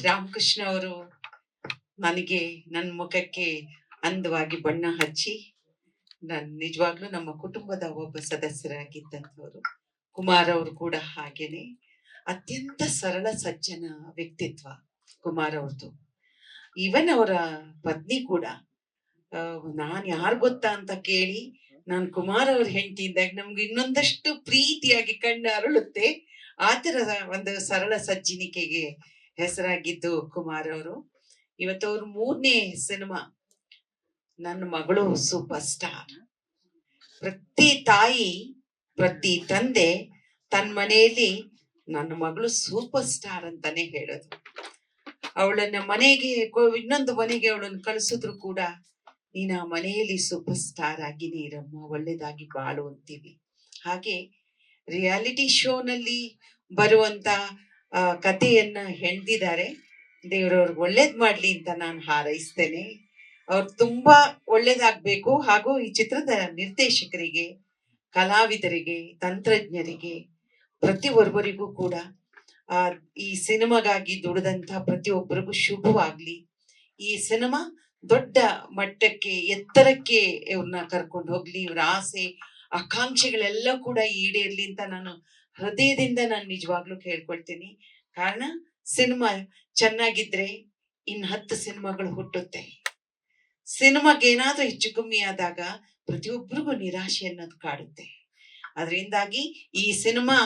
ರಾಮಕೃಷ್ಣ ಅವರು ನನಗೆ ನನ್ನ ಮುಖಕ್ಕೆ ಅಂದವಾಗಿ ಬಣ್ಣ ಹಚ್ಚಿ ನಿಜವಾಗ್ಲೂ ನಮ್ಮ ಕುಟುಂಬದ ಒಬ್ಬ ಸದಸ್ಯರಾಗಿದ್ದಂಥವ್ರು. ಕುಮಾರ್ ಅವರು ಕೂಡ ಹಾಗೇನೆ ಅತ್ಯಂತ ಸರಳ ಸಜ್ಜನ ವ್ಯಕ್ತಿತ್ವ ಕುಮಾರ್ ಅವ್ರದ್ದು. ಈವನ್ ಅವರ ಪತ್ನಿ ಕೂಡ ನಾನ್ ಯಾರು ಗೊತ್ತಾ ಅಂತ ಕೇಳಿ ನಾನ್ ಕುಮಾರ್ ಅವ್ರ ಹೆಂಡತಿ ಇದ್ದಾಗ ನಮ್ಗೆ ಇನ್ನೊಂದಷ್ಟು ಪ್ರೀತಿಯಾಗಿ ಕಣ್ಣು ಅರಳುತ್ತೆ. ಆ ತರದ ಒಂದು ಸರಳ ಸಜ್ಜನಿಕೆಗೆ ಹೆಸರಾಗಿದ್ದು ಕುಮಾರ್ ಅವರು. ಇವತ್ತು ಅವ್ರ 3ನೇ ಸಿನಿಮಾ ನನ್ನ ಮಗಳು ಸೂಪರ್ ಸ್ಟಾರ್. ಪ್ರತಿ ತಾಯಿ ಪ್ರತಿ ತಂದೆ ತನ್ನ ಮನೆಯಲ್ಲಿ ನನ್ನ ಮಗಳು ಸೂಪರ್ ಸ್ಟಾರ್ ಅಂತಾನೆ ಹೇಳೋದು. ಅವಳನ್ನ ಮನೆಗೆ ಇನ್ನೊಂದು ಮನೆಗೆ ಅವಳನ್ನು ಕಳಿಸಿದ್ರು ಕೂಡ ನೀನ್ ಆ ಮನೆಯಲ್ಲಿ ಸೂಪರ್ ಸ್ಟಾರ್ ಆಗಿನೇ ಇರಮ್ಮ, ಒಳ್ಳೇದಾಗಿ ಬಾಳು ಅಂತೀವಿ. ಹಾಗೆ ರಿಯಾಲಿಟಿ ಶೋನಲ್ಲಿ ಬರುವಂತ ಕಥೆಯನ್ನ ಹೆಣ್ದಿದ್ದಾರೆ. ದೇವ್ರವ್ರಿಗೆ ಒಳ್ಳೇದ್ ಮಾಡ್ಲಿ ಅಂತ ನಾನು ಹಾರೈಸ್ತೇನೆ. ಅವ್ರು ತುಂಬಾ ಒಳ್ಳೇದಾಗ್ಬೇಕು. ಹಾಗೂ ಈ ಚಿತ್ರದ ನಿರ್ದೇಶಕರಿಗೆ, ಕಲಾವಿದರಿಗೆ, ತಂತ್ರಜ್ಞರಿಗೆ, ಪ್ರತಿಯೊಬ್ಬರಿಗೂ ಕೂಡ ಈ ಸಿನಿಮಾಗಾಗಿ ದುಡಿದಂತ ಪ್ರತಿಯೊಬ್ಬರಿಗೂ ಶುಭವಾಗ್ಲಿ. ಈ ಸಿನಿಮಾ ದೊಡ್ಡ ಮಟ್ಟಕ್ಕೆ ಎತ್ತರಕ್ಕೆ ಇವ್ರನ್ನ ಕರ್ಕೊಂಡು ಹೋಗ್ಲಿ. ಇವ್ರ ಆಸೆ ಆಕಾಂಕ್ಷೆಗಳೆಲ್ಲ ಕೂಡ ಈಡೇರ್ಲಿ ಅಂತ ನಾನು ಹೃದಯದಿಂದ ನಾನು ನಿಜವಾಗ್ಲೂ ಕೇಳ್ಕೊಳ್ತೀನಿ. ಕಾರಣ ಸಿನಿಮಾ ಚೆನ್ನಾಗಿದ್ರೆ 10 ಸಿನಿಮಾಗಳು ಹುಟ್ಟುತ್ತೆ. ಸಿನಿಮಾಗೆ ಏನಾದ್ರೂ ಹೆಚ್ಚು ಕಮ್ಮಿ ಆದಾಗ ಪ್ರತಿಯೊಬ್ಬರಿಗೂ ನಿರಾಶೆ ಅನ್ನೋದು ಕಾಡುತ್ತೆ. ಅದರಿಂದಾಗಿ ಈ ಸಿನಿಮಾ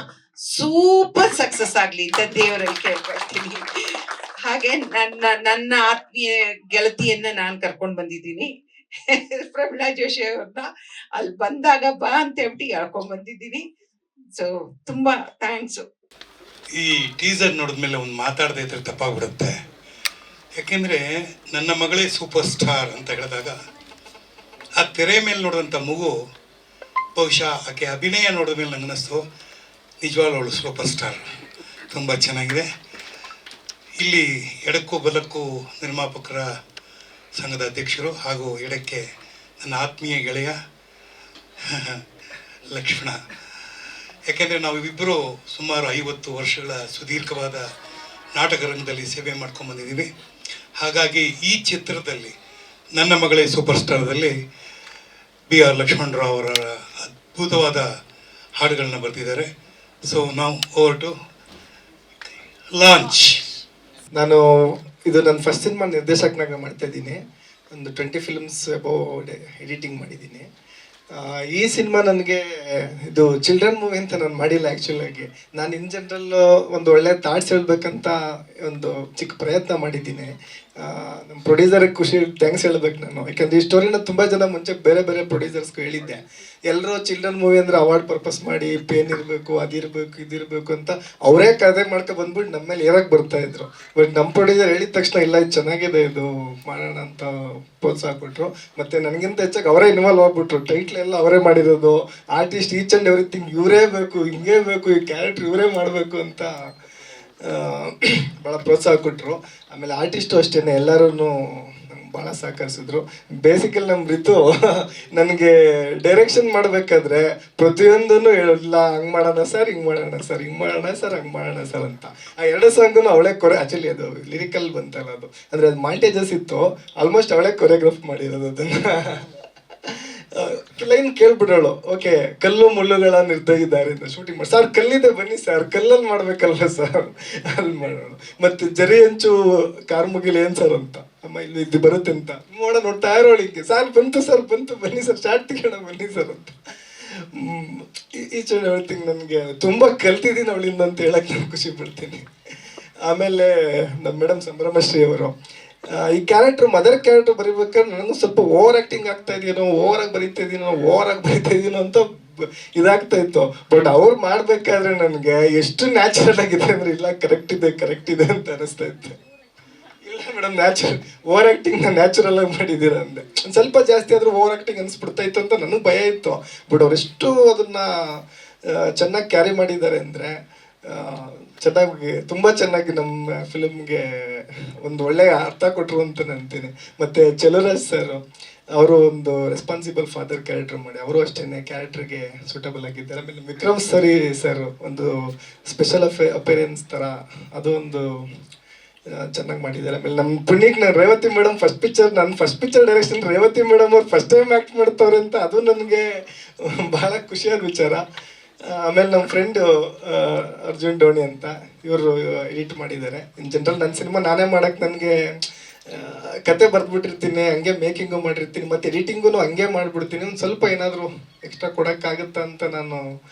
ಸೂಪರ್ ಸಕ್ಸಸ್ ಆಗ್ಲಿ ಅಂತ ದೇವರಲ್ಲಿ ಕೇಳ್ಕೊಳ್ತೀನಿ. ಹಾಗೆ ನನ್ನ ಆತ್ಮೀಯ ಗೆಳತಿಯನ್ನ ನಾನು ಕರ್ಕೊಂಡ್ ಬಂದಿದ್ದೀನಿ, ಪ್ರಮೀಳಾ ಜೋಶಿ ಅವ್ರನ್ನ. ಅಲ್ಲಿ ಬಂದಾಗ ಬಾ ಅಂತ ಹೇಳ್ಬಿಟ್ಟು ಹೇಳ್ಕೊಂಡ್ ಬಂದಿದ್ದೀನಿ. ಸೊ ತುಂಬಾ ಥ್ಯಾಂಕ್ಸ್. ಈ ಟೀಸರ್ ನೋಡಿದ್ಮೇಲೆ ಒಂದು ಮಾತಾಡದೇ ಇದ್ರೆ ತಪ್ಪಾಗ್ಬಿಡುತ್ತೆ. ಯಾಕೆಂದ್ರೆ ನನ್ನ ಮಗಳೇ ಸೂಪರ್ ಸ್ಟಾರ್ ಅಂತ ಹೇಳಿದಾಗ ಆ ತೆರೆ ಮೇಲೆ ನೋಡುವಂಥ ಮಗು ಬಹುಶಃ ಆಕೆ ಅಭಿನಯ ನೋಡಿದ ಮೇಲೆ ನಂಗೆ ಅನ್ನಿಸ್ತು ನಿಜವಾಗ್ಲೂ ಅವಳು ಸೂಪರ್ ಸ್ಟಾರ್. ತುಂಬ ಚೆನ್ನಾಗಿದೆ. ಇಲ್ಲಿ ಎಡಕ್ಕೂ ಬಲಕ್ಕೂ ನಿರ್ಮಾಪಕರ ಸಂಘದ ಅಧ್ಯಕ್ಷರು ಹಾಗೂ ಎಡಕ್ಕೆ ನನ್ನ ಆತ್ಮೀಯ ಗೆಳೆಯ ಲಕ್ಷ್ಮಣ. ಯಾಕೆಂದರೆ ನಾವಿಬ್ಬರು ಸುಮಾರು 50 ವರ್ಷಗಳ ಸುದೀರ್ಘವಾದ ನಾಟಕ ರಂಗದಲ್ಲಿ ಸೇವೆ ಮಾಡ್ಕೊಂಡ್ಬಂದಿದ್ದೀವಿ. ಹಾಗಾಗಿ ಈ ಚಿತ್ರದಲ್ಲಿ ನನ್ನ ಮಗಳೇ ಸೂಪರ್ ಸ್ಟಾರ್ದಲ್ಲಿ BR ಲಕ್ಷ್ಮಣರಾವ್ ಅವರ ಅದ್ಭುತವಾದ ಹಾಡುಗಳನ್ನ ಬರೆದಿದ್ದಾರೆ. ಸೊ ನಾವು ಓವರ್ ಟು ಲಾಂಚ್. ನಾನು ಇದು ನನ್ನ ಫಸ್ಟ್ ಸಿನಿಮಾ ನಿರ್ದೇಶಕನಾಗ ಮಾಡ್ತಾ ಇದ್ದೀನಿ. ಒಂದು 20 ಫಿಲ್ಮ್ಸ್ ಅಬೌವ್ ಎಡಿಟಿಂಗ್ ಮಾಡಿದ್ದೀನಿ. ಈ ಸಿನಿಮಾ ನನಗೆ ಇದು ಚಿಲ್ಡ್ರನ್ ಮೂವಿ ಅಂತ ನಾನು ಮಾಡಿಲ್ಲ. ಆ್ಯಕ್ಚುಲಾಗಿ ನಾನು ಇನ್ ಜನರಲ್ ಒಂದು ಒಳ್ಳೆ ಥಾಟ್ಸ್ ಹೇಳ್ಬೇಕಂತ ಒಂದು ಚಿಕ್ಕ ಪ್ರಯತ್ನ ಮಾಡಿದ್ದೀನಿ. ನಮ್ಮ ಪ್ರೊಡ್ಯೂಸರ್ಗೆ ಥ್ಯಾಂಕ್ಸ್ ಹೇಳ್ಬೇಕು ನಾನು. ಯಾಕಂದರೆ ಈ ಸ್ಟೋರಿನ ತುಂಬ ಜನ ಮುಂಚೆ ಬೇರೆ ಬೇರೆ ಪ್ರೊಡ್ಯೂಸರ್ಸ್ಗೂ ಹೇಳಿದ್ದೆ. ಎಲ್ಲರೂ ಚಿಲ್ಡ್ರನ್ ಮೂವಿ ಅಂದರೆ ಅವಾರ್ಡ್ ಪರ್ಪಸ್ ಮಾಡಿ ಪೇನ್ ಇರಬೇಕು, ಅದಿರಬೇಕು, ಇದಿರಬೇಕು ಅಂತ ಅವರೇ ಕತೆ ಮಾಡ್ಕೊ ಬಂದ್ಬಿಟ್ಟು ನಮ್ಮ ಮೇಲೆ ಏರಕ್ಕೆ ಬರ್ತಾಯಿದ್ರು. ಬಟ್ ನಮ್ಮ ಪ್ರೊಡ್ಯೂಸರ್ ಹೇಳಿದ ತಕ್ಷಣ ಇಲ್ಲ ಇದು ಚೆನ್ನಾಗಿದೆ, ಇದು ಮಾಡೋಣ ಅಂತ ಪ್ರೋತ್ಸಾಹ ಕೊಟ್ಟರು. ಮತ್ತು ನನಗಿಂತ ಹೆಚ್ಚಾಗಿ ಅವರೇ ಇನ್ವಾಲ್ವ್ ಆಗ್ಬಿಟ್ರು. ಟೈಟ್ಲ್ ಎಲ್ಲ ಅವರೇ ಮಾಡಿರೋದು, ಆರ್ಟಿಸ್ಟ್ ಈಚ್ ಆ್ಯಂಡ್ ಎವ್ರಿಥಿಂಗ್ ಇವರೇ ಬೇಕು, ಹಿಂಗೇ ಬೇಕು, ಈ ಕ್ಯಾರೆಕ್ಟರ್ ಇವರೇ ಮಾಡಬೇಕು ಅಂತ ಭಾಳ ಪ್ರೋತ್ಸಾಹ ಕೊಟ್ಟರು. ಆಮೇಲೆ ಆರ್ಟಿಸ್ಟು ಅಷ್ಟೇ ಎಲ್ಲರೂ ನಂಗೆ ಭಾಳ ಸಹಕರಿಸಿದ್ರು. ಬೇಸಿಕಲಿ ನಮ್ಮ ರಿತು ನನಗೆ ಡೈರೆಕ್ಷನ್ ಮಾಡಬೇಕಾದ್ರೆ ಪ್ರತಿಯೊಂದೂ ಇಲ್ಲ ಹಂಗೆ ಮಾಡೋಣ ಸರ್, ಹಿಂಗೆ ಮಾಡೋಣ ಸರ್, ಹಿಂಗೆ ಮಾಡೋಣ ಸರ್, ಹಂಗೆ ಮಾಡೋಣ ಸರ್ ಅಂತ. ಆ 2 ಸಾಂಗು ಅವಳೇ ಆ್ಯಕ್ಚುಲಿ ಅದು ಲಿರಿಕಲ್ ಬಂತಲ್ಲ, ಅದು ಅಂದರೆ ಅದು ಮಾಂಟೇಜಸ್ ಇತ್ತು. ಆಲ್ಮೋಸ್ಟ್ ಅವಳೇ ಕೊರಿಯೋಗ್ರಾಫ್ ಮಾಡಿರೋದು ಅದನ್ನು. ಲೈನ್ ಕೇಳ್ಬಿಡೋಳು, ಓಕೆ ಕಲ್ಲು ಮುಳ್ಳುಗಳ ನಿರ್ದಯಿದ್ದಾರೆ ಅಂತ ಶೂಟಿಂಗ್ ಮಾಡಿ ಸರ್ ಕಲ್ಲಿದೆ ಬನ್ನಿ ಸರ್, ಕಲ್ಲಲ್ಲಿ ಮಾಡ್ಬೇಕಲ್ವ ಸರ್, ಅಲ್ಲಿ ಮಾಡೋಣ. ಮತ್ತು ಜರಿ ಹಂಚು ಕಾರ್ ಮುಗಿಲಿ ಏನು ಸರ್ ಅಂತ, ಅಮ್ಮ ಇಲ್ಲಿ ಇದು ಬರುತ್ತೆ ಅಂತ ನೋಡ್ತಾ ಇರೋಳಿಗೆ ಸರ್ ಬಂತು ಸರ್, ಬಂತು ಬನ್ನಿ ಸರ್, ಶಾರ್ಟ್ ತೆಗೋಣ ಬನ್ನಿ ಸರ್ ಅಂತ. ಈಚೆ ಹೇಳ್ತೀನಿ ನನಗೆ ತುಂಬ ಕಲ್ತಿದ್ದೀನಿ ಅವಳಿಂದ ಅಂತ ಹೇಳಕ್ಕೆ ನಾನು ಖುಷಿ ಪಡ್ತೀನಿ. ಆಮೇಲೆ ನಮ್ಮ ಮೇಡಮ್ ಸಂಭ್ರಮಶ್ರೀ ಅವರು ಈ ಕ್ಯಾರೆಕ್ಟರ್ ಮದರ್ ಕ್ಯಾರೆಕ್ಟರ್ ಬರೀಬೇಕಾದ್ರೆ ನನಗೂ ಸ್ವಲ್ಪ ಓವರ್ ಆ್ಯಕ್ಟಿಂಗ್ ಆಗ್ತಾ ಇದೆಯೋ, ಓವರಾಗಿ ಬರೀತಾ ಇದೀನೋ ಅಂತ ಇದಾಗ್ತಾ ಇತ್ತು. ಬಟ್ ಅವ್ರು ಮಾಡಬೇಕಾದ್ರೆ ನನಗೆ ಎಷ್ಟು ನ್ಯಾಚುರಲ್ ಆಗಿದೆ ಅಂದರೆ ಇಲ್ಲ ಕರೆಕ್ಟ್ ಇದೆ ಅಂತ ಅನಿಸ್ತಾ ಇತ್ತು. ಇಲ್ಲ ಮೇಡಮ್ ಓವರ್ ಆ್ಯಕ್ಟಿಂಗ್ ನ್ಯಾಚುರಲ್ ಆಗಿ ಮಾಡಿದ್ದೀರ ಅಂದೆ. ಒಂದು ಸ್ವಲ್ಪ ಜಾಸ್ತಿ ಆದರೂ ಓವರ್ ಆ್ಯಕ್ಟಿಂಗ್ ಅನಿಸ್ಬಿಡ್ತಾ ಇತ್ತು ಅಂತ ನನಗೆ ಭಯ ಇತ್ತು. ಬಟ್ ಅವರೆಷ್ಟು ಅದನ್ನು ಚೆನ್ನಾಗಿ ಕ್ಯಾರಿ ಮಾಡಿದ್ದಾರೆ ಅಂದರೆ ತುಂಬ ಚೆನ್ನಾಗಿ ನಮ್ಮ ಫಿಲ್ಮ್ಗೆ ಒಂದು ಒಳ್ಳೆಯ ಅರ್ಥ ಕೊಟ್ಟರು ಅಂತ ಅಂತೀನಿ. ಮತ್ತು ಚೆಲುರಾಜ್ ಸರ್ ಅವರು ಒಂದು ರೆಸ್ಪಾನ್ಸಿಬಲ್ ಫಾದರ್ ಕ್ಯಾರೆಕ್ಟರ್ ಮಾಡಿ ಅವರು ಅಷ್ಟೇ ಕ್ಯಾರೆಕ್ಟರ್ಗೆ ಸೂಟಬಲ್ ಆಗಿದ್ದಾರೆ. ಆಮೇಲೆ ವಿಕ್ರಮ್ ಸರ್ ಒಂದು ಸ್ಪೆಷಲ್ ಅಪೇರೆನ್ಸ್ ಥರ ಅದು ಒಂದು ಚೆನ್ನಾಗಿ ಮಾಡಿದ್ದಾರೆ. ಆಮೇಲೆ ನಮ್ಮ ಪುಣ್ಯಕ್ಕೆ ನಾನು Revathi madam first picture direction Revathi madam ಅವ್ರು ಫಸ್ಟ್ ಟೈಮ್ ಆ್ಯಕ್ಟ್ ಮಾಡ್ತವ್ರೆ ಅಂತ ಅದು ನನಗೆ ಬಹಳ ಖುಷಿಯಾದ ವಿಚಾರ. ಆಮೇಲೆ ನಮ್ಮ ಫ್ರೆಂಡು ಅರ್ಜುನ್ ಡೋಣಿ ಅಂತ ಇವರು ಎಡಿಟ್ ಮಾಡಿದ್ದಾರೆ. ಇನ್ ಜನರಲ್ ನನ್ನ ಸಿನಿಮಾ ನಾನೇ ಮಾಡೋಕ್ಕೆ ನನಗೆ ಕತೆ ಬರೆದ್ಬಿಟ್ಟಿರ್ತೀನಿ, ಹಂಗೆ ಮೇಕಿಂಗು ಮಾಡಿರ್ತೀನಿ, ಮತ್ತು ಎಡಿಟಿಂಗು ಹಂಗೆ ಮಾಡಿಬಿಡ್ತೀನಿ. ಒಂದು ಸ್ವಲ್ಪ ಏನಾದರೂ ಎಕ್ಸ್ಟ್ರಾ ಕೊಡೋಕ್ಕಾಗುತ್ತಾ ಅಂತ ನಾನು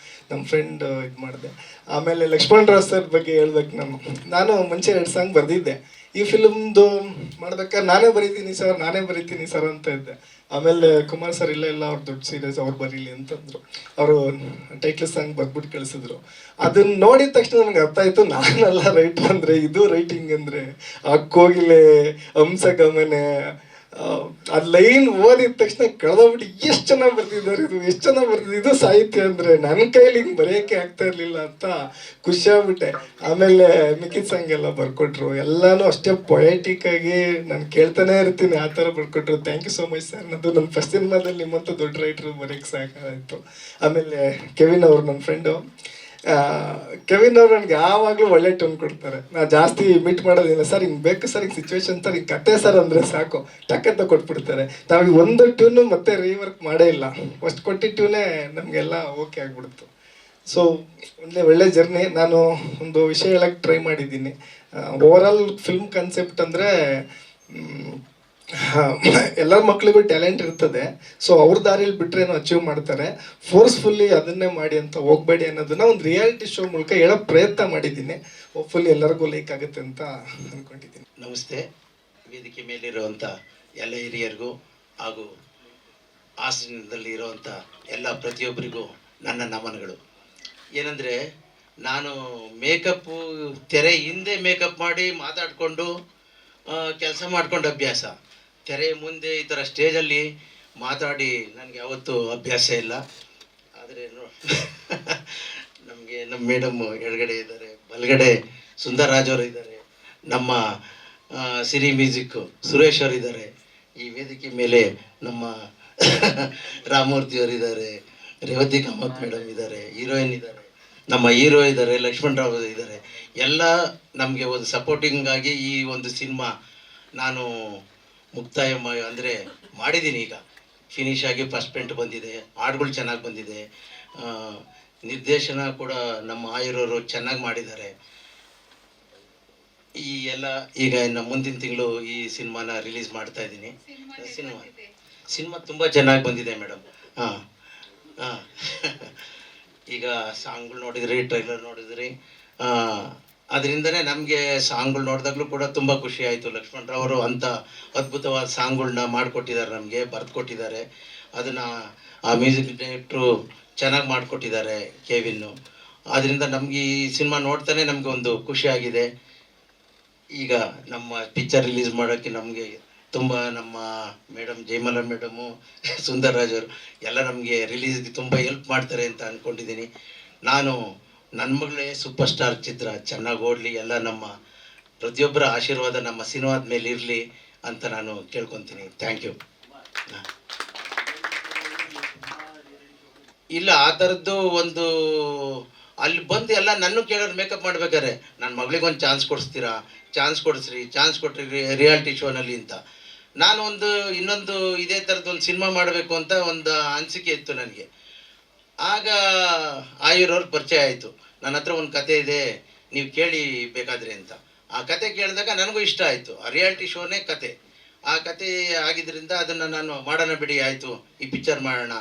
ನಮ್ಮ ಫ್ರೆಂಡ್ ಇದು ಮಾಡಿದೆ. ಆಮೇಲೆ ಲಕ್ಷ್ಮಣ್ ರಾವ್ ಸರ್ ಬಗ್ಗೆ ಹೇಳ್ಬೇಕು. ನಾನು ಮುಂಚೆ 2 ಸಾಂಗ್ ಬರೆದಿದ್ದೆ. ಈ ಫಿಲ್ಮ್ದು ಮಾಡ್ಬೇಕಾದ್ರೆ ನಾನೇ ಬರೀತೀನಿ ಸರ್ ಅಂತ ಇದ್ದೆ. ಆಮೇಲೆ ಕುಮಾರ್ ಸರ್ ಇಲ್ಲ ಅವ್ರು ದೊಡ್ಡ ಸೀರಿಯಸ್ ಅವ್ರು ಬರೀಲಿ ಅಂತಂದರು. ಅವರು ಟೈಟ್ಲ್ ಸಾಂಗ್ ಬರ್ಬಿಟ್ಟು ಕಳಿಸಿದ್ರು. ಅದನ್ನ ನೋಡಿದ ತಕ್ಷಣ ನನಗೆ ಅರ್ಥ ಆಯಿತು, ನಾನಲ್ಲ ರೈಟ್ ಅಂದರೆ ಇದು ರೈಟಿಂಗ್ ಅಂದರೆ. ಆ ಕೋಗಿಲೆ ಹಂಸಗಮನೆ ಆ ಲೈನ್ ಓದಿದ ತಕ್ಷಣ ಕಳೆದೋಗ್ಬಿಟ್ಟು ಎಷ್ಟು ಚೆನ್ನಾಗಿ ಬರ್ತಿದ್ದಾರೆ, ಇದು ಸಾಹಿತ್ಯ ಅಂದರೆ ನನ್ನ ಕೈಲಿ ಹಿಂಗೆ ಬರೆಯೋಕ್ಕೆ ಆಗ್ತಾ ಇರಲಿಲ್ಲ ಅಂತ ಖುಷಿ ಆಗ್ಬಿಟ್ಟೆ. ಆಮೇಲೆ ಮಿಕ್ಕಿದ ಸಾಂಗ್ ಎಲ್ಲ ಬರ್ಕೊಟ್ರು, ಎಲ್ಲನೂ ಅಷ್ಟೇ ಪೊಯೆಟಿಕ್ ಆಗಿ ನಾನು ಕೇಳ್ತಾನೆ ಇರ್ತೀನಿ, ಆ ಥರ ಬರ್ಕೊಟ್ರು. Thank you so much sir. ನಂದು ನನ್ನ ಫಸ್ಟ್ ಸಿನಿಮಾದಲ್ಲಿ ನಿಮ್ಮಂಥ ದೊಡ್ಡ ರೈಟ್ರು ಬರೆಯೋಕ್ಕೆ ಸಾಕಾಯಿತು. ಆಮೇಲೆ ಕೆವಿನ್ ಅವರು ನನ್ನ ಫ್ರೆಂಡು, ಕೆವಿನ್ ಅವ್ರು ನನಗೆ ಯಾವಾಗಲೂ ಒಳ್ಳೆ ಟೋನ್ ಕೊಡ್ತಾರೆ. ನಾನು ಜಾಸ್ತಿ ಮೀಟ್ ಮಾಡೋದಿಲ್ಲ. ಸರ್ ಹಿಂಗೆ ಬೇಕು ಸರ್, ಹಿಂಗೆ ಸಿಚುವೇಶನ್ ಸರ್, ಹಿಂಗೆ ಕತೆ ಸರ್ ಅಂದರೆ ಸಾಕು ಟಕ್ಕಂತ ಕೊಟ್ಬಿಡ್ತಾರೆ. ನಾವು ಒಂದು ಟ್ಯೂನು ಮತ್ತೆ ರೀವರ್ಕ್ ಮಾಡೇ ಇಲ್ಲ, ಫಸ್ಟ್ ಕೊಟ್ಟಿದ್ದ ಟ್ಯೂನೇ ನಮಗೆಲ್ಲ ಓಕೆ ಆಗಿಬಿಡ್ತು. ಸೊ ಒಳ್ಳೆ ಜರ್ನಿ. ನಾನು ಒಂದು ವಿಷಯ ಹೇಳಕ್ಕೆ ಟ್ರೈ ಮಾಡಿದ್ದೀನಿ. ಓವರಾಲ್ ಫಿಲ್ಮ್ ಕಾನ್ಸೆಪ್ಟ್ ಅಂದರೆ ಎಲ್ಲ ಮಕ್ಳಿಗೂ ಟ್ಯಾಲೆಂಟ್ ಇರ್ತದೆ. ಸೊ ಅವ್ರ ದಾರಿಯಲ್ಲಿ ಬಿಟ್ರೇನು ಅಚೀವ್ ಮಾಡ್ತಾರೆ. ಫೋರ್ಸ್ಫುಲ್ಲಿ ಅದನ್ನೇ ಮಾಡಿ ಅಂತ ಹೋಗ್ಬೇಡಿ ಅನ್ನೋದನ್ನ ಒಂದು ರಿಯಾಲಿಟಿ ಶೋ ಮೂಲಕ ಹೇಳೋ ಪ್ರಯತ್ನ ಮಾಡಿದ್ದೀನಿ. ಹೋಪ್ಫುಲ್ಲಿ ಎಲ್ಲರಿಗೂ ಲೈಕ್ ಆಗುತ್ತೆ ಅಂತ ಅಂದ್ಕೊಂಡಿದ್ದೀನಿ. ನಮಸ್ತೆ. ವೇದಿಕೆ ಮೇಲಿರುವಂಥ ಎಲ್ಲ ಹಿರಿಯರಿಗೂ ಹಾಗೂ ಆಸನದಲ್ಲಿ ಇರುವಂಥ ಎಲ್ಲ ಪ್ರತಿಯೊಬ್ಬರಿಗೂ ನನ್ನ ನಮನಗಳು. ಏನಂದರೆ, ನಾನು ಮೇಕಪ್ಪು ತೆರೆ ಹಿಂದೆ ಮೇಕಪ್ ಮಾಡಿ ಮಾತಾಡಿಕೊಂಡು ಕೆಲಸ ಮಾಡ್ಕೊಂಡು ಅಭ್ಯಾಸ. ತೆರೆ ಮುಂದೆ ಈ ಥರ ಸ್ಟೇಜಲ್ಲಿ ಮಾತಾಡಿ ನನಗೆ ಯಾವತ್ತೂ ಅಭ್ಯಾಸ ಇಲ್ಲ. ಆದರೆ ನಮಗೆ ನಮ್ಮ ಮೇಡಮ್ಮು ಎಡಗಡೆ ಇದ್ದಾರೆ, ಬಲಗಡೆ ಸುಂದರರಾಜ್ ಅವರು ಇದ್ದಾರೆ, ನಮ್ಮ ಸಿರಿ ಮ್ಯೂಸಿಕ್ಕು ಸುರೇಶ್ ಅವರು ಇದ್ದಾರೆ, ಈ ವೇದಿಕೆ ಮೇಲೆ ನಮ್ಮ ರಾಮಮೂರ್ತಿ ಅವರು ಇದ್ದಾರೆ, ರೇವತಿ ಕಾಮತ್ ಮೇಡಮ್ ಇದ್ದಾರೆ, ಹೀರೋಯಿನ್ ಇದ್ದಾರೆ, ನಮ್ಮ ಹೀರೋ ಇದ್ದಾರೆ, ಲಕ್ಷ್ಮಣ್ ರಾವ್ ಇದ್ದಾರೆ. ಎಲ್ಲ ನಮಗೆ ಒಂದು ಸಪೋರ್ಟಿಂಗ್ ಆಗಿ ಈ ಒಂದು ಸಿನಿಮಾ ನಾನು ಮುಕ್ತಾಯ ಅಂದರೆ ಮಾಡಿದ್ದೀನಿ. ಈಗ ಫಿನಿಶ್ ಆಗಿ ಫಸ್ಟ್ ಪ್ರಿಂಟ್ ಬಂದಿದೆ, ಹಾಡುಗಳು ಚೆನ್ನಾಗಿ ಬಂದಿದೆ, ನಿರ್ದೇಶನ ಕೂಡ ನಮ್ಮ ಆಯುರವರು ಚೆನ್ನಾಗಿ ಮಾಡಿದ್ದಾರೆ. ಈ ಎಲ್ಲ ಈಗ ಇನ್ನು ಮುಂದಿನ ತಿಂಗಳು ಈ ಸಿನಿಮಾನ ರಿಲೀಸ್ ಮಾಡ್ತಾ ಇದ್ದೀನಿ. ಸಿನಿಮಾ ತುಂಬ ಚೆನ್ನಾಗಿ ಬಂದಿದೆ ಮೇಡಮ್. ಹಾಂ ಹಾಂ ಈಗ ಸಾಂಗ್ಗಳು ನೋಡಿದ್ರಿ, ಟ್ರೈಲರ್ ನೋಡಿದ್ರಿ, ಅದರಿಂದನೇ ನಮಗೆ ಸಾಂಗ್ಗಳು ನೋಡಿದಾಗಲೂ ಕೂಡ ತುಂಬ ಖುಷಿ ಆಯಿತು. ಲಕ್ಷ್ಮಣರಾವ್ ಅವರು ಅಂಥ ಅದ್ಭುತವಾದ ಸಾಂಗ್ಗಳನ್ನ ಮಾಡಿಕೊಟ್ಟಿದ್ದಾರೆ, ನಮಗೆ ಬರೆದು ಕೊಟ್ಟಿದ್ದಾರೆ. ಅದನ್ನು ಆ ಮ್ಯೂಸಿಕ್ ಡೈರೆಕ್ಟ್ರು ಚೆನ್ನಾಗಿ ಮಾಡಿಕೊಟ್ಟಿದ್ದಾರೆ ಕೆವಿನ್ನು. ಆದ್ದರಿಂದ ನಮಗೆ ಈ ಸಿನಿಮಾ ನೋಡ್ತಾನೆ ನಮಗೆ ಒಂದು ಖುಷಿ ಆಗಿದೆ. ಈಗ ನಮ್ಮ ಪಿಕ್ಚರ್ ರಿಲೀಸ್ ಮಾಡೋಕ್ಕೆ ನಮಗೆ ತುಂಬ ನಮ್ಮ ಮೇಡಮ್ ಜಯಮಾಲ ಮೇಡಮು, ಸುಂದರರಾಜ್ ಅವರು ಎಲ್ಲ ನಮಗೆ ರಿಲೀಸ್ಗೆ ತುಂಬ ಹೆಲ್ಪ್ ಮಾಡ್ತಾರೆ ಅಂತ ಅಂದ್ಕೊಂಡಿದ್ದೀನಿ. ನಾನು ನನ್ನ ಮಗಳೇ ಸೂಪರ್ ಸ್ಟಾರ್ ಚಿತ್ರ ಚೆನ್ನಾಗಿ ಓಡಲಿ, ಎಲ್ಲ ನಮ್ಮ ಪ್ರತಿಯೊಬ್ಬರ ಆಶೀರ್ವಾದ ನಮ್ಮ ಸಿನಿಮಾದ ಮೇಲೆ ಇರಲಿ ಅಂತ ನಾನು ಕೇಳ್ಕೊತೀನಿ. Thank you. ಇಲ್ಲ, ಆ ಥರದ್ದು ಒಂದು ಅಲ್ಲಿ ಬಂದು ಎಲ್ಲ ನನ್ನ ಕೇಳೋರು ಮೇಕಪ್ ಮಾಡ್ಬೇಕಾರೆ ನನ್ನ ಮಗಳಿಗೊಂದು ಚಾನ್ಸ್ ಕೊಡಿಸ್ತೀರಾ, ಚಾನ್ಸ್ ಕೊಟ್ರಿ ರಿಯಾಲಿಟಿ ಶೋನಲ್ಲಿ ಅಂತ. ನಾನು ಇನ್ನೊಂದು ಇದೇ ಥರದ್ದೊಂದು ಸಿನಿಮಾ ಮಾಡಬೇಕು ಅಂತ ಒಂದು ಅನಿಸಿಕೆ ಇತ್ತು ನನಗೆ. ಆಗ ಆಯುರವ್ರ ಪರಿಚಯ ಆಯಿತು. ನನ್ನ ಹತ್ರ ಒಂದು ಕತೆ ಇದೆ, ನೀವು ಕೇಳಿ ಬೇಕಾದ್ರೆ ಅಂತ. ಆ ಕತೆ ಕೇಳಿದಾಗ ನನಗೂ ಇಷ್ಟ ಆಯಿತು. ಆ ರಿಯಾಲಿಟಿ ಶೋನೇ ಕತೆ. ಆ ಕತೆ ಆಗಿದ್ದರಿಂದ ಅದನ್ನು ನಾನು ಮಾಡೋಣ ಬಿಡಿ, ಆಯಿತು ಈ ಪಿಕ್ಚರ್ ಮಾಡೋಣ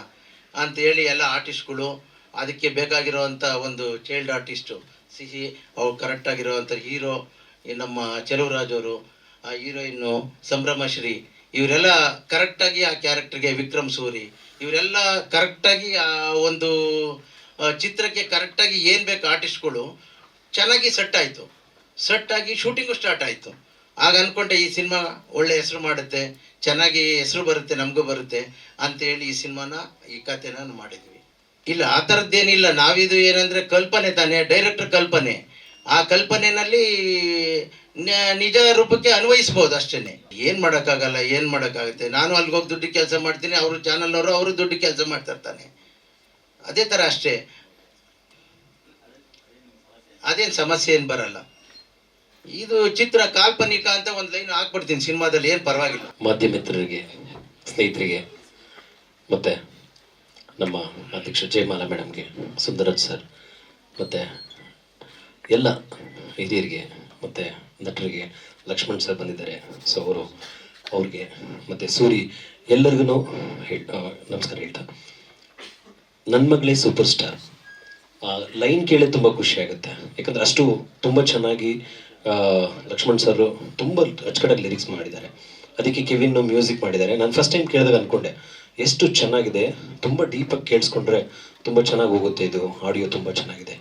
ಅಂತ ಹೇಳಿ ಎಲ್ಲ ಆರ್ಟಿಸ್ಟ್ಗಳು, ಅದಕ್ಕೆ ಬೇಕಾಗಿರೋವಂಥ ಒಂದು ಚೈಲ್ಡ್ ಆರ್ಟಿಸ್ಟು ಸಿಹಿ, ಅವ್ರು ಕರೆಕ್ಟಾಗಿರೋವಂಥ ಹೀರೋ ನಮ್ಮ ಚೆಲುವರಾಜ್ ಅವರು, ಆ ಹೀರೋಯಿನ್ನು ಸಂಭ್ರಮಶ್ರೀ, ಇವರೆಲ್ಲ ಕರೆಕ್ಟಾಗಿ ಆ ಕ್ಯಾರೆಕ್ಟರ್ಗೆ, ವಿಕ್ರಮ್ ಸೂರಿ, ಇವರೆಲ್ಲ ಕರೆಕ್ಟಾಗಿ ಆ ಒಂದು ಚಿತ್ರಕ್ಕೆ ಕರೆಕ್ಟಾಗಿ ಏನು ಬೇಕು ಆರ್ಟಿಸ್ಟ್ಗಳು ಚೆನ್ನಾಗಿ ಸೆಟ್ಟಾಗಿ ಶೂಟಿಂಗು ಸ್ಟಾರ್ಟ್ ಆಯಿತು. ಆಗ ಅಂದ್ಕೊಂಡೆ ಈ ಸಿನಿಮಾ ಒಳ್ಳೆ ಹೆಸರು ಮಾಡುತ್ತೆ, ಚೆನ್ನಾಗಿ ಹೆಸರು ಬರುತ್ತೆ, ನಮಗೂ ಬರುತ್ತೆ ಅಂತೇಳಿ ಈ ಸಿನಿಮಾನ, ಈ ಕಥೆನ ಮಾಡಿದ್ವಿ. ಇಲ್ಲ, ಆ ಥರದ್ದೇನಿಲ್ಲ. ನಾವಿದು ಏನಂದರೆ ಕಲ್ಪನೆ ತಾನೇ, ಡೈರೆಕ್ಟರ್ ಕಲ್ಪನೆ. ಆ ಕಲ್ಪನೆಯಲ್ಲಿ ನಿಜ ರೂಪಕ್ಕೆ ಅನ್ವಯಿಸ್ಬೋದು ಅಷ್ಟೇ. ಏನು ಮಾಡೋಕ್ಕಾಗುತ್ತೆ. ನಾನು ಅಲ್ಲಿಗೆ ಹೋಗಿ ದುಡ್ಡು ಕೆಲಸ ಮಾಡ್ತೀನಿ, ಅವರು ಚಾನಲ್ನವರು ಅವರು ದುಡ್ಡು ಕೆಲಸ ಮಾಡ್ತಿರ್ತಾನೆ, ಅದೇ ಥರ ಅಷ್ಟೇ. ಅದೇನು ಸಮಸ್ಯೆ ಏನು ಬರಲ್ಲ. ಇದು ಚಿತ್ರ ಕಾಲ್ಪನಿಕ ಅಂತ ಒಂದು ಲೈನ್ ಹಾಕ್ಬಿಡ್ತೀನಿ ಸಿನಿಮಾದಲ್ಲಿ, ಏನು ಪರವಾಗಿಲ್ಲ. ಮಾಧ್ಯಮ ಮಿತ್ರರಿಗೆ, ಸ್ನೇಹಿತರಿಗೆ, ಮತ್ತು ನಮ್ಮ ಅಧ್ಯಕ್ಷ ಜಯಮಾಲಾ ಮೇಡಮ್ಗೆ, ಸುಂದರಜ್ ಸರ್, ಮತ್ತು ಎಲ್ಲ ಹಿರಿಯರಿಗೆ ಮತ್ತು ನಟರಿಗೆ, ಲಕ್ಷ್ಮಣ್ ಸರ್ ಬಂದಿದ್ದಾರೆ, ಸೊ ಅವ್ರಿಗೆ ಮತ್ತು ಸೂರಿ ಎಲ್ಲರಿಗೂ ನಮಸ್ಕಾರ ಹೇಳ್ತಾ, ನನ್ನ ಮಗಳೇ ಸೂಪರ್ ಸ್ಟಾರ್ ಲೈನ್ ಕೇಳಿ ತುಂಬ ಖುಷಿ ಆಗುತ್ತೆ. ಯಾಕಂದರೆ ಅಷ್ಟು ತುಂಬ ಚೆನ್ನಾಗಿ ಲಕ್ಷ್ಮಣ್ ಸರ್ ತುಂಬ ಅಚ್ಚುಕಟ್ಟಾಗಿ ಲಿರಿಕ್ಸ್ ಮಾಡಿದ್ದಾರೆ. ಅದಕ್ಕೆ ಕೆವಿನ್ ಮ್ಯೂಸಿಕ್ ಮಾಡಿದ್ದಾರೆ. ನಾನು ಫಸ್ಟ್ ಟೈಮ್ ಕೇಳಿದಾಗ ಅಂದ್ಕೊಂಡೆ ಎಷ್ಟು ಚೆನ್ನಾಗಿದೆ, ತುಂಬ ಡೀಪಾಗಿ ಕೇಳಿಸ್ಕೊಂಡ್ರೆ ತುಂಬ ಚೆನ್ನಾಗಿ ಹೋಗುತ್ತೆ, ಇದು ಆಡಿಯೋ ತುಂಬ ಚೆನ್ನಾಗಿದೆ,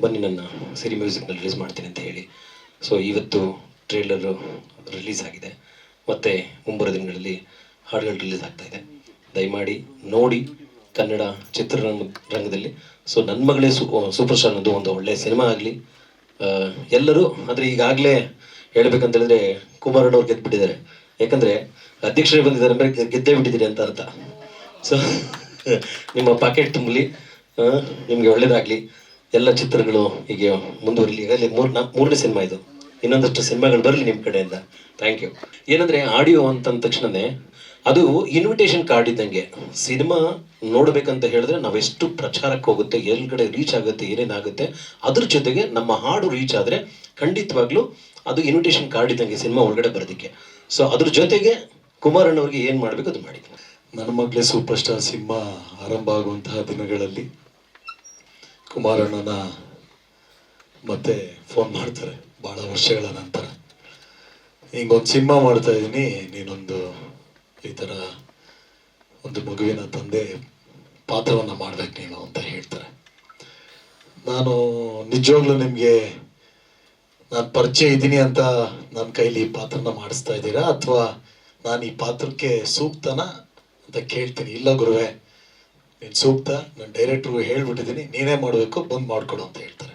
ಬನ್ನಿ ನನ್ನ ಸಿರಿ ಮ್ಯೂಸಿಕ್ನ ರಿಲೀಸ್ ಮಾಡ್ತೀನಿ ಅಂತ ಹೇಳಿ. ಸೊ ಇವತ್ತು ಟ್ರೇಲರು ರಿಲೀಸ್ ಆಗಿದೆ, ಮತ್ತು ಮುಂಬರುವ ದಿನಗಳಲ್ಲಿ ಹಾಡುಗಳು ರಿಲೀಸ್ ಆಗ್ತಾಯಿದೆ. ದಯಮಾಡಿ ನೋಡಿ ಕನ್ನಡ ಚಿತ್ರರಂಗದಲ್ಲಿ. ಸೊ ನನ್ನ ಮಗಳೇ ಸೂಪರ್ ಸ್ಟಾರ್ ಅನ್ನೋದು ಒಂದು ಒಳ್ಳೆಯ ಸಿನಿಮಾ ಆಗಲಿ ಎಲ್ಲರೂ. ಆದರೆ ಈಗಾಗಲೇ ಹೇಳ್ಬೇಕಂತ ಹೇಳಿದ್ರೆ ಕುಮಾರಣ್ಣವ್ರು ಗೆದ್ದುಬಿಟ್ಟಿದ್ದಾರೆ. ಯಾಕಂದರೆ ಅಧ್ಯಕ್ಷರೇ ಬಂದಿದ್ದಾರೆ ಅಂದರೆ ಗೆದ್ದೇ ಬಿಟ್ಟಿದ್ದೀರಿ ಅಂತ ಅರ್ಥ. ಸೊ ನಿಮ್ಮ ಪಾಕೆಟ್ ತುಂಬಲಿ, ನಿಮಗೆ ಒಳ್ಳೇದಾಗಲಿ, ಎಲ್ಲ ಚಿತ್ರಗಳು ಹೀಗೆ ಮುಂದುವರಿಲಿ. ಈಗಲೇ ಮೂರನೇ ಸಿನಿಮಾ ಇದು, ಇನ್ನೊಂದಷ್ಟು ಸಿನಿಮಾಗಳು ಬರಲಿ ನಿಮ್ಮ ಕಡೆಯಿಂದ. Thank you. ಏನಂದರೆ ಆಡಿಯೋ ಅಂತಂದ ತಕ್ಷಣವೇ ಅದು ಇನ್ವಿಟೇಷನ್ ಕಾರ್ಡ್ ಇದ್ದಂಗೆ. ಸಿನಿಮಾ ನೋಡಬೇಕಂತ ಹೇಳಿದ್ರೆ ನಾವೆಷ್ಟು ಪ್ರಚಾರಕ್ಕೆ ಹೋಗುತ್ತೆ, ಎಲ್ಗಡೆ ರೀಚ್ ಆಗುತ್ತೆ, ಏನೇನಾಗುತ್ತೆ, ಅದ್ರ ಜೊತೆಗೆ ನಮ್ಮ ಹಾಡು ರೀಚ್ ಆದರೆ ಖಂಡಿತವಾಗ್ಲೂ ಅದು ಇನ್ವಿಟೇಷನ್ ಕಾರ್ಡ್ ಇದ್ದಂಗೆ ಸಿನಿಮಾ ಒಳಗಡೆ ಬರೋದಕ್ಕೆ. ಸೊ ಅದ್ರ ಜೊತೆಗೆ ಕುಮಾರಣ್ಣವ್ರಿಗೆ ಏನು ಮಾಡಬೇಕು ಅದು ಮಾಡಿ. ನನ್ನ ಮಗಳೇ ಸೂಪರ್ ಸ್ಟಾರ್ ಸಿನಿಮಾ ಆರಂಭ ಆಗುವಂತಹ ದಿನಗಳಲ್ಲಿ ಕುಮಾರಣ್ಣನ ಮತ್ತೆ ಫೋನ್ ಮಾಡ್ತಾರೆ ಭಾಳ ವರ್ಷಗಳ ನಂತರ. ಹಿಂಗೊಂದು ಸಿನಿಮಾ ಮಾಡ್ತಾ ಇದ್ದೀನಿ, ನೀನೊಂದು ಈ ಥರ ಒಂದು ಮಗುವಿನ ತಂದೆ ಪಾತ್ರವನ್ನು ಮಾಡ್ಬೇಕು ನೀನು ಅಂತ ಹೇಳ್ತಾರೆ. ನಾನು ನಿಜವಾಗ್ಲೂ ನಿಮಗೆ ನಾನು ಪರಿಚಯ ಇದ್ದೀನಿ ಅಂತ ನನ್ನ ಕೈಲಿ ಈ ಪಾತ್ರನ ಮಾಡಿಸ್ತಾ ಇದ್ದೀರಾ, ಅಥವಾ ನಾನು ಈ ಪಾತ್ರಕ್ಕೆ ಸೂಕ್ತನ ಅಂತ ಕೇಳ್ತೀನಿ. ಇಲ್ಲ ಗುರುವೆ, ನೀನು ಸೂಕ್ತ, ನಾನು ಡೈರೆಕ್ಟ್ರಿಗೆ ಹೇಳ್ಬಿಟ್ಟಿದ್ದೀನಿ, ನೀನೇ ಮಾಡಬೇಕು, ಬಂದು ಮಾಡಿಕೊಡು ಅಂತ ಹೇಳ್ತಾರೆ.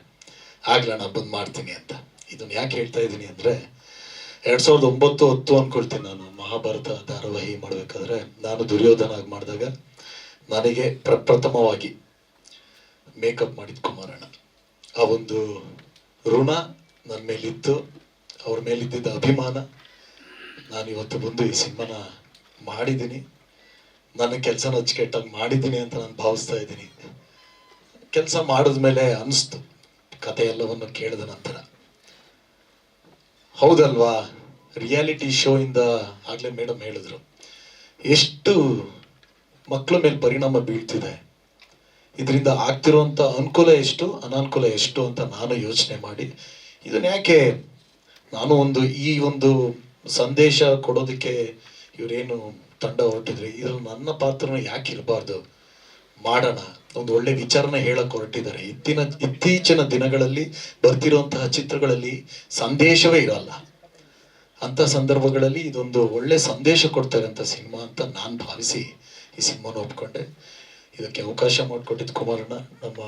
ಆಗಲ್ಲ, ನಾನು ಬಂದು ಮಾಡ್ತೀನಿ ಅಂತ. ಇದನ್ನು ಯಾಕೆ ಹೇಳ್ತಾ ಇದ್ದೀನಿ ಅಂದರೆ 2009-10 ಅಂದ್ಕೊಳ್ತೀನಿ, ನಾನು ಮಹಾಭಾರತ ಧಾರಾವಾಹಿ ಮಾಡಬೇಕಾದ್ರೆ ನಾನು ದುರ್ಯೋಧನ ಆಗಿ ಮಾಡಿದಾಗ ನನಗೆ ಪ್ರಪ್ರಥಮವಾಗಿ ಮೇಕಪ್ ಮಾಡಿದ ಕುಮಾರಣ್ಣ. ಆ ಒಂದು ಋಣ ನನ್ನ ಮೇಲಿತ್ತು, ಅವ್ರ ಮೇಲಿದ್ದ ಅಭಿಮಾನ. ನಾನು ಇವತ್ತು ಬಂದು ಈ ಸಿನಿಮಾನ ಮಾಡಿದ್ದೀನಿ, ನನ್ನ ಕೆಲಸನ ಅಚ್ಚುಕಟ್ಟಾಗಿ ಮಾಡಿದ್ದೀನಿ ಅಂತ ನಾನು ಭಾವಿಸ್ತಾ ಇದ್ದೀನಿ. ಕೆಲಸ ಮಾಡಿದ್ಮೇಲೆ ಅನಿಸ್ತು, ಕತೆ ಎಲ್ಲವನ್ನು ಕೇಳಿದ ನಂತರ, ಹೌದಲ್ವಾ, ರಿಯಾಲಿಟಿ ಶೋ ಇಂದ ಆಗಲೇ ಮೇಡಮ್ ಹೇಳಿದ್ರು ಎಷ್ಟು ಮಕ್ಕಳ ಮೇಲೆ ಪರಿಣಾಮ ಬೀಳ್ತಿದೆ, ಇದರಿಂದ ಆಗ್ತಿರುವಂಥ ಅನುಕೂಲ ಎಷ್ಟು, ಅನಾನುಕೂಲ ಎಷ್ಟು ಅಂತ ನಾನು ಯೋಚನೆ ಮಾಡಿ ಇದನ್ನ ಯಾಕೆ ನಾನು ಈ ಒಂದು ಸಂದೇಶ ಕೊಡೋದಕ್ಕೆ ಇವರೇನು ತಂಡ ಹೊರಟಿದ್ರೆ ಇದ್ರಲ್ಲಿ ನನ್ನ ಪಾತ್ರನ ಯಾಕೆ ಇರಬಾರ್ದು, ಮಾಡೋಣ, ಒಂದು ಒಳ್ಳೆ ವಿಚಾರನ ಹೇಳಕ್ ಹೊರಟಿದ್ದಾರೆ. ಇತ್ತೀಚಿನ ದಿನಗಳಲ್ಲಿ ಬರ್ತಿರುವಂತಹ ಚಿತ್ರಗಳಲ್ಲಿ ಸಂದೇಶವೇ ಇರಲ್ಲ. ಅಂತ ಸಂದರ್ಭಗಳಲ್ಲಿ ಇದೊಂದು ಒಳ್ಳೆ ಸಂದೇಶ ಕೊಡ್ತಾ ಇರೋಂಥ ಸಿನಿಮಾ ಅಂತ ನಾನು ಭಾವಿಸಿ ಈ ಸಿನಿಮಾನ ಒಪ್ಕೊಂಡೆ. ಇದಕ್ಕೆ ಅವಕಾಶ ಮಾಡಿಕೊಟ್ಟಿದ್ದು ಕುಮಾರಣ್ಣ, ನಮ್ಮ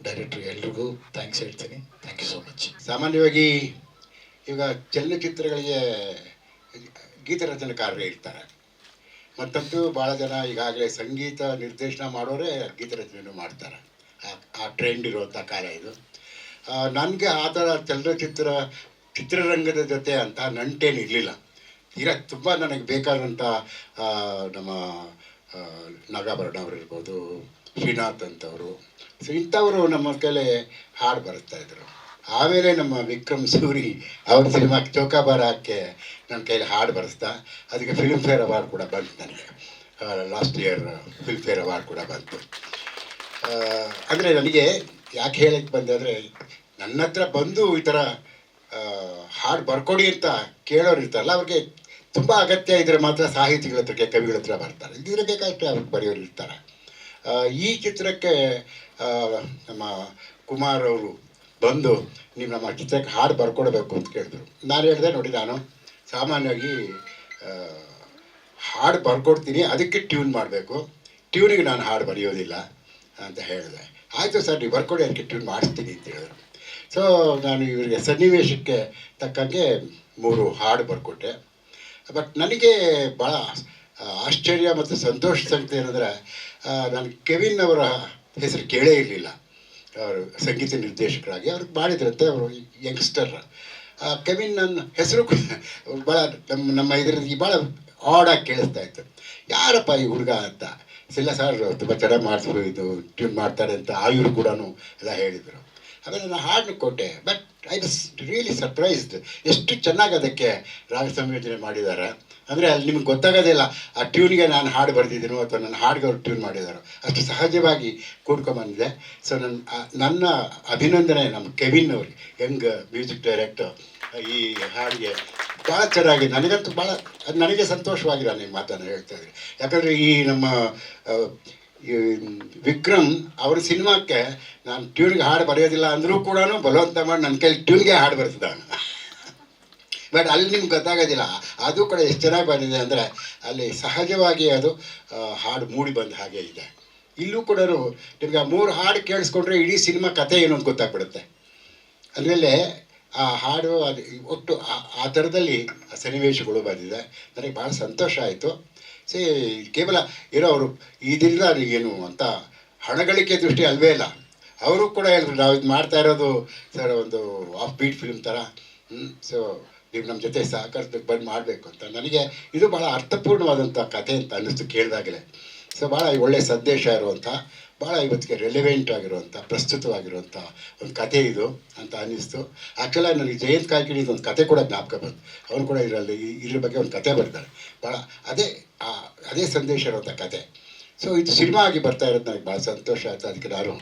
ಡೈರೆಕ್ಟ್ರ್, ಎಲ್ರಿಗೂ ಥ್ಯಾಂಕ್ಸ್ ಹೇಳ್ತೀನಿ. Thank you so much. ಸಾಮಾನ್ಯವಾಗಿ ಈಗ ಚಲನಚಿತ್ರಗಳಿಗೆ ಗೀತರಚನೆಕಾರರೇ ಇರ್ತಾರೆ, ಮತ್ತಂತೂ ಭಾಳ ಜನ ಈಗಾಗಲೇ ಸಂಗೀತ ನಿರ್ದೇಶನ ಮಾಡೋರೇ ಗೀತರಚನೆಯನ್ನು ಮಾಡ್ತಾರೆ. ಆ ಟ್ರೆಂಡ್ ಇರುವಂಥ ಕಾಲ ಇದು. ನನಗೆ ಆ ಥರ ಚಿತ್ರರಂಗದ ಜೊತೆ ಅಂತ ನಂಟೇನು ಇರಲಿಲ್ಲ. ತುಂಬ ನನಗೆ ಬೇಕಾದಂಥ ನಮ್ಮ ನಾಗಾಭರಣ ಅವರು ಇರ್ಬೋದು, ಶ್ರೀನಾಥ್ ಅಂತವರು, ಸೊ ಇಂಥವರು ನಮ್ಮ ಕೈಲೇ ಹಾಡು ಬರೆಸ್ತಾಯಿದ್ರು. ಆಮೇಲೆ ನಮ್ಮ ವಿಕ್ರಮ್ ಸೂರಿ ಅವ್ರ ಸಿನಿಮಾ ಚೌಕಾಬಾರಕ್ಕೆ ನನ್ನ ಕೈಲಿ ಹಾಡು ಬರೆಸ್ತಾ, ಅದಕ್ಕೆ ಫಿಲ್ಮ್ಫೇರ್ ಅವಾರ್ಡ್ ಕೂಡ ಬಂತು ನನಗೆ. ಲಾಸ್ಟ್ ಇಯರ್ ಫಿಲ್ಮ್ಫೇರ್ ಅವಾರ್ಡ್ ಕೂಡ ಬಂತು. ಅಂದರೆ ನನಗೆ ಯಾಕೆ ಹೇಳಕ್ಕೆ ಬಂದೆ ಅಂದರೆ, ನನ್ನ ಹತ್ರ ಬಂದು ಈ ಥರ ಹಾಡು ಬರ್ಕೊಡಿ ಅಂತ ಕೇಳೋರು ಇರ್ತಾರಲ್ಲ, ಅವ್ರಿಗೆ ತುಂಬ ಅಗತ್ಯ ಇದ್ದರೆ ಮಾತ್ರ ಸಾಹಿತಿಗಳ ಹತ್ರಕ್ಕೆ, ಕವಿಗಳ ಹತ್ರ ಬರ್ತಾರೆ. ಇದ್ರೆ ಬೇಕಾದಷ್ಟೇ ಅವ್ರಿಗೆ ಬರೆಯೋರು ಇರ್ತಾರೆ. ಈ ಚಿತ್ರಕ್ಕೆ ನಮ್ಮ ಕುಮಾರ್ ಅವರು ಬಂದು ನೀವು ನಮ್ಮ ಚಿತ್ರಕ್ಕೆ ಹಾಡು ಬರ್ಕೊಡ್ಬೇಕು ಅಂತ ಕೇಳಿದ್ರು. ನಾನು ಹೇಳಿದೆ, ನೋಡಿ, ನಾನು ಸಾಮಾನ್ಯವಾಗಿ ಹಾಡು ಬರ್ಕೊಡ್ತೀನಿ, ಅದಕ್ಕೆ ಟ್ಯೂನ್ ಮಾಡಬೇಕು, ಟ್ಯೂನಿಗೆ ನಾನು ಹಾಡು ಬರೆಯೋದಿಲ್ಲ ಅಂತ ಹೇಳಿದೆ. ಆಯಿತು ಸರ್, ನೀವು ಬರ್ಕೊಡಿ, ಅದಕ್ಕೆ ಟ್ಯೂನ್ ಮಾಡಿಸ್ತೀನಿ ಅಂತ ಹೇಳಿದ್ರು. ಸೊ ನಾನು ಇವರಿಗೆ ಸನ್ನಿವೇಶಕ್ಕೆ ತಕ್ಕಂಗೆ 3 ಹಾಡು ಬರ್ಕೊಟ್ಟೆ. ಬಟ್ ನನಗೆ ಭಾಳ ಆಶ್ಚರ್ಯ ಮತ್ತು ಸಂತೋಷ ಸಂಗತಿ ಏನಂದರೆ, ನಾನು ಕೆವಿನ್ ಅವರ ಹೆಸರು ಕೇಳೇ ಇರಲಿಲ್ಲ. ಅವರು ಸಂಗೀತ ನಿರ್ದೇಶಕರಾಗಿ ಅವ್ರಿಗೆ ಮಾಡಿದ್ರಂತೆ. ಅವರು ಯಂಗ್ಸ್ಟರ್, ಕೆವಿನ್ ನನ್ನ ಹೆಸರು ಭಾಳ ನಮ್ಮ ಇದರಲ್ಲಿ ಭಾಳ ಆಡಾಗಿ ಕೇಳಿಸ್ತಾ ಇತ್ತು. ಯಾರಪ್ಪ ಈ ಹುಡುಗ ಅಂತ. ಇಲ್ಲ ಸರ್ ತುಂಬ ಚೆನ್ನಾಗಿ ಮಾಡಿಸ್ಬೋದು, ಇದು ಟ್ಯೂನ್ ಮಾಡ್ತಾರೆ ಅಂತ ಆಯುರು ಕೂಡ ಎಲ್ಲ ಹೇಳಿದರು. ಆಮೇಲೆ ನಾನು ಹಾಡನ್ನು ಕೊಟ್ಟೆ. But I was really surprised ಎಷ್ಟು ಚೆನ್ನಾಗಿ ಅದಕ್ಕೆ ರಾಗ ಸಂಯೋಜನೆ ಮಾಡಿದ್ದಾರೆ. ಅಂದರೆ ಅಲ್ಲಿ ನಿಮ್ಗೆ ಗೊತ್ತಾಗೋದಿಲ್ಲ ಆ ಟ್ಯೂನ್ಗೆ ನಾನು ಹಾಡು ಬರೆದಿದ್ದೀನೋ ಅಥವಾ ನನ್ನ ಹಾಡಿಗೆ ಅವ್ರು ಟ್ಯೂನ್ ಮಾಡಿದಾರೋ, ಅಷ್ಟು ಸಹಜವಾಗಿ ಕೂಡ್ಕೊಂಬಂದಿದೆ. ಸೊ ನನ್ನ ಅಭಿನಂದನೆ ನಮ್ಮ ಕೆವಿನ್ ಅವ್ರಿಗೆ, ಯಂಗ್ ಮ್ಯೂಸಿಕ್ ಡೈರೆಕ್ಟರ್. ಈ ಹಾಡಿಗೆ ಭಾಳ ಚೆನ್ನಾಗಿ, ನನಗಂತೂ ಭಾಳ ನನಗೆ ಸಂತೋಷವಾಗಿದೆ ಈ ಮಾತನ್ನು ಹೇಳ್ತಾ ಇದ್ದೀನಿ. ಯಾಕಂದರೆ ಈ ನಮ್ಮ ಈ ವಿಕ್ರಮ್ ಅವ್ರ ಸಿನಿಮಾಕ್ಕೆ ನಾನು ಟ್ಯೂನ್ಗೆ ಹಾಡು ಬರೆಯೋದಿಲ್ಲ ಅಂದರೂ ಕೂಡ ಬಲವಂತ ಮಾಡಿ ನನ್ನ ಕೈಲಿ ಟ್ಯೂನ್ಗೆ ಹಾಡು ಬರ್ತಿದ್ದಾನೆ. ಬಟ್ ಅಲ್ಲಿ ನಿಮ್ಗೆ ಗೊತ್ತಾಗೋದಿಲ್ಲ ಅದು ಕೂಡ ಎಷ್ಟು ಚೆನ್ನಾಗಿ ಬಂದಿದೆ ಅಂದರೆ ಅಲ್ಲಿ ಸಹಜವಾಗಿ ಅದು ಹಾಡು ಮೂಡಿ ಬಂದ ಹಾಗೆ ಇದೆ. ಇಲ್ಲೂ ಕೂಡ ನಿಮ್ಗೆ ಆ 3 ಹಾಡು ಕೇಳಿಸ್ಕೊಂಡ್ರೆ ಇಡೀ ಸಿನಿಮಾ ಕಥೆ ಏನು ಅಂತ ಗೊತ್ತಾಗ್ಬಿಡುತ್ತೆ. ಆಮೇಲೆ ಆ ಹಾಡು ಅದು ಒಟ್ಟು ಆ ಥರದಲ್ಲಿ ಆ ಸನ್ನಿವೇಶಗಳು ಬಂದಿದೆ. ನನಗೆ ಭಾಳ ಸಂತೋಷ ಆಯಿತು. ಕೇವಲ ಏನೋ ಅವರು ಇದರಿಂದ ಏನು ಅಂತ ಹಣಗಳಿಕೆ ದೃಷ್ಟಿ ಅಲ್ವೇ ಇಲ್ಲ. ಅವರು ಕೂಡ ಹೇಳಿದ್ರು ನಾವು ಇದು ಮಾಡ್ತಾ ಇರೋದು ಸರ್ ಒಂದು ಆಫ್ ಬೀಟ್ ಫಿಲ್ಮ್ ಥರ, ಸೊ ನೀವು ನಮ್ಮ ಜೊತೆ ಸಹಕರಿಸಬೇಕು, ಬಂದು ಮಾಡಬೇಕು ಅಂತ. ನನಗೆ ಇದು ಭಾಳ ಅರ್ಥಪೂರ್ಣವಾದಂಥ ಕಥೆ ಅಂತ ಅನ್ನಿಸ್ತು ಕೇಳಿದಾಗಲೇ. ಸೊ ಭಾಳ ಒಳ್ಳೆಯ ಸಂದೇಶ ಇರುವಂಥ, ಭಾಳ ಇವತ್ತಿಗೆ ರೆಲಿವೆಂಟ್ ಆಗಿರುವಂಥ, ಪ್ರಸ್ತುತವಾಗಿರುವಂಥ ಒಂದು ಕಥೆ ಇದು ಅಂತ ಅನ್ನಿಸ್ತು. ಆ್ಯಕ್ಚುಲಾಗಿ ನನಗೆ ಜಯಂತ್ ಕಾಯ್ಕಿಣಿದು ಒಂದು ಕಥೆ ಕೂಡ ಜ್ಞಾಪಕ ಬಂತು. ಅವನು ಕೂಡ ಇದರಲ್ಲಿ ಇದ್ರ ಬಗ್ಗೆ ಒಂದು ಕಥೆ ಬರ್ತಾರೆ. ಭಾಳ ಅದೇ ಸಂದೇಶ ಇರುವಂಥ ಕಥೆ. ಸೊ ಇದು ಸಿನಿಮಾ ಆಗಿ ಬರ್ತಾ ಇರೋದು ನನಗೆ ಭಾಳ ಸಂತೋಷ ಆಯಿತು. ಅದಕ್ಕೆ ನಾನು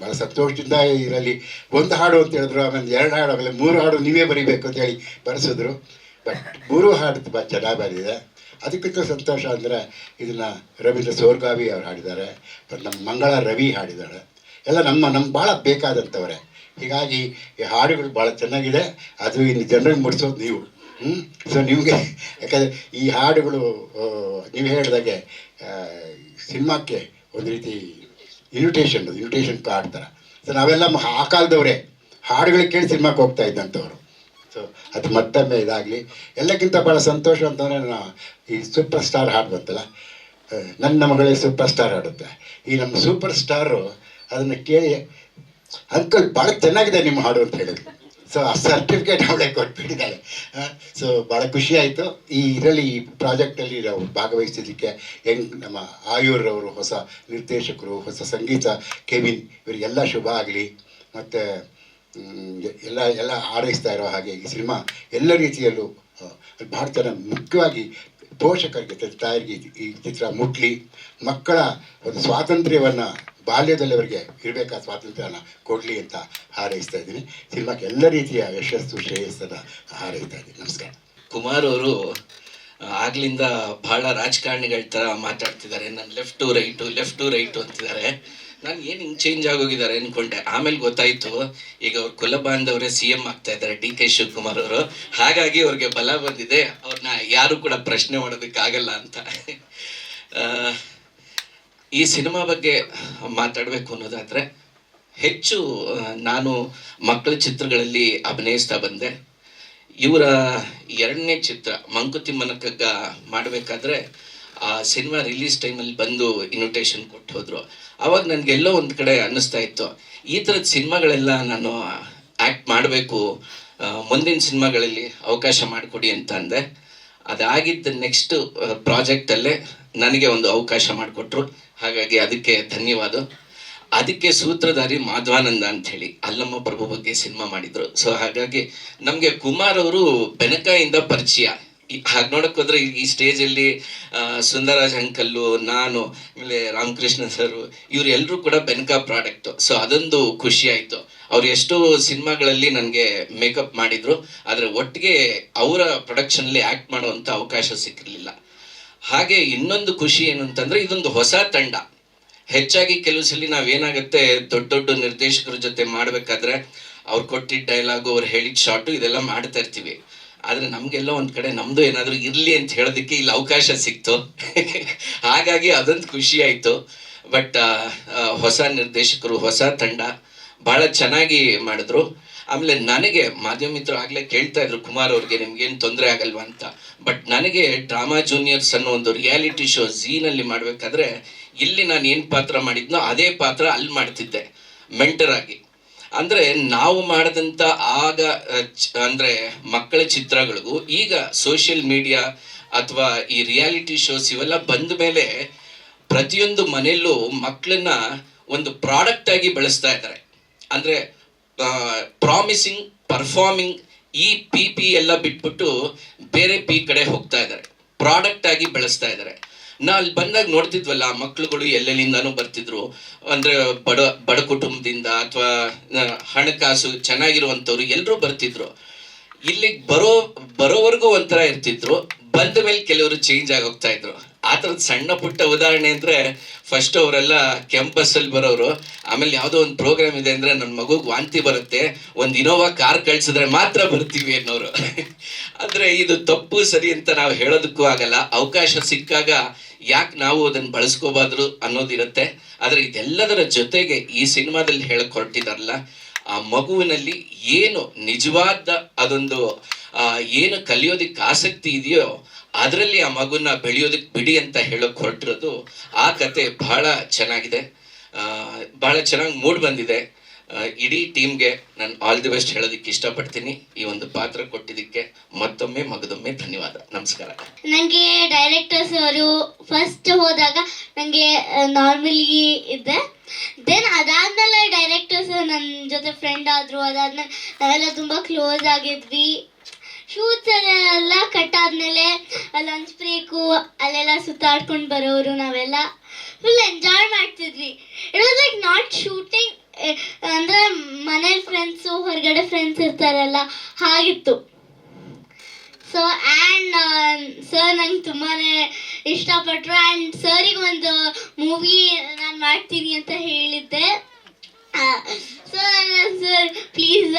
ಭಾಳ ಸಂತೋಷದಿಂದ ಇದರಲ್ಲಿ 1 ಹಾಡು ಅಂತ ಹೇಳಿದ್ರು, ಆಮೇಲೆ 2 ಹಾಡು, ಆಮೇಲೆ 3 ಹಾಡು ನೀವೇ ಬರೀಬೇಕು ಅಂತೇಳಿ ಬರೆಸಿದ್ರು. ಬಟ್ 3 ಹಾಡು ತುಂಬ ಚೆನ್ನಾಗಿ ಬಂದಿದೆ. ಅದಕ್ಕಿಂತ ಸಂತೋಷ ಅಂದರೆ ಇದನ್ನು ರವೀಂದ್ರ ಸೋರ್ಗಾವಿ ಅವ್ರು ಹಾಡಿದ್ದಾರೆ, ಮತ್ತು ನಮ್ಮ ಮಂಗಳ ರವಿ ಹಾಡಿದ್ದಾರೆ. ಎಲ್ಲ ನಮ್ಗೆ ಭಾಳ ಬೇಕಾದಂಥವರೇ. ಹೀಗಾಗಿ ಈ ಹಾಡುಗಳು ಭಾಳ ಚೆನ್ನಾಗಿದೆ. ಅದು ಇನ್ನು ಜನರಿಗೆ ಮುಡಿಸೋದು ನೀವು. ಸೊ ನಿಮಗೆ, ಯಾಕಂದರೆ ಈ ಹಾಡುಗಳು ನೀವು ಹೇಳಿದಾಗೆ ಸಿನಿಮಾಕ್ಕೆ ಒಂದು ರೀತಿ ಇನ್ವಿಟೇಷನ್ ಕಾರ್ಡ್ ಥರ. ಸೊ ನಾವೆಲ್ಲ ಆ ಕಾಲದವರೇ ಹಾಡುಗಳಿಗೆ ಕೇಳಿ ಸಿನಿಮಾಕ್ಕೆ ಹೋಗ್ತಾ ಇದ್ದಂಥವ್ರು. ಸೊ ಅದು ಮತ್ತೊಮ್ಮೆ ಇದಾಗಲಿ. ಎಲ್ಲಕ್ಕಿಂತ ಭಾಳ ಸಂತೋಷ ಅಂತಂದರೆ ಈ ಸೂಪರ್ ಸ್ಟಾರ್ ಹಾಡು ಬಂತಲ್ಲ, ನನ್ನ ಮಗಳೇ ಸೂಪರ್ ಸ್ಟಾರ್ ಹಾಡುತ್ತೆ. ಈ ನಮ್ಮ ಸೂಪರ್ ಸ್ಟಾರು ಅದನ್ನು ಕೇಳಿ ಅಂಕಲ್ ಭಾಳ ಚೆನ್ನಾಗಿದೆ ನಿಮ್ಮ ಹಾಡು ಅಂತ ಹೇಳಿದ್ರು. ಸೊ ಆ ಸರ್ಟಿಫಿಕೇಟ್ ಅವಳೇ ಕೊಟ್ಬಿಟ್ಟಿದ್ದಾಳೆ. ಸೊ ಭಾಳ ಖುಷಿ ಆಯಿತು. ಇದರಲ್ಲಿ ಈ ಪ್ರಾಜೆಕ್ಟಲ್ಲಿ ನಾವು ಭಾಗವಹಿಸಿದ್ದಕ್ಕೆ ನಮ್ಮ ಆಯುರ್ರವರು ಹೊಸ ನಿರ್ದೇಶಕರು, ಹೊಸ ಸಂಗೀತ ಕೆವಿನ್, ಇವರಿಗೆಲ್ಲ ಶುಭ ಆಗಲಿ. ಮತ್ತು ಎಲ್ಲ ಆರೈಸ್ತಾ ಇರೋ ಹಾಗೆ ಈ ಸಿನಿಮಾ ಎಲ್ಲ ರೀತಿಯಲ್ಲೂ ಭಾಳ ಚೆನ್ನಾಗಿ, ಮುಖ್ಯವಾಗಿ ಪೋಷಕರಿಗೆ, ತಾಯಿಗೆ ಈ ಚಿತ್ರ ಮುಟ್ಲಿ, ಮಕ್ಕಳ ಒಂದು ಸ್ವಾತಂತ್ರ್ಯವನ್ನು ಬಾಲ್ಯದಲ್ಲಿ ಅವರಿಗೆ ಇರಬೇಕಾದ ಸ್ವಾತಂತ್ರ್ಯನ ಕೊಡಲಿ ಅಂತ ಹಾರೈಸ್ತಾ ಇದ್ದೀನಿ. ಸಿನಿಮಾಕ್ಕೆ ಎಲ್ಲ ರೀತಿಯ ಯಶಸ್ಸು, ಶ್ರೇಯಸ್ಸನ್ನು ಹಾರೈಸ್ತಾ ಇದ್ದೀನಿ. ನಮಸ್ಕಾರ. ಕುಮಾರ್ ಅವರು ಆಗ್ಲಿಂದ ಬಹಳ ರಾಜಕಾರಣಿಗಳ ಥರ ಮಾತಾಡ್ತಿದ್ದಾರೆ. ನಾನು ಲೆಫ್ಟು ರೈಟು ಅಂತಿದ್ದಾರೆ. ನಾನು ಏನು ಹಿಂಗೆ ಚೇಂಜ್ ಆಗೋಗಿದ್ದಾರೆ ಅಂದ್ಕೊಂಡೆ. ಆಮೇಲೆ ಗೊತ್ತಾಯಿತು ಈಗ ಅವ್ರ ಕುಲಬಾಂಧವರೇ CM ಆಗ್ತಾ ಇದ್ದಾರೆ, DK ಶಿವಕುಮಾರ್ ಅವರು. ಹಾಗಾಗಿ ಅವ್ರಿಗೆ ಬಲ ಬಂದಿದೆ, ಅವ್ರನ್ನ ಯಾರು ಕೂಡ ಪ್ರಶ್ನೆ ಮಾಡೋದಕ್ಕಾಗಲ್ಲ ಅಂತ. ಈ ಸಿನಿಮಾ ಬಗ್ಗೆ ಮಾತಾಡಬೇಕು ಅನ್ನೋದಾದರೆ, ಹೆಚ್ಚು ನಾನು ಮಕ್ಕಳ ಚಿತ್ರಗಳಲ್ಲಿ ಅಭಿನಯಿಸ್ತಾ ಬಂದೆ. ಇವರ 2ನೇ ಚಿತ್ರ ಮಂಕುತಿಮ್ಮನ ಕಗ್ಗ ಮಾಡಬೇಕಾದ್ರೆ ಆ ಸಿನಿಮಾ ರಿಲೀಸ್ ಟೈಮಲ್ಲಿ ಬಂದು ಇನ್ವಿಟೇಷನ್ ಕೊಟ್ಟು ಹೋದರು. ಆವಾಗ ನನಗೆಲ್ಲೋ ಒಂದು ಕಡೆ ಅನ್ನಿಸ್ತಾ ಇತ್ತು, ಈ ಥರದ ಸಿನಿಮಾಗಳೆಲ್ಲ ನಾನು ಆ್ಯಕ್ಟ್ ಮಾಡಬೇಕು, ಮುಂದಿನ ಸಿನಿಮಾಗಳಲ್ಲಿ ಅವಕಾಶ ಮಾಡಿಕೊಡಿ ಅಂತ ಅಂದೆ. ಅದಾಗಿದ್ದ ನೆಕ್ಸ್ಟ್ ಪ್ರಾಜೆಕ್ಟಲ್ಲೇ ನನಗೆ ಒಂದು ಅವಕಾಶ ಮಾಡಿಕೊಟ್ರು. ಹಾಗಾಗಿ ಅದಕ್ಕೆ ಧನ್ಯವಾದ. ಅದಕ್ಕೆ ಸೂತ್ರಧಾರಿ ಮಾಧವಾನಂದ ಅಂಥೇಳಿ ಅಲ್ಲಮ್ಮ ಪ್ರಭು ಬಗ್ಗೆ ಸಿನಿಮಾ ಮಾಡಿದರು. ಸೊ ಹಾಗಾಗಿ ನಮಗೆ ಕುಮಾರ್ ಅವರು ಬೆನಕಾಯಿಂದ ಪರಿಚಯ. ಹಾಗೆ ನೋಡಕ್ಕೆ ಹೋದರೆ ಈ ಸ್ಟೇಜಲ್ಲಿ ಸುಂದರರಾಜ್ ಅಂಕಲ್ಲು, ನಾನು, ಆಮೇಲೆ ರಾಮಕೃಷ್ಣ ಸರು, ಇವರು ಎಲ್ಲರೂ ಕೂಡ ಬೆನಕ ಪ್ರಾಡಕ್ಟು. ಸೊ ಅದೊಂದು ಖುಷಿ ಆಯಿತು. ಅವ್ರು ಎಷ್ಟೋ ಸಿನಿಮಾಗಳಲ್ಲಿ ನನಗೆ ಮೇಕಪ್ ಮಾಡಿದರು, ಆದರೆ ಒಟ್ಟಿಗೆ ಅವರ ಪ್ರೊಡಕ್ಷನಲ್ಲಿ ಆ್ಯಕ್ಟ್ ಮಾಡುವಂಥ ಅವಕಾಶ ಸಿಕ್ಕಿರಲಿಲ್ಲ. ಹಾಗೆ ಇನ್ನೊಂದು ಖುಷಿ ಏನು ಅಂತಂದರೆ, ಇದೊಂದು ಹೊಸ ತಂಡ. ಹೆಚ್ಚಾಗಿ ಕೆಲವು ಸಲ ನಾವೇನಾಗುತ್ತೆ, ದೊಡ್ಡ ನಿರ್ದೇಶಕರ ಜೊತೆ ಮಾಡಬೇಕಾದ್ರೆ ಅವ್ರು ಕೊಟ್ಟಿದ್ದ ಡೈಲಾಗು, ಅವ್ರು ಹೇಳಿದ ಶಾರ್ಟು, ಇದೆಲ್ಲ ಮಾಡ್ತಾ ಇರ್ತೀವಿ. ಆದರೆ ನಮಗೆಲ್ಲ ಒಂದು ಕಡೆ ನಮ್ಮದು ಏನಾದರೂ ಇರಲಿ ಅಂತ ಹೇಳೋದಕ್ಕೆ ಇಲ್ಲಿ ಅವಕಾಶ ಸಿಕ್ತು. ಹಾಗಾಗಿ ಅದೊಂದು ಖುಷಿ ಆಯಿತು. ಬಟ್ ಹೊಸ ನಿರ್ದೇಶಕರು, ಹೊಸ ತಂಡ ಭಾಳ ಚೆನ್ನಾಗಿ ಮಾಡಿದ್ರು. ಆಮೇಲೆ ನನಗೆ ಮಾಧ್ಯಮ ಮಿತ್ರರು ಆಗಲೇ ಕೇಳ್ತಾ ಇದ್ರು, ಕುಮಾರ್ ಅವ್ರಿಗೆ ನಿಮ್ಗೇನು ತೊಂದರೆ ಆಗಲ್ವಾ ಅಂತ. ಬಟ್ ನನಗೆ ಡ್ರಾಮಾ ಜೂನಿಯರ್ಸ್ ಅನ್ನೋ ಒಂದು ರಿಯಾಲಿಟಿ ಶೋ ಝೀನಲ್ಲಿ ಮಾಡಬೇಕಾದ್ರೆ ಇಲ್ಲಿ ನಾನು ಏನು ಪಾತ್ರ ಮಾಡಿದ್ನೋ ಅದೇ ಪಾತ್ರ ಅಲ್ಲಿ ಮಾಡ್ತಿದ್ದೆ, ಮೆಂಟರ್ ಆಗಿ. ಅಂದರೆ ನಾವು ಮಾಡಿದಂಥ ಆಗ ಅಂದರೆ ಮಕ್ಕಳ ಚಿತ್ರಗಳಿಗೂ ಈಗ ಸೋಷಿಯಲ್ ಮೀಡಿಯಾ ಅಥವಾ ಈ ರಿಯಾಲಿಟಿ ಶೋಸ್ ಇವೆಲ್ಲ ಬಂದ ಮೇಲೆ ಪ್ರತಿಯೊಂದು ಮನೆಯಲ್ಲೂ ಮಕ್ಕಳನ್ನ ಒಂದು ಪ್ರಾಡಕ್ಟ್ ಆಗಿ ಬೆಳೆಸ್ತಾ ಇದ್ದಾರೆ. ಅಂದರೆ ಪ್ರಾಮಿಸಿಂಗ್, ಪರ್ಫಾರ್ಮಿಂಗ್, ಈ ಪಿ ಎಲ್ಲ ಬಿಟ್ಬಿಟ್ಟು ಬೇರೆ ಕಡೆ ಹೋಗ್ತಾ ಇದ್ದಾರೆ, ಪ್ರಾಡಕ್ಟ್ ಆಗಿ ಬೆಳೆಸ್ತಾ ಇದ್ದಾರೆ. ನಾ ಅಲ್ಲಿ ಬಂದಾಗ ನೋಡ್ತಿದ್ವಲ್ಲ, ಮಕ್ಳುಗಳು ಎಲ್ಲೆಲ್ಲಿಂದಾನು ಬರ್ತಿದ್ರು. ಅಂದರೆ ಬಡ ಕುಟುಂಬದಿಂದ ಅಥವಾ ಹಣಕಾಸು ಚೆನ್ನಾಗಿರುವಂಥವ್ರು ಎಲ್ಲರೂ ಬರ್ತಿದ್ರು. ಇಲ್ಲಿಗೆ ಬರೋವರೆಗೂ ಒಂಥರ ಇರ್ತಿದ್ರು, ಬಂದ ಮೇಲೆ ಕೆಲವರು ಚೇಂಜ್ ಆಗಿ ಹೋಗ್ತಾ ಇದ್ರು. ಆ ಥರದ ಸಣ್ಣ ಪುಟ್ಟ ಉದಾಹರಣೆ ಅಂದರೆ, ಫಸ್ಟ್ ಅವರೆಲ್ಲ ಕೆಂಪಸ್ಸಲ್ಲಿ ಬರೋರು, ಆಮೇಲೆ ಯಾವುದೋ ಒಂದು ಪ್ರೋಗ್ರಾಮ್ ಇದೆ ಅಂದರೆ ನನ್ನ ಮಗುಗೆ ವಾಂತಿ ಬರುತ್ತೆ, ಒಂದು ಇನೋವಾ ಕಾರ್ ಕಳಿಸಿದ್ರೆ ಮಾತ್ರ ಬರ್ತೀವಿ ಅನ್ನೋರು. ಅಂದರೆ ಇದು ತಪ್ಪು ಸರಿ ಅಂತ ನಾವು ಹೇಳೋದಕ್ಕೂ ಆಗಲ್ಲ. ಅವಕಾಶ ಸಿಕ್ಕಾಗ ಯಾಕೆ ನಾವು ಅದನ್ನು ಬಳಸ್ಕೋಬಾರ್ದು ಅನ್ನೋದಿರುತ್ತೆ. ಆದರೆ ಇದೆಲ್ಲದರ ಜೊತೆಗೆ ಈ ಸಿನಿಮಾದಲ್ಲಿ ಹೇಳಕ್ ಹೊರಟಿದಾರಲ್ಲ, ಆ ಮಗುವಿನಲ್ಲಿ ಏನು ನಿಜವಾದ ಅದೊಂದು ಏನು ಕಲಿಯೋದಕ್ಕೆ ಆಸಕ್ತಿ ಇದೆಯೋ ಅದರಲ್ಲಿ ಆ ಮಗುನ ಬೆಳೆಯೋದಕ್ಕೆ ಬಿಡಿ ಅಂತ ಹೇಳೋಕೆ ಹೊರಟಿರೋದು. ಆ ಕತೆ ಬಹಳ ಚೆನ್ನಾಗಿದೆ, ಬಹಳ ಚೆನ್ನಾಗಿ ಮೂಡ್ ಬಂದಿದೆ. ಇಡೀ ಟೀಮ್ಗೆ ನಾನು ಆಲ್ ದಿ ಬೆಸ್ಟ್ ಹೇಳೋದಕ್ಕೆ ಇಷ್ಟಪಡ್ತೀನಿ. ಈ ಒಂದು ಪಾತ್ರ ಕೊಟ್ಟಿದ್ದಕ್ಕೆ ಮತ್ತೊಮ್ಮೆ ಮಗದೊಮ್ಮೆ ಧನ್ಯವಾದ. ನಮಸ್ಕಾರ. ನನಗೆ ಡೈರೆಕ್ಟರ್ಸ್ ಅವರು ಫಸ್ಟ್ ಹೋದಾಗ ನನಗೆ ನಾರ್ಮಲಿ ಇದೆ. ದೆನ್ ಅದಾದ್ಮೇಲೆ ಡೈರೆಕ್ಟರ್ಸ್ ನನ್ನ ಜೊತೆ ಫ್ರೆಂಡ್ ಆದರು. ಅದಾದ್ಮೇಲೆ ನಾವೆಲ್ಲ ತುಂಬ ಕ್ಲೋಸ್ ಆಗಿದ್ವಿ. ಶೂಟ್ಸ್ ಎಲ್ಲ ಕಟ್ ಆದಮೇಲೆ ಲಂಚ್ ಬ್ರೇಕು ಅಲ್ಲೆಲ್ಲ ಸುತ್ತಾಡ್ಕೊಂಡು ಬರೋರು. ನಾವೆಲ್ಲ ಫುಲ್ ಎಂಜಾಯ್ ಮಾಡ್ತಿದ್ವಿ. It was like not shooting, ಅಂದರೆ ಮನೇಲಿ ಫ್ರೆಂಡ್ಸು, ಹೊರಗಡೆ ಫ್ರೆಂಡ್ಸ್ ಇರ್ತಾರಲ್ಲ, ಹಾಗಿತ್ತು. ಸೊ ಆ್ಯಂಡ್ ಸರ್ ನಂಗೆ ತುಂಬಾ ಇಷ್ಟಪಟ್ಟರು. ಆ್ಯಂಡ್ ಸರಿಗೆ ಒಂದು ಮೂವಿ ನಾನು ಮಾಡ್ತೀನಿ ಅಂತ ಹೇಳಿದ್ದೆ. ಸೊ ಸರ್ ಪ್ಲೀಸ್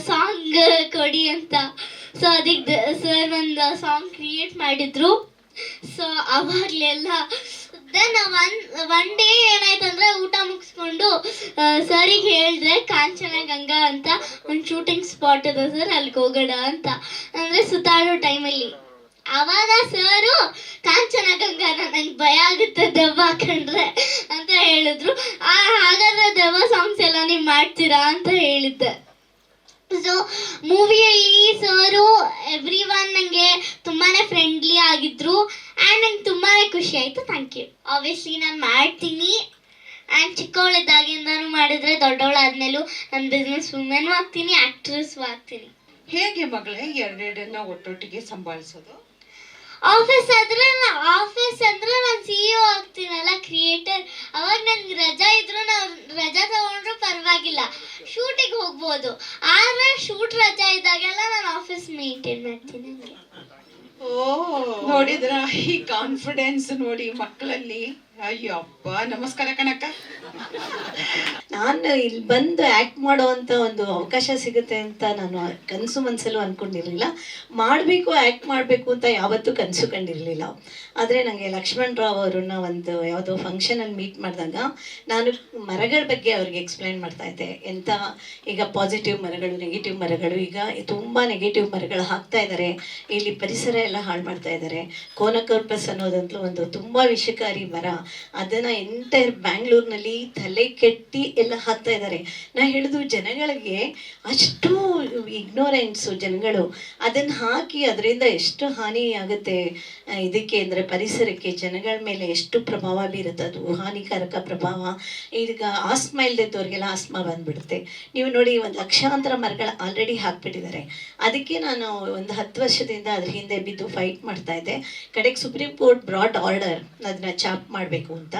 ಸಾಂಗ್ ಕೊಡಿ ಅಂತ. ಸೊ ಅದಕ್ಕೆ ಸರ್ ಒಂದು ಸಾಂಗ್ ಕ್ರಿಯೇಟ್ ಮಾಡಿದರು. ಸೊ ಅವಾಗಲೆಲ್ಲ ದೆನ್ ಒನ್ ಡೇ ಏನಾಯ್ತಂದರೆ, ಊಟ ಮುಗಿಸ್ಕೊಂಡು ಸರಿಗೆ ಹೇಳಿದ್ರೆ ಕಾಂಚನ ಗಂಗಾ ಅಂತ ಒಂದು ಶೂಟಿಂಗ್ ಸ್ಪಾಟ್ ಇದೆ ಸರ್, ಅಲ್ಲಿಗೆ ಹೋಗೋಣ ಅಂತ. ಅಂದರೆ ಸುತ್ತಾಡೋ ಟೈಮಲ್ಲಿ ಆವಾಗ ಸರು ಕಾಂಚನ ಗಂಗಾ ನಂಗೆ ಭಯ ಆಗುತ್ತೆ ದೆವ್ವ ಹಾಕೊಂಡ್ರೆ ಅಂತ ಹೇಳಿದ್ರು. ಹಾಗಾದ್ರೆ ದೆವ್ವ ಸಾಂಗ್ಸ್ ಎಲ್ಲ ನೀವು ಮಾಡ್ತೀರಾ ಅಂತ ಹೇಳಿದ್ದೆ. ಸೊ ಮೂವಿಯಲ್ಲಿ ಸರು ಎವ್ರಿ ಒನ್ ನನಗೆ ತುಂಬಾ ಫ್ರೆಂಡ್ಲಿ ಆಗಿದ್ರು. ಆ್ಯಂಡ್ ನಂಗೆ ತುಂಬಾ ಖುಷಿ ಆಯಿತು. Thank you. ಆಬ್ವಿಯಸ್ಲಿ ನಾನು ಮಾಡ್ತೀನಿ. ಆ್ಯಂಡ್ ಚಿಕ್ಕವಳಿದ್ದಾಗಿಂದನೂ ಮಾಡಿದರೆ ದೊಡ್ಡವಳಾದ್ಮೇಲೂ ನಾನು ಬಿಸ್ನೆಸ್ ವುಮೆನೂ ಆಗ್ತೀನಿ, ಆ್ಯಕ್ಟ್ರೆಸ್ಸು ಆಗ್ತೀನಿ. ಹೇಗೆ ಮಗಳೇ ಎರಡೆರಡನ್ನ ಒಟ್ಟೊಟ್ಟಿಗೆ ಸಂಭಾಳಿಸೋದು? ಆಫೀಸ್ ಅಂದರೆ ನಾನು CEO ಆಗ್ತೀನಲ್ಲ, ಕ್ರಿಯೇಟರ್. ಅವಾಗ ನಂಗೆ ರಜಾ ಇದ್ರು, ನಾವು ರಜಾ ತಗೊಂಡ್ರು ಪರವಾಗಿಲ್ಲ, ಶೂಟಿಗೆ ಹೋಗ್ಬೋದು. ಆದರೆ ಶೂಟ್ ರಜಾ ಇದ್ದಾಗೆಲ್ಲ ನಾನು ಆಫೀಸ್ ಮೇಂಟೈನ್ ಮಾಡ್ತೀನಿ. ನನಗೆ ನೋಡಿದ್ರ ಈ ಕಾನ್ಫಿಡೆನ್ಸ್ ನೋಡಿ ಮಕ್ಕಳಲ್ಲಿ. ಅಯ್ಯಪ್ಪ, ನಮಸ್ಕಾರ ಕಣಕ್ಕ. ನಾನು ಇಲ್ಲಿ ಬಂದು ಆ್ಯಕ್ಟ್ ಮಾಡೋವಂಥ ಒಂದು ಅವಕಾಶ ಸಿಗುತ್ತೆ ಅಂತ ನಾನು ಕನಸು ಮನಸ್ಸಲ್ಲೂ ಅಂದ್ಕೊಂಡಿರಲಿಲ್ಲ. ಮಾಡಬೇಕು, ಆ್ಯಕ್ಟ್ ಮಾಡಬೇಕು ಅಂತ ಯಾವತ್ತೂ ಕನಸು ಕಂಡಿರಲಿಲ್ಲ. ಆದರೆ ನನಗೆ ಲಕ್ಷ್ಮಣ್ ರಾವ್ ಅವ್ರನ್ನ ಒಂದು ಯಾವುದೋ ಫಂಕ್ಷನಲ್ಲಿ ಮೀಟ್ ಮಾಡಿದಾಗ ನಾನು ಮರಗಳ ಬಗ್ಗೆ ಅವ್ರಿಗೆ ಎಕ್ಸ್ಪ್ಲೈನ್ ಮಾಡ್ತಾಯಿದ್ದೆ. ಎಂಥ ಈಗ ಪಾಸಿಟಿವ್ ಮರಗಳು, ನೆಗೆಟಿವ್ ಮರಗಳು, ಈಗ ತುಂಬ ನೆಗೆಟಿವ್ ಮರಗಳು ಹಾಕ್ತಾ ಇದ್ದಾರೆ, ಇಲ್ಲಿ ಪರಿಸರ ಎಲ್ಲ ಹಾಳು ಮಾಡ್ತಾ ಇದ್ದಾರೆ. ಕೋನಕರ್ಪಸ್ ಅನ್ನೋದಂತೂ ಒಂದು ತುಂಬ ವಿಷಕಾರಿ ಮರ, ಅದನ್ನು ಎಂಟೈರ್ ಬ್ಯಾಂಗ್ಳೂರಿನಲ್ಲಿ ತಲೆ ಕೆಟ್ಟಿ ಎಲ್ಲ ಹಾಕ್ತಾ ಇದ್ದಾರೆ. ನಾ ಹೇಳಿದು ಜನಗಳಿಗೆ ಅಷ್ಟು ಇಗ್ನೋರೆನ್ಸು ಜನಗಳು, ಅದನ್ನು ಹಾಕಿ ಅದರಿಂದ ಎಷ್ಟು ಹಾನಿ ಆಗುತ್ತೆ ಇದಕ್ಕೆ ಅಂದರೆ ಪರಿಸರಕ್ಕೆ, ಜನಗಳ ಮೇಲೆ ಎಷ್ಟು ಪ್ರಭಾವ ಬೀರುತ್ತೆ, ಅದು ಹಾನಿಕಾರಕ ಪ್ರಭಾವ. ಈಗ ಆಸ್ಮಾ ಇಲ್ದಿದ್ದವ್ರಿಗೆಲ್ಲ ಆಸ್ಮಾ ಬಂದ್ಬಿಡುತ್ತೆ. ನೀವು ನೋಡಿ, ಒಂದು ಲಕ್ಷಾಂತರ ಮರಗಳು ಆಲ್ರೆಡಿ ಹಾಕ್ಬಿಟ್ಟಿದ್ದಾರೆ. ಅದಕ್ಕೆ ನಾನು ಒಂದು 10 ವರ್ಷದಿಂದ ಅದ್ರ ಹಿಂದೆ ಬಿದ್ದು ಫೈಟ್ ಮಾಡ್ತಾ ಇದ್ದೆ. ಕಡೆಗೆ ಸುಪ್ರೀಂ ಕೋರ್ಟ್ ಬ್ರಾಡ್ ಆರ್ಡರ್ ಅದನ್ನ ಚಾಪ್ ಮಾಡಬೇಕು ಅಂತ.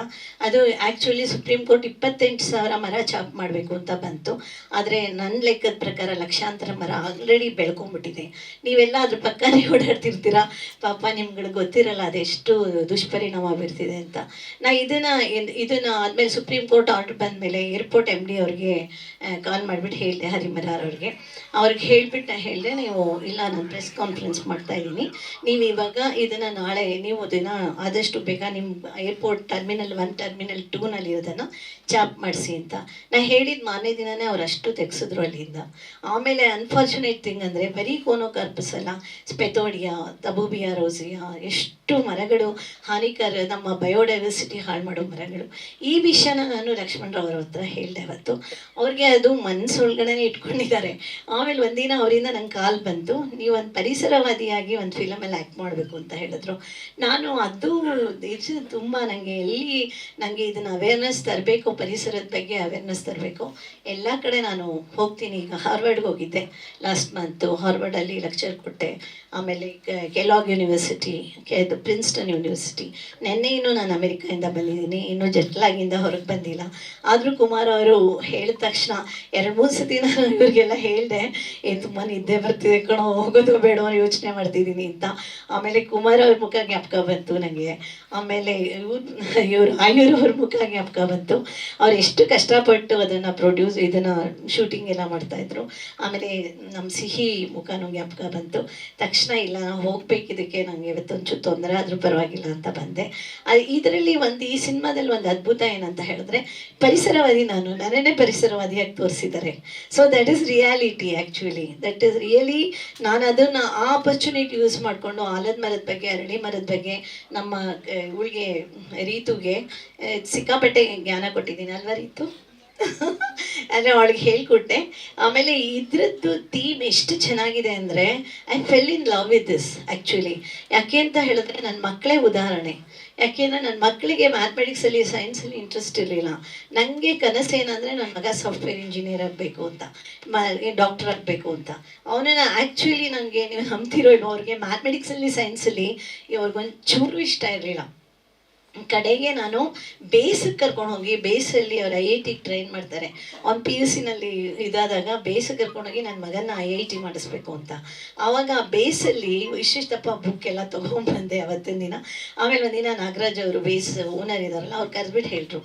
ಅದು ಆ್ಯಕ್ಚುಲಿ ಸುಪ್ರೀಂ ಕೋರ್ಟ್ 28,000 ಮರ ಚಾಪ್ ಮಾಡಬೇಕು ಅಂತ ಬಂತು. ಆದರೆ ನನ್ನ ಲೆಕ್ಕದ ಪ್ರಕಾರ ಲಕ್ಷಾಂತರ ಮರ ಆಲ್ರೆಡಿ ಬೆಳ್ಕೊಂಡ್ಬಿಟ್ಟಿದೆ. ನೀವೆಲ್ಲ ಅದ್ರ ಪಕ್ಕನೇ ಓಡಾಡ್ತಿರ್ತೀರ, ಪಾಪ ನಿಮ್ಗಳಿಗೆ ಗೊತ್ತಿರಲ್ಲ ಅದೆಷ್ಟು ದುಷ್ಪರಿಣಾಮ ಬೀರ್ತಿದೆ ಅಂತ. ನಾ ಇದನ್ನು ಆದಮೇಲೆ ಸುಪ್ರೀಂ ಕೋರ್ಟ್ ಆರ್ಡರ್ ಬಂದಮೇಲೆ ಏರ್ಪೋರ್ಟ್ MD ಅವ್ರಿಗೆ ಕಾಲ್ ಮಾಡಿಬಿಟ್ಟು ಹೇಳಿದೆ, ಹರಿಮರಾರ್ ಅವ್ರಿಗೆ ಹೇಳಿಬಿಟ್ಟು ನಾನು ಹೇಳಿದೆ, ನೀವು ಇಲ್ಲ ನಾನು ಪ್ರೆಸ್ ಕಾನ್ಫರೆನ್ಸ್ ಮಾಡ್ತಾಯಿದ್ದೀನಿ, ನೀವು ಇವಾಗ ಇದನ್ನು ನಾಳೆ ನೀವು ದಿನ ಆದಷ್ಟು ಬೇಗ ನಿಮ್ಮ ಏರ್ಪೋರ್ಟ್ ಟರ್ಮಿನಲ್ 1 ಟರ್ಮಿನಲ್ 2ನಲ್ಲಿ ಇರೋದನ್ನು ಚಾಪ್ ಮಾಡಿಸಿ ಅಂತ ನಾ ಹೇಳಿದ ಮಾರನೇ ದಿನನೇ ಅವ್ರು ಅಷ್ಟು ತೆಗೆಸಿದ್ರು ಅಲ್ಲಿಂದ. ಆಮೇಲೆ ಅನ್ಫಾರ್ಚುನೇಟ್ ಥಿಂಗ್ ಅಂದರೆ ಬರೀ ಕೋನೋಕಾರ್ಪಸ್ ಅಲ್ಲ, ಸ್ಪೆಥೋಡಿಯಾ, ತಬೂಬಿಯಾ ರೋಸಿಯಾ, ಎಷ್ಟು ಮರಗಳು ಹಾನಿಕರ, ನಮ್ಮ ಬಯೋಡೈವರ್ಸಿಟಿ ಹಾಳು ಮಾಡೋ ಮರಗಳು. ಈ ವಿಷಯನ ನಾನು ಲಕ್ಷ್ಮಣರಾವ್ ಹತ್ರ ಹೇಳಿದೆ ಅವತ್ತು. ಅವ್ರಿಗೆ ಅದು ಮನಸ್ಸೊಳಗಡೆ ಇಟ್ಕೊಂಡಿದ್ದಾರೆ. ಆಮೇಲೆ ಒಂದಿನ ಅವರಿಂದ ನಂಗೆ ಕಾಲ್ ಬಂತು, ನೀವು ಒಂದು ಪರಿಸರವಾದಿಯಾಗಿ ಒಂದು ಫಿಲಮಲ್ಲಿ ಆ್ಯಕ್ಟ್ ಮಾಡಬೇಕು ಅಂತ ಹೇಳಿದ್ರು. ನಾನು ಅದು ಇದು ತುಂಬ ನನಗೆ ಇದನ್ನು ಅವೇರ್ನೆಸ್ ತರಬೇಕು, ಪರಿಸರದ ಬಗ್ಗೆ ಅವೇರ್ನೆಸ್ ತರಬೇಕು. ಎಲ್ಲ ಕಡೆ ನಾನು ಹೋಗ್ತೀನಿ. ಈಗ ಹಾರ್ವರ್ಡ್ಗೆ ಹೋಗಿದ್ದೆ ಲಾಸ್ಟ್ ಮಂತು, ಹಾರ್ವರ್ಡಲ್ಲಿ ಲೆಕ್ಚರ್ ಕೊಟ್ಟೆ. ಆಮೇಲೆ ಕೆಲಾಗ್ ಯೂನಿವರ್ಸಿಟಿ, ಪ್ರಿನ್ಸ್ಟನ್ ಯೂನಿವರ್ಸಿಟಿ. ನೆನ್ನೆ ಇನ್ನೂ ನಾನು ಅಮೆರಿಕದಿಂದ ಬಂದಿದ್ದೀನಿ, ಇನ್ನೂ ಜೆಟ್ಲಾಗಿಂದ ಹೊರಗೆ ಬಂದಿಲ್ಲ. ಆದರೂ ಕುಮಾರ್ ಅವರು ಹೇಳಿದ ತಕ್ಷಣ 2-3 ಸತಿ ನಾನು ಇವ್ರಿಗೆಲ್ಲ ಹೇಳಿದೆ, ತುಂಬ ನಿದ್ದೆ ಬರ್ತಿದೆ ಕಣೋ, ಹೋಗೋದು ಬೇಡೋ ಯೋಚನೆ ಮಾಡ್ತಿದ್ದೀನಿ ಅಂತ. ಆಮೇಲೆ ಕುಮಾರ್ ಅವ್ರ ಮುಖ ಜ್ಞಾಪಕ ಬಂತು ನನಗೆ. ಆಮೇಲೆ ಆಯುರ್ ಮುಖ ಜ್ಞಾಪಕ ಬಂತು. ಅವ್ರು ಎಷ್ಟು ಕಷ್ಟಪಟ್ಟು ಇದನ್ನು ಶೂಟಿಂಗ್ ಎಲ್ಲ ಮಾಡ್ತಾಯಿದ್ರು. ಆಮೇಲೆ ನಮ್ಮ ಸಿಹಿ ಮುಖನೂ ಜ್ಞಾಪಕ ಬಂತು. ತಕ್ಷಣ ಇಲ್ಲ, ನಾನು ಹೋಗ್ಬೇಕಿದ್ದಕ್ಕೆ ನನಗೆ ಇವತ್ತೊಂಚೂರು ತೊಂದರೆ ಆದರೂ ಪರವಾಗಿಲ್ಲ ಅಂತ ಬಂದೆ. ಇದರಲ್ಲಿ ಈ ಸಿನಿಮಾದಲ್ಲಿ ಒಂದು ಅದ್ಭುತ ಏನಂತ ಹೇಳಿದ್ರೆ, ಪರಿಸರವಾದಿ ನನ್ನನ್ನೇ ಪರಿಸರವಾದಿಯಾಗಿ ತೋರಿಸಿದ್ದಾರೆ. So that is reality. Actually that is really. ನಾನು ಅದನ್ನು ಆ ಆಪರ್ಚುನಿಟಿ ಯೂಸ್ ಮಾಡಿಕೊಂಡು ಆಲದ ಮರದ ಬಗ್ಗೆ, ಅರಳಿ ಮರದ ಬಗ್ಗೆ ನಮ್ಮ ಇವಳಿಗೆ ರೀತುಗೆ ಸಿಕ್ಕಾಪಟ್ಟೆ ಜ್ಞಾನ ಕೊಟ್ಟಿದ್ದೀನಿ ಅಲ್ವಾ ರೀತು? ಅಂದರೆ ಅವಳಿಗೆ ಹೇಳ್ಕೊಟ್ಟೆ. ಆಮೇಲೆ ಇದ್ರದ್ದು ಥೀಮ್ ಎಷ್ಟು ಚೆನ್ನಾಗಿದೆ ಅಂದರೆ, I fell in love with this actually. ಯಾಕೆ ಅಂತ ಹೇಳಿದ್ರೆ ನನ್ನ ಮಕ್ಕಳೇ ಉದಾಹರಣೆ. ಯಾಕೆಂದರೆ ನನ್ನ ಮಕ್ಕಳಿಗೆ ಮ್ಯಾಥಮೆಟಿಕ್ಸಲ್ಲಿ, ಸೈನ್ಸಲ್ಲಿ ಇಂಟ್ರೆಸ್ಟ್ ಇರಲಿಲ್ಲ. ನನಗೆ ಕನಸೇನೆಂದರೆ ನನ್ನ ಮಗ ಸಾಫ್ಟ್ವೇರ್ ಇಂಜಿನಿಯರ್ ಆಗಬೇಕು ಅಂತ, ಡಾಕ್ಟರ್ ಆಗಬೇಕು ಅಂತ. ಅವನನ್ನು ಆ್ಯಕ್ಚುಲಿ ನನಗೆ, ನೀವು ನಂಬ್ತಿರೋ ಇಲ್ಲೋ, ಅವ್ರಿಗೆ ಮ್ಯಾಥಮೆಟಿಕ್ಸಲ್ಲಿ, ಸೈನ್ಸಲ್ಲಿ ಅವ್ರಿಗೊಂಚೂರು ಇಷ್ಟ ಇರಲಿಲ್ಲ. ಕಡೆಗೆ ನಾನು ಬೇಸಿಗೆ ಕರ್ಕೊಂಡು ಹೋಗಿ, ಬೇಸಲ್ಲಿ ಅವ್ರು IIT ಟ್ರೈನ್ ಮಾಡ್ತಾರೆ. ಅವ್ನು PUCನಲ್ಲಿ ಇದಾದಾಗ ಬೇಸಿಗೆ ಕರ್ಕೊಂಡೋಗಿ ನನ್ನ ಮಗನ IIT ಮಾಡಿಸ್ಬೇಕು ಅಂತ. ಆವಾಗ ಬೇಸಲ್ಲಿ ವಿಶಿಷ್ಟಪ್ಪ ಬುಕ್ ಎಲ್ಲ ತೊಗೊಂಡ್ಬಂದೆ ಅವತ್ತಿನ ದಿನ. ಆಮೇಲೆ ಒಂದಿನ ನಾಗರಾಜ್ ಅವರು ಬೇಸ್ ಓನರ್ ಇದ್ದಾರಲ್ಲ, ಅವ್ರು ಕರೆದ್ಬಿಟ್ಟು ಹೇಳಿದ್ರು,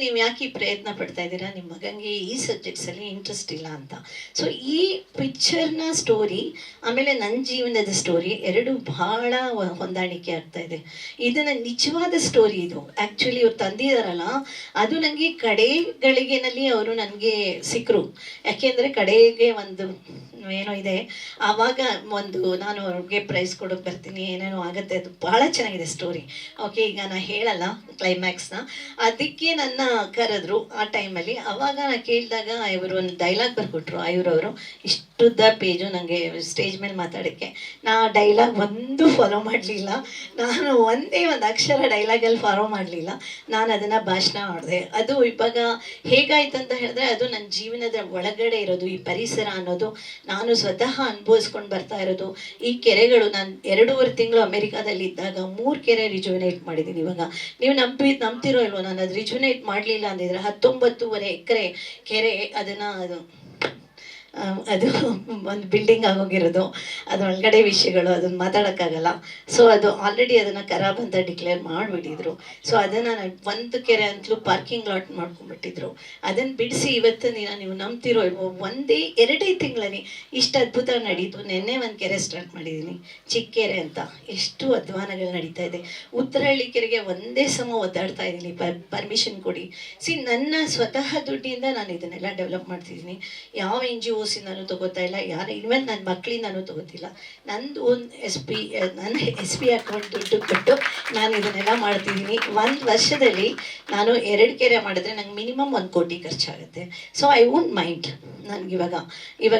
ನೀವು ಯಾಕೆ ಈ ಪ್ರಯತ್ನ ಪಡ್ತಾ ಇದ್ದೀರಾ, ನಿಮ್ಮ ಮಗನಿಗೆ ಈ ಸಬ್ಜೆಕ್ಟ್ಸಲ್ಲಿ ಇಂಟ್ರೆಸ್ಟ್ ಇಲ್ಲ ಅಂತ. ಸೊ ಈ ಪಿಕ್ಚರ್ನ ಸ್ಟೋರಿ ಆಮೇಲೆ ನನ್ನ ಜೀವನದ ಸ್ಟೋರಿ ಎರಡು ಬಹಳ ಹೊಂದಾಣಿಕೆ ಆಗ್ತಾ ಇದೆ. ಇದನ್ನು ನಿಜವಾದ ಸ್ಟೋರಿ ಇದು. ಆ್ಯಕ್ಚುಲಿ ಇವ್ರು ತಂದಿದಾರಲ್ಲ, ಅದು ನನಗೆ ಕಡೆಗಳಿಗೆನಲ್ಲಿ ಅವರು ನನಗೆ ಸಿಕ್ಕರು. ಯಾಕೆಂದರೆ ಕಡೆಗೆ ಒಂದು ಏನೋ ಇದೆ, ಆವಾಗ ನಾನು ಅವ್ರಿಗೆ ಪ್ರೈಸ್ ಕೊಡೋಕೆ ಬರ್ತೀನಿ, ಏನೇನೋ ಆಗುತ್ತೆ. ಅದು ಭಾಳ ಚೆನ್ನಾಗಿದೆ ಸ್ಟೋರಿ. ಓಕೆ, ಈಗ ನಾನು ಹೇಳಲ್ಲ ಕ್ಲೈಮ್ಯಾಕ್ಸ್ನ. ಅದಕ್ಕೆ ನನ್ನ ಕರೆದ್ರು ಆ ಟೈಮಲ್ಲಿ. ಆವಾಗ ನಾನು ಕೇಳಿದಾಗ ಇವರು ಒಂದು ಡೈಲಾಗ್ ಬರ್ಕೊಟ್ರು ಆಯುರವರು. ಇಷ್ಟುದ್ದ ಪೇಜು ನನಗೆ ಸ್ಟೇಜ್ ಮೇಲೆ ಮಾತಾಡೋಕ್ಕೆ. ನಾ ಡೈಲಾಗ್ ಒಂದು ಫಾಲೋ ಮಾಡಲಿಲ್ಲ. ನಾನು ಒಂದೇ ಒಂದು ಅಕ್ಷರ ಡೈಲಾಗಲ್ಲಿ ಫಾಲೋ ಮಾಡಲಿಲ್ಲ. ನಾನು ಅದನ್ನು ಭಾಷಣ ಮಾಡಿದೆ. ಅದು ಇವಾಗ ಹೇಗಾಯ್ತು ಅಂತ ಹೇಳಿದ್ರೆ, ಅದು ನನ್ನ ಜೀವನದ ಒಳಗಡೆ ಇರೋದು ಈ ಪರಿಸರ ಅನ್ನೋದು. ನಾನು ಸ್ವತಃ ಅನುಭವಿಸ್ಕೊಂಡು ಬರ್ತಾ ಇರೋದು. ಈ ಕೆರೆಗಳು, ನಾನು 2.5 ತಿಂಗಳು ಅಮೆರಿಕಾದಲ್ಲಿ ಇದ್ದಾಗ 3 ಕೆರೆ ರಿಜುವಿನೇಟ್ ಮಾಡಿದ್ದೀನಿ. ಇವಾಗ ನೀವು ನಂಬ್ತಿರೋ ಇಲ್ವೋ, ನಾನು ಅದು ರಿಜುವಿನೇಟ್ ಮಾಡಲಿಲ್ಲ ಅಂದಿದ್ರೆ 19.5 ಎಕರೆ ಕೆರೆ, ಅದು ಒಂದು ಬಿಲ್ಡಿಂಗ್ ಆಗೋಗಿರೋದು. ಅದರೊಳಗಡೆ ವಿಷಯಗಳು, ಅದನ್ನು ಮಾತಾಡೋಕ್ಕಾಗಲ್ಲ. ಸೊ ಅದು ಆಲ್ರೆಡಿ ಅದನ್ನು ಖರಾಬ್ ಅಂತ ಡಿಕ್ಲೇರ್ ಮಾಡಿಬಿಟ್ಟಿದ್ರು. ಸೊ ಅದನ್ನು ನಾನು 1 ಕೆರೆ ಅಂತಲೂ ಪಾರ್ಕಿಂಗ್ ಲಾಟ್ ಮಾಡ್ಕೊಂಡ್ಬಿಟ್ಟಿದ್ರು. ಅದನ್ನು ಬಿಡಿಸಿ ಇವತ್ತು ನೀವು ನಂಬ್ತಿರೋ ಇಲ್ವೋ, 1-2 ತಿಂಗಳಲ್ಲಿ ಇಷ್ಟು ಅದ್ಭುತ ನಡೀತು. ನೆನ್ನೆ ಒಂದು ಕೆರೆ ಸ್ಟಾರ್ಟ್ ಮಾಡಿದ್ದೀನಿ, ಚಿಕ್ಕೆರೆ ಅಂತ. ಎಷ್ಟು ಅಧ್ವಾನಗಳು ನಡೀತಾ ಇದೆ. ಉತ್ತರಹಳ್ಳಿ ಕೆರೆಗೆ ಒಂದೇ ಸಮ ಒದ್ದಾಡ್ತಾ ಇದ್ದೀನಿ, ಪರ್ಮಿಷನ್ ಕೊಡಿ. ನನ್ನ ಸ್ವತಃ ದುಡ್ಡಿಂದ ನಾನು ಇದನ್ನೆಲ್ಲ ಡೆವಲಪ್ ಮಾಡ್ತಿದ್ದೀನಿ. ಯಾವ NGO ನಾನು ತಗೋತಾ ಇಲ್ಲ, ಇವನ್ ನನ್ನ ಮಕ್ಕಳಿಂದನೂ ತಗೋತಿಲ್ಲ. ನಂದು ಒಂದು ನನ್ನ SP ಅಕೌಂಟ್ ದುಡ್ಡು ಕೊಟ್ಟು ನಾನು ಇದನ್ನೆಲ್ಲ ಮಾಡ್ತಿದ್ದೀನಿ. 1 ವರ್ಷದಲ್ಲಿ ನಾನು 2 ಕೆರೆ ಮಾಡಿದ್ರೆ ನಂಗೆ ಮಿನಿಮಮ್ 1 ಕೋಟಿ ಖರ್ಚಾಗುತ್ತೆ. So I won't mind. ನನಗಿವಾಗ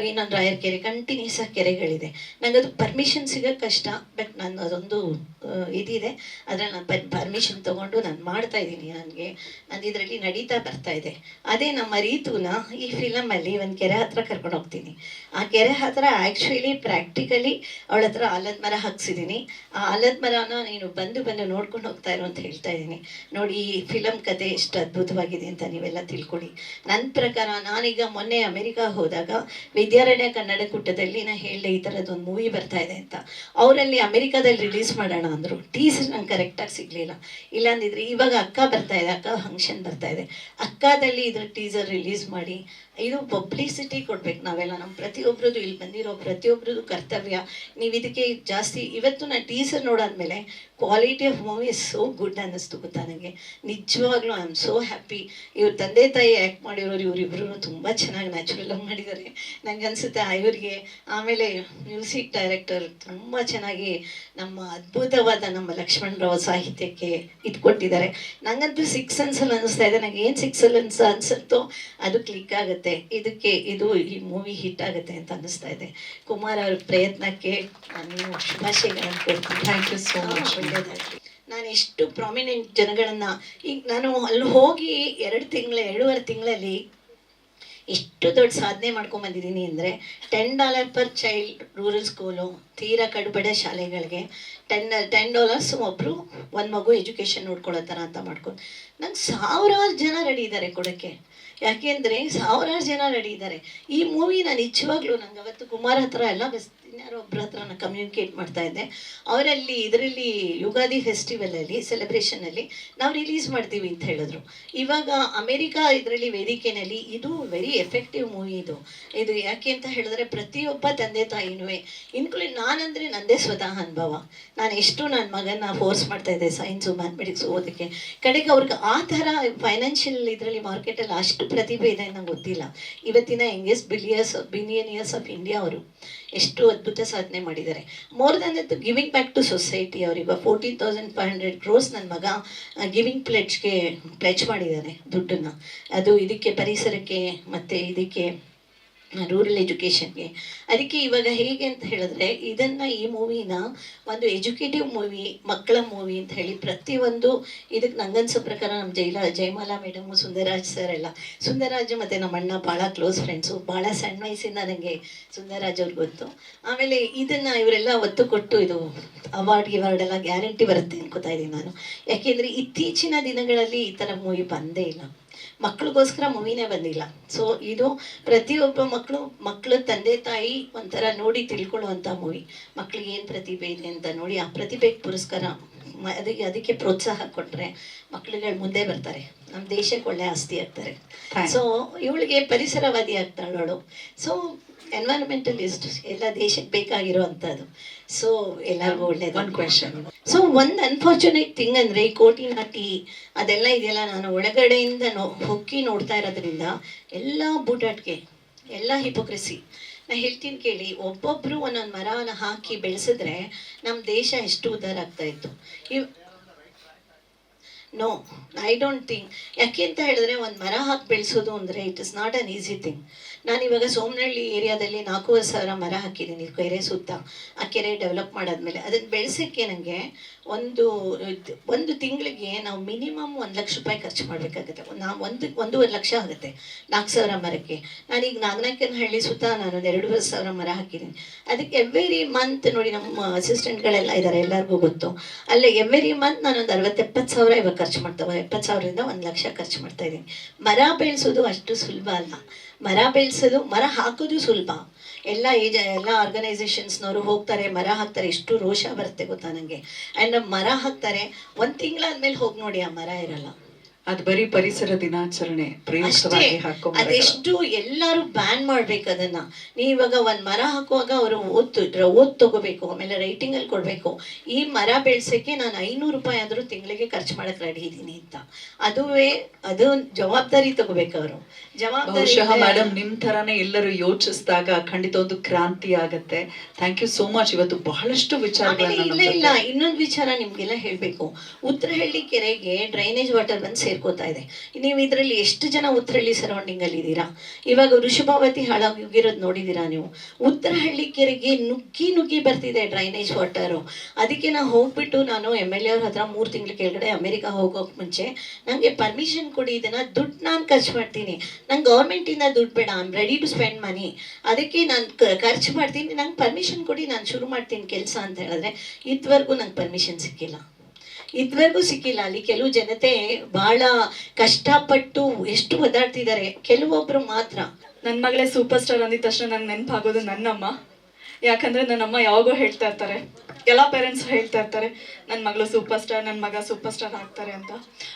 ಇನ್ನೊಂದು ರಾಯರ್ ಕೆರೆ, ಕಂಟಿನ್ಯೂಸ್ ಆಗಿ ಕೆರೆಗಳಿದೆ. ನನಗೆ ಅದು ಪರ್ಮಿಷನ್ ಸಿಗೋಕ್ಕೆ ಕಷ್ಟ. ಬಟ್ ನಾನು ಅದೊಂದು ಇದಿದೆ, ಅದ್ರಲ್ಲಿ ನಾನು ಪರ್ಮಿಷನ್ ತೊಗೊಂಡು ನಾನು ಮಾಡ್ತಾ ಇದ್ದೀನಿ. ನಾನು ಇದರಲ್ಲಿ ನಡೀತಾ ಬರ್ತಾ ಇದೆ. ಅದೇ ನಮ್ಮ ರೀತುನ ಈ ಫಿಲಮಲ್ಲಿ ಒಂದು ಕೆರೆ ಹತ್ರ ಕರ್ಕೊಂಡು ಹೋಗ್ತೀನಿ. ಆ ಕೆರೆ ಹತ್ರ ಆ್ಯಕ್ಚುಲಿ ಪ್ರಾಕ್ಟಿಕಲಿ ಅವಳ ಹತ್ರ ಆಲದ ಮರ ಹಾಕ್ಸಿದ್ದೀನಿ. ಆ ಆಲದ ಮರನ ನೀನು ಬಂದು ನೋಡ್ಕೊಂಡು ಹೋಗ್ತಾ ಇರು ಅಂತ ಹೇಳ್ತಾ ಇದ್ದೀನಿ. ನೋಡಿ, ಈ ಫಿಲಮ್ ಕತೆ ಎಷ್ಟು ಅದ್ಭುತವಾಗಿದೆ ಅಂತ ನೀವೆಲ್ಲ ತಿಳ್ಕೊಳ್ಳಿ. ನನ್ನ ಪ್ರಕಾರ ನಾನೀಗ ಮೊನ್ನೆ ಅಮೆರಿಕ ಹೋದಾಗ ವಿದ್ಯಾರಣ್ಯ ಕನ್ನಡ ಕೂಟದಲ್ಲಿ ನಾನು ಹೇಳಿದೆ, ಈ ಥರದ್ದೊಂದು ಮೂವಿ ಬರ್ತಾ ಇದೆ ಅಂತ. ಅವರಲ್ಲಿ ಅಮೆರಿಕಾದಲ್ಲಿ ರಿಲೀಸ್ ಮಾಡೋಣ ಅಂದರು. ಟೀಸರ್ ನಂಗೆ ಕರೆಕ್ಟಾಗಿ ಸಿಗಲಿಲ್ಲ. ಇಲ್ಲಾಂದಿದ್ರೆ ಇವಾಗ ಅಕ್ಕ ಬರ್ತಾ ಇದೆ, ಅಕ್ಕ ಫಂಕ್ಷನ್ ಬರ್ತಾ ಇದೆ, ಅಕ್ಕದಲ್ಲಿ ಇದ್ರ ಟೀಸರ್ ರಿಲೀಸ್ ಮಾಡಿ ಇದು ಪಬ್ಲಿಸಿಟಿ ಕೊಡ್ಬೇಕು ನಾವೆಲ್ಲ, ನಮ್ಮ ಪ್ರತಿಯೊಬ್ಬರದು ಇಲ್ಲಿ ಬಂದಿರೋ ಪ್ರತಿಯೊಬ್ಬರದು ಕರ್ತವ್ಯ. ನೀವು ಇದಕ್ಕೆ ಜಾಸ್ತಿ ಇವತ್ತು ನಾನು ಟೀಸರ್ ನೋಡಾದ್ಮೇಲೆ quality of movie is so good ಅನ್ನಿಸ್ತು ಗೊತ್ತಾ ನನಗೆ. ನಿಜವಾಗ್ಲೂ ಐ ಆಮ್ ಸೋ ಹ್ಯಾಪಿ. ಇವ್ರ ತಂದೆ ತಾಯಿ ಆ್ಯಕ್ಟ್ ಮಾಡಿರೋರು ಇವರಿಬ್ಬರು ತುಂಬ ಚೆನ್ನಾಗಿ ನ್ಯಾಚುರಲ್ ಆಗಿ ಮಾಡಿದ್ದಾರೆ ನಂಗೆ ಅನಿಸುತ್ತೆ ಇವ್ರಿಗೆ. ಆಮೇಲೆ ಮ್ಯೂಸಿಕ್ ಡೈರೆಕ್ಟರ್ ತುಂಬ ಚೆನ್ನಾಗಿ ನಮ್ಮ ಅದ್ಭುತವಾದ ನಮ್ಮ ಲಕ್ಷ್ಮಣರಾವ್ ಸಾಹಿತ್ಯಕ್ಕೆ ಇಟ್ಕೊಟ್ಟಿದ್ದಾರೆ. ನಂಗಂತೂ 6 ಅನ್ಸಲ್ ಅನ್ನಿಸ್ತಾ ಇದೆ. ನಂಗೆ ಏನು 6 ಅನ್ಸುತ್ತೋ ಅದು ಕ್ಲಿಕ್ ಆಗುತ್ತೆ. ಇದು ಈ ಮೂವಿ ಹಿಟ್ ಆಗುತ್ತೆ ಅಂತ ಅನ್ನಿಸ್ತಾ ಇದೆ. ಕುಮಾರ್ ಅವ್ರ ಪ್ರಯತ್ನಕ್ಕೆ ನಾನು ಶುಭಾಶಯಗಳನ್ನು ಕೊಡ್ತೀನಿ. Thank you so much. ಒಳ್ಳೆಯದಾಗಲಿ. ನಾನು ಎಷ್ಟು ಪ್ರಾಮಿನೆಂಟ್ ಜನಗಳನ್ನು ಈಗ ನಾನು ಅಲ್ಲಿ ಹೋಗಿ 2.5 ತಿಂಗಳಲ್ಲಿ ಎಷ್ಟು ದೊಡ್ಡ ಸಾಧನೆ ಮಾಡ್ಕೊಂಬಂದಿದ್ದೀನಿ ಅಂದರೆ $10 ಪರ್ ಚೈಲ್ಡ್ ರೂರಲ್ ಸ್ಕೂಲು, ತೀರಾ ಕಡುಬಡ ಶಾಲೆಗಳಿಗೆ $10 ಒಬ್ಬರು ಒಂದು ಮಗು ಎಜುಕೇಷನ್ ನೋಡ್ಕೊಳ್ಳೋ ಥರ ಅಂತ ಮಾಡ್ಕೊಂಡು ನಂಗೆ 1000 ಜನ ರೆಡಿ ಇದ್ದಾರೆ ಕೊಡೋಕ್ಕೆ. ಯಾಕೆಂದರೆ 1000 ಜನ ರೆಡಿ ಇದ್ದಾರೆ. ಈ ಮೂವಿನ ನಿಜವಾಗ್ಲೂ ನಂಗೆ ಅವತ್ತು ಕುಮಾರ್ ಹತ್ರ ಎಲ್ಲ ಇನ್ಯಾರೋ ಒಬ್ಬರ ಹತ್ರ ನಾನು ಕಮ್ಯುನಿಕೇಟ್ ಮಾಡ್ತಾ ಇದ್ದೆ. ಅವರಲ್ಲಿ ಇದರಲ್ಲಿ ಯುಗಾದಿ ಫೆಸ್ಟಿವಲಲ್ಲಿ ಸೆಲೆಬ್ರೇಷನಲ್ಲಿ ನಾವು ರಿಲೀಸ್ ಮಾಡ್ತೀವಿ ಅಂತ ಹೇಳಿದ್ರು. ಇವಾಗ ಅಮೇರಿಕಾ ಇದರಲ್ಲಿ ವೇದಿಕೆಯಲ್ಲಿ ಇದು ವೆರಿ ಎಫೆಕ್ಟಿವ್ ಮೂವಿ ಇದು ಯಾಕೆ ಅಂತ ಹೇಳಿದ್ರೆ ಪ್ರತಿಯೊಬ್ಬ ತಂದೆ ತಾಯಿನೂ ಇನ್ಕ್ಲೂಡ್ ನಾನಂದರೆ ನನ್ನದೇ ಸ್ವತಃ ಅನುಭವ. ನಾನು ಎಷ್ಟು ನನ್ನ ಮಗನ ಫೋರ್ಸ್ ಮಾಡ್ತಾ ಇದ್ದೆ ಸೈನ್ಸು ಮ್ಯಾಥಮೆಟಿಕ್ಸ್ ಓದೋಕ್ಕೆ. ಕಡೆಗೆ ಅವ್ರಿಗೆ ಆ ಥರ ಫೈನಾನ್ಷಿಯಲ್ ಇದರಲ್ಲಿ ಮಾರ್ಕೆಟಲ್ಲಿ ಅಷ್ಟು ಪ್ರತಿಭೆ ಇದೆ ನಂಗೆ ಗೊತ್ತಿಲ್ಲ. ಇವತ್ತಿನ ಯಂಗೆಸ್ಟ್ ಬಿಲಿಯನಿಯರ್ಸ್ ಆಫ್ ಇಂಡಿಯಾ ಅವರು ಎಷ್ಟು ಅದ್ಭುತ ಸಾಧನೆ ಮಾಡಿದ್ದಾರೆ. More than that giving back to society. ಅವರಿಗ 14,500 crores ನನ್ನ ಮಗ ಗಿವಿಂಗ್ ಪ್ಲೆಚ್ ಮಾಡಿದ್ದಾರೆ ದುಡ್ಡನ್ನು. ಅದು ಇದಕ್ಕೆ ಪರಿಸರಕ್ಕೆ ಮತ್ತು ಇದಕ್ಕೆ ರೂರಲ್ ಎಜುಕೇಷನ್ಗೆ. ಅದಕ್ಕೆ ಇವಾಗ ಹೇಗೆ ಅಂತ ಹೇಳಿದ್ರೆ ಈ ಮೂವಿನ ಒಂದು ಎಜುಕೇಟಿವ್ ಮೂವಿ, ಮಕ್ಕಳ ಮೂವಿ ಅಂತ ಹೇಳಿ ಪ್ರತಿಯೊಂದು ಇದಕ್ಕೆ ನಂಗನ್ಸೋ ಪ್ರಕಾರ ನಮ್ಮ ಜಯಮಾಲಾ ಮೇಡಮು, ಸುಂದರರಾಜ್ ಸರ್ ಎಲ್ಲ, ಸುಂದರರಾಜ್ ಮತ್ತು ನಮ್ಮ ಅಣ್ಣ ಭಾಳ ಕ್ಲೋಸ್ ಫ್ರೆಂಡ್ಸು. ಭಾಳ ಸಣ್ಣ ವಯಸ್ಸಿಂದ ನನಗೆ ಸುಂದರರಾಜ್ ಅವ್ರಿಗೆ ಗೊತ್ತು. ಆಮೇಲೆ ಇದನ್ನು ಇವರೆಲ್ಲ ಒತ್ತು ಕೊಟ್ಟು ಇದು ಅವಾರ್ಡ್ ಎಲ್ಲ ಗ್ಯಾರಂಟಿ ಬರುತ್ತೆ ಅನ್ಕೋತಾ ಇದ್ದೀನಿ ನಾನು. ಯಾಕೆಂದರೆ ಇತ್ತೀಚಿನ ದಿನಗಳಲ್ಲಿ ಈ ಥರ ಮೂವಿ ಬಂದೇ ಇಲ್ಲ. ಮಕ್ಳಿಗೋಸ್ಕರ ಮೂವಿನೇ ಬಂದಿಲ್ಲ. ಸೊ ಇದು ಪ್ರತಿಯೊಬ್ಬ ಮಕ್ಕಳು ತಂದೆ ತಾಯಿ ಒಂಥರ ನೋಡಿ ತಿಳ್ಕೊಳ್ಳುವಂಥ ಮೂವಿ. ಮಕ್ಳಿಗೆ ಏನು ಪ್ರತಿಭೆ ಇದೆ ಅಂತ ನೋಡಿ ಆ ಪ್ರತಿಭೆಗೆ ಪುರಸ್ಕಾರ ಅದಕ್ಕೆ ಪ್ರೋತ್ಸಾಹ ಕೊಟ್ಟರೆ ಮಕ್ಳುಗಳು ಮುಂದೆ ಬರ್ತಾರೆ, ನಮ್ಮ ದೇಶಕ್ಕೆ ಒಳ್ಳೆ ಆಸ್ತಿ ಆಗ್ತಾರೆ. ಸೊ ಇವಳಿಗೆ ಪರಿಸರವಾದಿ ಆಗ್ತಾಳೋಳು. ಸೊ ಎನ್ವೈರನ್ಮೆಂಟಲಿಸ್ಟ್ ಎಲ್ಲ ದೇಶಕ್ಕೆ ಬೇಕಾಗಿರೋ ಅಂಥದ್ದು. ಸೊ ಎಲ್ಲರಿಗೂ ಒಳ್ಳೇದು. ಒಂದು ಕ್ವೆಶನ್. ಸೊ ಒಂದು ಅನ್ಫಾರ್ಚುನೇಟ್ ಥಿಂಗ್ ಅಂದರೆ ಈ ಕೋಟಿ ನಾಟಿ ಅದೆಲ್ಲ ಇದೆಯಲ್ಲ, ನಾನು ಒಳಗಡೆಯಿಂದ ಹೊಕ್ಕಿ ನೋಡ್ತಾ ಇರೋದ್ರಿಂದ ಎಲ್ಲ ಬೂಟಾಟಿಕೆ, ಎಲ್ಲ ಹಿಪೋಕ್ರೆಸಿ. ನಾನು ಹೇಳ್ತೀನಿ ಕೇಳಿ, ಒಬ್ಬೊಬ್ಬರು ಒಂದೊಂದು ಮರನ ಹಾಕಿ ಬೆಳೆಸಿದ್ರೆ ನಮ್ಮ ದೇಶ ಎಷ್ಟು ಉದ್ಧಾರ ಆಗ್ತಾ ಇತ್ತು. No, I don't think. ಯಾಕೆ ಅಂತ ಹೇಳಿದ್ರೆ ಒಂದು ಮರ ಹಾಕಿ ಬೆಳೆಸೋದು ಅಂದರೆ it is not an easy thing. ನಾನಿವಾಗ ಸೋಮನಹಳ್ಳಿ ಏರಿಯಾದಲ್ಲಿ 4,000 ಮರ ಹಾಕಿದ್ದೀನಿ ಕೆರೆ ಸುತ್ತ. ಆ ಕೆರೆ ಡೆವಲಪ್ ಮಾಡಾದ್ಮೇಲೆ ಅದನ್ನು ಬೆಳೆಸೋಕ್ಕೆ ನನಗೆ ಒಂದು ತಿಂಗಳಿಗೆ ನಾವು ಮಿನಿಮಮ್ ₹1,00,000 ಖರ್ಚು ಮಾಡಬೇಕಾಗುತ್ತೆ. ನಾವು 1.5 ಲಕ್ಷ ಆಗುತ್ತೆ 4,000 ಮರಕ್ಕೆ. ನಾನೀಗ ನಾಗನಾಯಕನಹಳ್ಳಿ ಸುತ್ತ ನಾನು 2,000 ಮರ ಹಾಕಿದ್ದೀನಿ. ಅದಕ್ಕೆ ಎವ್ರಿ ಮಂತ್ ನೋಡಿ, ನಮ್ಮ ಅಸಿಸ್ಟೆಂಟ್ಗಳೆಲ್ಲ ಇದ್ದಾರೆ, ಎಲ್ಲರಿಗೂ ಗೊತ್ತು. ಅಲ್ಲೇ ಎವ್ರಿ ಮಂತ್ ನಾನೊಂದು 60,000-70,000 ಇವಾಗ ಖರ್ಚು ಮಾಡ್ತೇವೆ. 70,000ರಿಂದ 1,00,000 ಖರ್ಚು ಮಾಡ್ತಾ ಇದ್ದೀನಿ. ಮರ ಬೆಳೆಸೋದು ಅಷ್ಟು ಸುಲಭ ಅಲ್ಲ. ಮರ ಹಾಕೋದು ಸುಲಭ. ಎಲ್ಲ ಆರ್ಗನೈಸೇಷನ್ಸ್ನವರು ಹೋಗ್ತಾರೆ, ಮರ ಹಾಕ್ತಾರೆ. ಎಷ್ಟು ರೋಷ ಬರುತ್ತೆ ಗೊತ್ತಾ ನನಗೆ. ಆ್ಯಂಡ್ ಮರ ಹಾಕ್ತಾರೆ, 1 ತಿಂಗಳಾದ್ಮೇಲೆ ಹೋಗಿ ನೋಡಿ ಆ ಮರ ಇರಲ್ಲ. ಅದು ಬರೀ ಪರಿಸರ ದಿನಾಚರಣೆ ಅದೆಷ್ಟು ಎಲ್ಲರೂ ಬ್ಯಾನ್ ಮಾಡ್ಬೇಕು ಅದನ್ನ. ನೀವು ಇವಾಗ ಒಂದ್ ಮರ ಹಾಕುವಾಗ ಅವರು ಓದ್ ತಗೋಬೇಕು, ಆಮೇಲೆ ರೈಟಿಂಗ್ ಅಲ್ಲಿ ಕೊಡ್ಬೇಕು. ಈ ಮರ ಬೆಳ್ಸಕ್ಕೆ ನಾನು ₹500 ಆದ್ರೂ ತಿಂಗಳಿಗೆ ಖರ್ಚು ಮಾಡಕ್ ರೆಡಿ ಇದ್ದೀನಿ ಅಂತ. ಅದು ಜವಾಬ್ದಾರಿ ತಗೋಬೇಕು ಅವರು. ಜವಾಬ್ದಾರಿ ಮೇಡಮ್ ನಿಮ್ ತರಾನೇ ಎಲ್ಲರೂ ಯೋಚಿಸಿದಾಗ ಖಂಡಿತ ಒಂದು ಕ್ರಾಂತಿ ಆಗತ್ತೆ. Thank you so much. ಇವತ್ತು ಬಹಳಷ್ಟು ವಿಚಾರಗಳನ್ನ ಇಲ್ಲ ಇನ್ನೊಂದು ವಿಚಾರ ನಿಮ್ಗೆಲ್ಲ ಹೇಳ್ಬೇಕು. ಉತ್ತರಹಳ್ಳಿ ಕೆರೆಗೆ ಡ್ರೈನೇಜ್ ವಾಟರ್ ಬಂದು ಸೇರ್ಕೋತಾ ಇದೆ. ನೀವು ಇದರಲ್ಲಿ ಎಷ್ಟು ಜನ ಉತ್ತರಹಳ್ಳಿ ಸರೌಂಡಿಂಗ್ ಅಲ್ಲಿ ಇದ್ದೀರಾ? ಇವಾಗ ವೃಷಭಾವತಿ ಹಾಳಾಗಿರೋದು ನೋಡಿದೀರಾ ನೀವು? ಉತ್ತರಹಳ್ಳಿ ಕೆರೆಗೆ ನುಗ್ಗಿ ಬರ್ತಿದೆ ಡ್ರೈನೇಜ್ ವಾಟರು. ಅದಕ್ಕೆ ನಾನು ಹೋಗ್ಬಿಟ್ಟು ನಾನು MLA ಅವ್ರ ಹತ್ರ 3 ತಿಂಗಳ ಕೆಳಗಡೆ ಅಮೆರಿಕಾ ಹೋಗೋಕೆ ಮುಂಚೆ ನನಗೆ ಪರ್ಮಿಷನ್ ಕೊಡಿ, ಇದನ್ನ ದುಡ್ಡು ನಾನು ಖರ್ಚು ಮಾಡ್ತೀನಿ, ನಂಗೆ ಗೌರ್ಮೆಂಟಿಂದ ದುಡ್ಡು ಬೇಡ, I am ready to spend money, ಅದಕ್ಕೆ ನಾನು ಖರ್ಚು ಮಾಡ್ತೀನಿ, ನಂಗೆ ಪರ್ಮಿಷನ್ ಕೊಡಿ, ನಾನು ಶುರು ಮಾಡ್ತೀನಿ ಕೆಲಸ ಅಂತ ಹೇಳಿದ್ರೆ ಇದುವರೆಗೂ ನಂಗೆ ಪರ್ಮಿಷನ್ ಸಿಕ್ಕಿಲ್ಲ. ಅಲ್ಲಿ ಕೆಲವು ಜನತೆ ಬಹಳ ಕಷ್ಟಪಟ್ಟು ಎಷ್ಟು ಒದ್ದಾಡ್ತಿದ್ದಾರೆ, ಕೆಲವೊಬ್ರು ಮಾತ್ರ. ನನ್ನ ಮಗಳೇ ಸೂಪರ್ ಸ್ಟಾರ್ ಅಂದಿದ ತಕ್ಷಣ ನಂಗೆ ನೆನಪಾಗೋದು ನನ್ನಮ್ಮ. ಯಾಕಂದ್ರೆ ನನ್ನಮ್ಮ ಯಾವಾಗೋ ಹೇಳ್ತಾ ಇರ್ತಾರೆ, ಎಲ್ಲ ಪೇರೆಂಟ್ಸ್ ಹೇಳ್ತಾ ಇರ್ತಾರೆ, ನನ್ನ ಮಗಳು ಸೂಪರ್ ಸ್ಟಾರ್, ನನ್ನ ಮಗ ಸೂಪರ್ ಸ್ಟಾರ್ ಆಗ್ತಾರೆ ಅಂತ.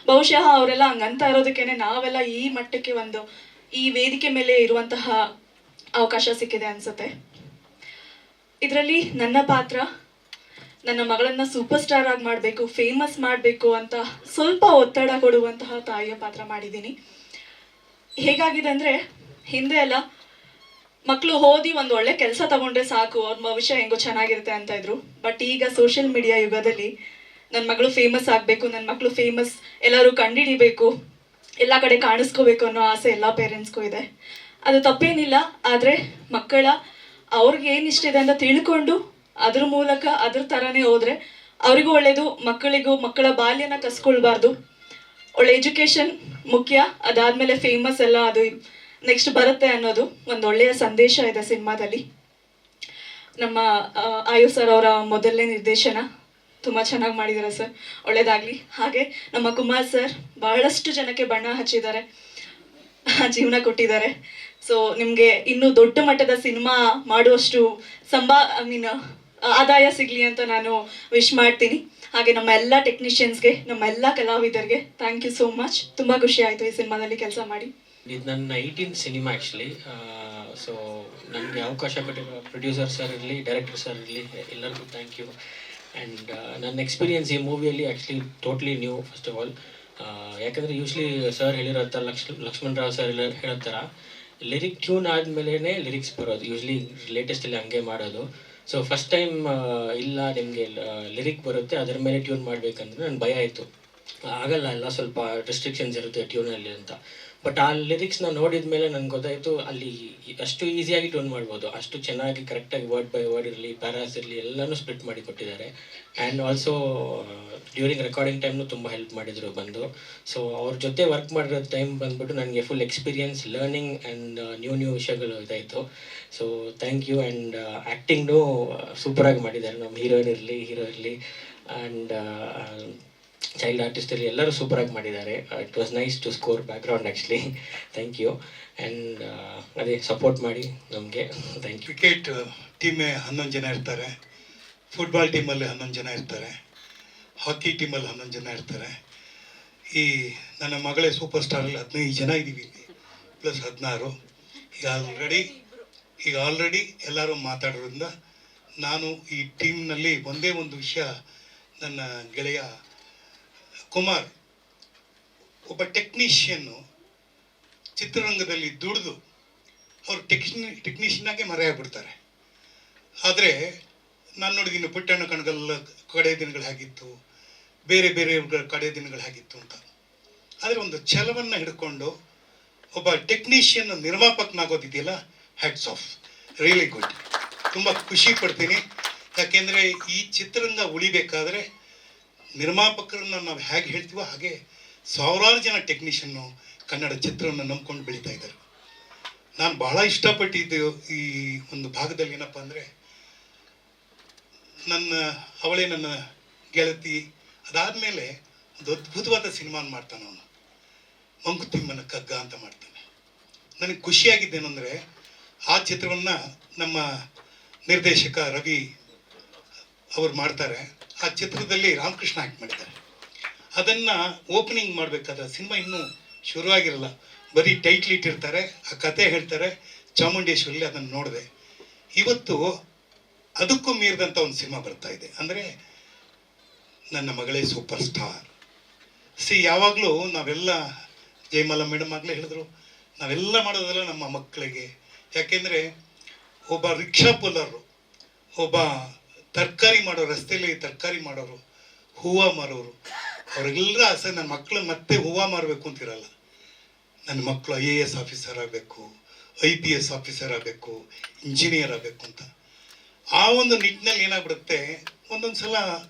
ಬಹುಶಃ ಅವರೆಲ್ಲ ಹಂಗಂತ ಇರೋದಕ್ಕೇನೆ ನಾವೆಲ್ಲ ಈ ಮಟ್ಟಕ್ಕೆ ಒಂದು ಈ ವೇದಿಕೆ ಮೇಲೆ ಇರುವಂತಹ ಅವಕಾಶ ಸಿಕ್ಕಿದೆ ಅನಿಸುತ್ತೆ. ಇದರಲ್ಲಿ ನನ್ನ ಪಾತ್ರ ನನ್ನ ಮಗಳನ್ನು ಸೂಪರ್ ಸ್ಟಾರ್ ಆಗಿ ಮಾಡಬೇಕು, ಫೇಮಸ್ ಮಾಡಬೇಕು ಅಂತ ಸ್ವಲ್ಪ ಒತ್ತಡ ಕೊಡುವಂತಹ ತಾಯಿಯ ಪಾತ್ರ ಮಾಡಿದ್ದೀನಿ. ಹೇಗಾಗಿದೆ ಅಂದರೆ, ಹಿಂದೆ ಎಲ್ಲ ಮಕ್ಕಳು ಓದಿ ಒಂದು ಒಳ್ಳೆ ಕೆಲಸ ತಗೊಂಡ್ರೆ ಸಾಕು, ಅವ್ರ ಭವಿಷ್ಯ ಹೆಂಗೋ ಚೆನ್ನಾಗಿರುತ್ತೆ ಅಂತ ಇದ್ರು. ಬಟ್ ಈಗ ಸೋಷಿಯಲ್ ಮೀಡಿಯಾ ಯುಗದಲ್ಲಿ ನನ್ನ ಮಗಳು ಫೇಮಸ್ ಆಗಬೇಕು, ನನ್ನ ಮಕ್ಕಳು ಫೇಮಸ್, ಎಲ್ಲರೂ ಕಂಡುಹಿಡಿಬೇಕು, ಎಲ್ಲ ಕಡೆ ಕಾಣಿಸ್ಕೋಬೇಕು ಅನ್ನೋ ಆಸೆ ಎಲ್ಲ ಪೇರೆಂಟ್ಸ್ಗೂ ಇದೆ. ಅದು ತಪ್ಪೇನಿಲ್ಲ. ಆದರೆ ಮಕ್ಕಳ ಅವ್ರಿಗೆ ಏನು ಇಷ್ಟ ಇದೆ ಅಂತ ತಿಳ್ಕೊಂಡು ಅದ್ರ ಮೂಲಕ ಅದ್ರ ಥರನೇ ಹೋದರೆ ಅವರಿಗೂ ಒಳ್ಳೆಯದು, ಮಕ್ಕಳಿಗೂ ಮಕ್ಕಳ ಬಾಲ್ಯನ ಕಸ್ಕೊಳ್ಬಾರ್ದು. ಒಳ್ಳೆ ಎಜುಕೇಷನ್ ಮುಖ್ಯ, ಅದಾದಮೇಲೆ ಫೇಮಸ್ ಎಲ್ಲ ಅದು ನೆಕ್ಸ್ಟ್ ಬರುತ್ತೆ ಅನ್ನೋದು ಒಂದು ಒಳ್ಳೆಯ ಸಂದೇಶ ಇದೆ ಸಿನಿಮಾದಲ್ಲಿ. ನಮ್ಮ ಆಯುಷ್ ಸರ್ ಅವರ ಮೊದಲನೇ ನಿರ್ದೇಶನ ತುಂಬ ಚೆನ್ನಾಗಿ ಮಾಡಿದ್ದಾರೆ ಸರ್, ಒಳ್ಳೇದಾಗಲಿ. ಹಾಗೆ ನಮ್ಮ ಕುಮಾರ್ ಸರ್ ಬಹಳಷ್ಟು ಜನಕ್ಕೆ ಬಣ್ಣ ಹಚ್ಚಿದ್ದಾರೆ, ಜೀವನ ಕೊಟ್ಟಿದ್ದಾರೆ. ಸೊ ನಿಮಗೆ ಇನ್ನೂ ದೊಡ್ಡ ಮಟ್ಟದ ಸಿನಿಮಾ ಮಾಡುವಷ್ಟು ಆದಾಯ ಸಿಗಲಿ ಅಂತ ನಾನು ವಿಶ್ ಮಾಡ್ತೀನಿ. ಹಾಗೆ ನಮ್ಮ ಎಲ್ಲ ಟೆಕ್ನಿಷಿಯನ್ಸ್ಗೆ, ನಮ್ಮ ಎಲ್ಲ ಕಲಾವಿದರಿಗೆ ಥ್ಯಾಂಕ್ ಯು ಸೋ ಮಚ್. ತುಂಬ ಖುಷಿ ಆಯಿತು ಈ ಸಿನಿಮಾದಲ್ಲಿ ಕೆಲಸ ಮಾಡಿ. ಇದು ನನ್ನ 18th ಸಿನಿಮಾ ಆ್ಯಕ್ಚುಲಿ. ಸೊ ನನಗೆ ಅವಕಾಶ ಕೊಟ್ಟಿರೋ ಪ್ರೊಡ್ಯೂಸರ್ ಸರ್ ಇರಲಿ, ಡೈರೆಕ್ಟರ್ ಸರ್ ಇರಲಿ, ಎಲ್ಲರಿಗೂ ಥ್ಯಾಂಕ್ ಯು. ಆ್ಯಂಡ್ ನನ್ನ ಎಕ್ಸ್ಪೀರಿಯನ್ಸ್ ಈ ಮೂವಿಯಲ್ಲಿ actually totally new. First of all ಯಾಕಂದರೆ ಯೂಶ್ವಲಿ ಸರ್ ಹೇಳಿರೋ ಥರ ಲಕ್ಷ್ಮಣ್ ರಾವ್ ಸರ್ ಹೇಳೋ ಥರ ಲಿರಿಕ್ ಟ್ಯೂನ್ ಆದಮೇಲೆ ಲಿರಿಕ್ಸ್ ಬರೋದು, ಯೂಶ್ವಲಿ ಲೇಟೆಸ್ಟಲ್ಲಿ ಹಂಗೆ ಮಾಡೋದು. ಸೊ ಫಸ್ಟ್ ಟೈಮ್ ಇಲ್ಲ ನಿಮಗೆ ಲಿರಿಕ್ ಬರುತ್ತೆ, ಅದರ ಮೇಲೆ ಟ್ಯೂನ್ ಮಾಡಬೇಕಂದ್ರೆ ನನಗೆ ಭಯ ಆಯಿತು, ಆಗಲ್ಲ, ಎಲ್ಲ ಸ್ವಲ್ಪ ರೆಸ್ಟ್ರಿಕ್ಷನ್ಸ್ ಇರುತ್ತೆ ಟ್ಯೂನಲ್ಲಿ ಅಂತ. ಬಟ್ ಆ ಲಿರಿಕ್ಸ್ನ ನೋಡಿದ ಮೇಲೆ ನನಗೆ ಗೊತ್ತಾಯಿತು ಅಲ್ಲಿ ಅಷ್ಟು ಈಸಿಯಾಗಿ ಟ್ಯೂನ್ ಮಾಡ್ಬೋದು, ಅಷ್ಟು ಚೆನ್ನಾಗಿ ಕರೆಕ್ಟಾಗಿ ವರ್ಡ್ ಬೈ ವರ್ಡ್ ಇರಲಿ, ಪ್ಯಾರಾಸ್ ಇರಲಿ, ಎಲ್ಲನೂ ಸ್ಪ್ಲಿಟ್ ಮಾಡಿ ಕೊಟ್ಟಿದ್ದಾರೆ. ಆ್ಯಂಡ್ ಆಲ್ಸೋ ಡ್ಯೂರಿಂಗ್ ರೆಕಾರ್ಡಿಂಗ್ ಟೈಮ್ನು ತುಂಬ ಹೆಲ್ಪ್ ಮಾಡಿದರು ಬಂದು. ಸೊ ಅವ್ರ ಜೊತೆ ವರ್ಕ್ ಮಾಡಿರೋ ಟೈಮ್ ಬಂದ್ಬಿಟ್ಟು ನನಗೆ full experience, learning and new ವಿಷಯಗಳು ಇದಾಯಿತು. So thank you. ಆ್ಯಂಡ್ ಆ್ಯಕ್ಟಿಂಗ್ನೂ ಸೂಪರಾಗಿ ಮಾಡಿದ್ದಾರೆ, ನಮ್ಮ ಹೀರೋಯಿನ್ ಇರಲಿ, ಹೀರೋ ಇರಲಿ, ಆ್ಯಂಡ್ ಚೈಲ್ಡ್ ಆರ್ಟಿಸ್ಟ್ ಇರಲಿ, ಎಲ್ಲರೂ ಸೂಪರಾಗಿ ಮಾಡಿದ್ದಾರೆ. It was nice to score background actually. Thank you. And ಅದೇ ಸಪೋರ್ಟ್ ಮಾಡಿ ನಮಗೆ. Thank you. ಕ್ರಿಕೆಟ್ ಟೀಮೇ 11 ಜನ ಇರ್ತಾರೆ, ಫುಟ್ಬಾಲ್ ಟೀಮಲ್ಲಿ 11 ಜನ ಇರ್ತಾರೆ, ಹಾಕಿ ಟೀಮಲ್ಲಿ 11 ಜನ ಇರ್ತಾರೆ. ಈ ನನ್ನ ಮಗಳೇ ಸೂಪರ್ ಸ್ಟಾರಲ್ಲಿ 15 ಜನ ಇದ್ದೀವಿ, ಪ್ಲಸ್ 16. ಈಗ ಆಲ್ರೆಡಿ ಎಲ್ಲರೂ ಮಾತಾಡೋದ್ರಿಂದ ನಾನು ಈ ಟೀಮ್ನಲ್ಲಿ ಒಂದೇ ಒಂದು ವಿಷಯ, ನನ್ನ ಗೆಳೆಯ ಕುಮಾರ್ ಒಬ್ಬ ಟೆಕ್ನಿಷಿಯನ್ನು ಚಿತ್ರರಂಗದಲ್ಲಿ ದುಡಿದು ಅವರು ಟೆಕ್ನಿಷಿಯನ್ನಾಗೆ ಮರೆಯಾಗ್ಬಿಡ್ತಾರೆ. ಆದರೆ ನಾನು ನೋಡಿದ್ದೀನಿ ಪುಟ್ಟಣ್ಣ ಕಣಗಲ್ಲ ಕಡೆ ದಿನಗಳು ಹೇಗಿತ್ತು, ಬೇರೆ ಬೇರೆ ಕಡೆ ದಿನಗಳು ಹೇಗಿತ್ತು ಅಂತ. ಆದರೆ ಒಂದು ಛಲವನ್ನು ಹಿಡ್ಕೊಂಡು ಒಬ್ಬ ಟೆಕ್ನಿಷಿಯನ್ ನಿರ್ಮಾಪಕನಾಗೋದಿದೆಯಲ್ಲ, ಹ್ಯಾಟ್ಸ್ ಆಫ್, ರಿಯಲಿ ಗುಡ್. ತುಂಬ ಖುಷಿ ಪಡ್ತೀನಿ. ಯಾಕೆಂದರೆ ಈ ಚಿತ್ರರಂಗ ಉಳಿಬೇಕಾದ್ರೆ ನಿರ್ಮಾಪಕರನ್ನು ನಾವು ಹೇಗೆ ಹೇಳ್ತೀವೋ ಹಾಗೆ ಸಾವಿರಾರು ಜನ ಟೆಕ್ನಿಷಿಯನ್ನು ಕನ್ನಡ ಚಿತ್ರವನ್ನು ನಂಬ್ಕೊಂಡು ಬೆಳೀತಾ ಇದ್ದಾರೆ. ನಾನು ಬಹಳ ಇಷ್ಟಪಟ್ಟಿದ್ದು ಈ ಒಂದು ಭಾಗದಲ್ಲಿ ಏನಪ್ಪ ಅಂದರೆ, ಅವಳೇ ನನ್ನ ಗೆಳತಿ. ಅದಾದಮೇಲೆ ಒಂದು ಅದ್ಭುತವಾದ ಸಿನಿಮಾನ ಮಾಡ್ತಾನೆ ಅವನು, ಮಂಕುತಿಮ್ಮನ ಕಗ್ಗ ಅಂತ ಮಾಡ್ತಾನೆ. ನನಗೆ ಖುಷಿಯಾಗಿದ್ದೇನೆಂದರೆ ಆ ಚಿತ್ರವನ್ನು ನಮ್ಮ ನಿರ್ದೇಶಕ ರವಿ ಅವರು ಮಾಡ್ತಾರೆ. ಆ ಚಿತ್ರದಲ್ಲಿ ರಾಮಕೃಷ್ಣ ಆ್ಯಕ್ಟ್ ಮಾಡಿದ್ದಾರೆ. ಅದನ್ನು ಓಪನಿಂಗ್ ಮಾಡಬೇಕಾದ್ರೆ ಸಿನಿಮಾ ಇನ್ನೂ ಶುರುವಾಗಿರಲ್ಲ, ಬರೀ ಟೈಟ್ಲ್ ಇಟ್ಟಿರ್ತಾರೆ, ಆ ಕತೆ ಹೇಳ್ತಾರೆ. ಚಾಮುಂಡೇಶ್ವರಿಲಿ ಅದನ್ನು ನೋಡಿದೆ. ಇವತ್ತು ಅದಕ್ಕೂ ಮೀರಿದಂಥ ಒಂದು ಸಿನಿಮಾ ಬರ್ತಾ ಇದೆ, ಅಂದರೆ ನನ್ನ ಮಗಳೇ ಸೂಪರ್ ಸ್ಟಾರ್. ಯಾವಾಗಲೂ ನಾವೆಲ್ಲ, ಜಯಮಾಲ ಮೇಡಮ್ ಆಗಲೇ ಹೇಳಿದ್ರು, ನಾವೆಲ್ಲ ಮಾಡೋದಲ್ಲ ನಮ್ಮ ಮಕ್ಕಳಿಗೆ. ಯಾಕೆಂದರೆ ಒಬ್ಬ ರಿಕ್ಷಾ ಪುಲ್ಲರು, ಒಬ್ಬ ತರಕಾರಿ ಮಾಡೋರು, ರಸ್ತೆಯಲ್ಲಿ ತರಕಾರಿ ಮಾಡೋರು, ಹೂವು ಮಾರೋರು, ಅವರೆಲ್ಲರ ಆಸೆ ನನ್ನ ಮಕ್ಕಳು ಮತ್ತೆ ಹೂವು ಮಾರಬೇಕು ಅಂತಿರಲ್ಲ, ನನ್ನ ಮಕ್ಕಳು IAS ಆಫೀಸರ್ ಆಗಬೇಕು, IPS ಆಫೀಸರ್ ಆಗಬೇಕು, ಇಂಜಿನಿಯರ್ ಆಗಬೇಕು ಅಂತ. ಆ ಒಂದು ನಿಟ್ಟಿನಲ್ಲಿ ಏನಾಗ್ಬಿಡುತ್ತೆ, ಒಂದೊಂದು ಸಲ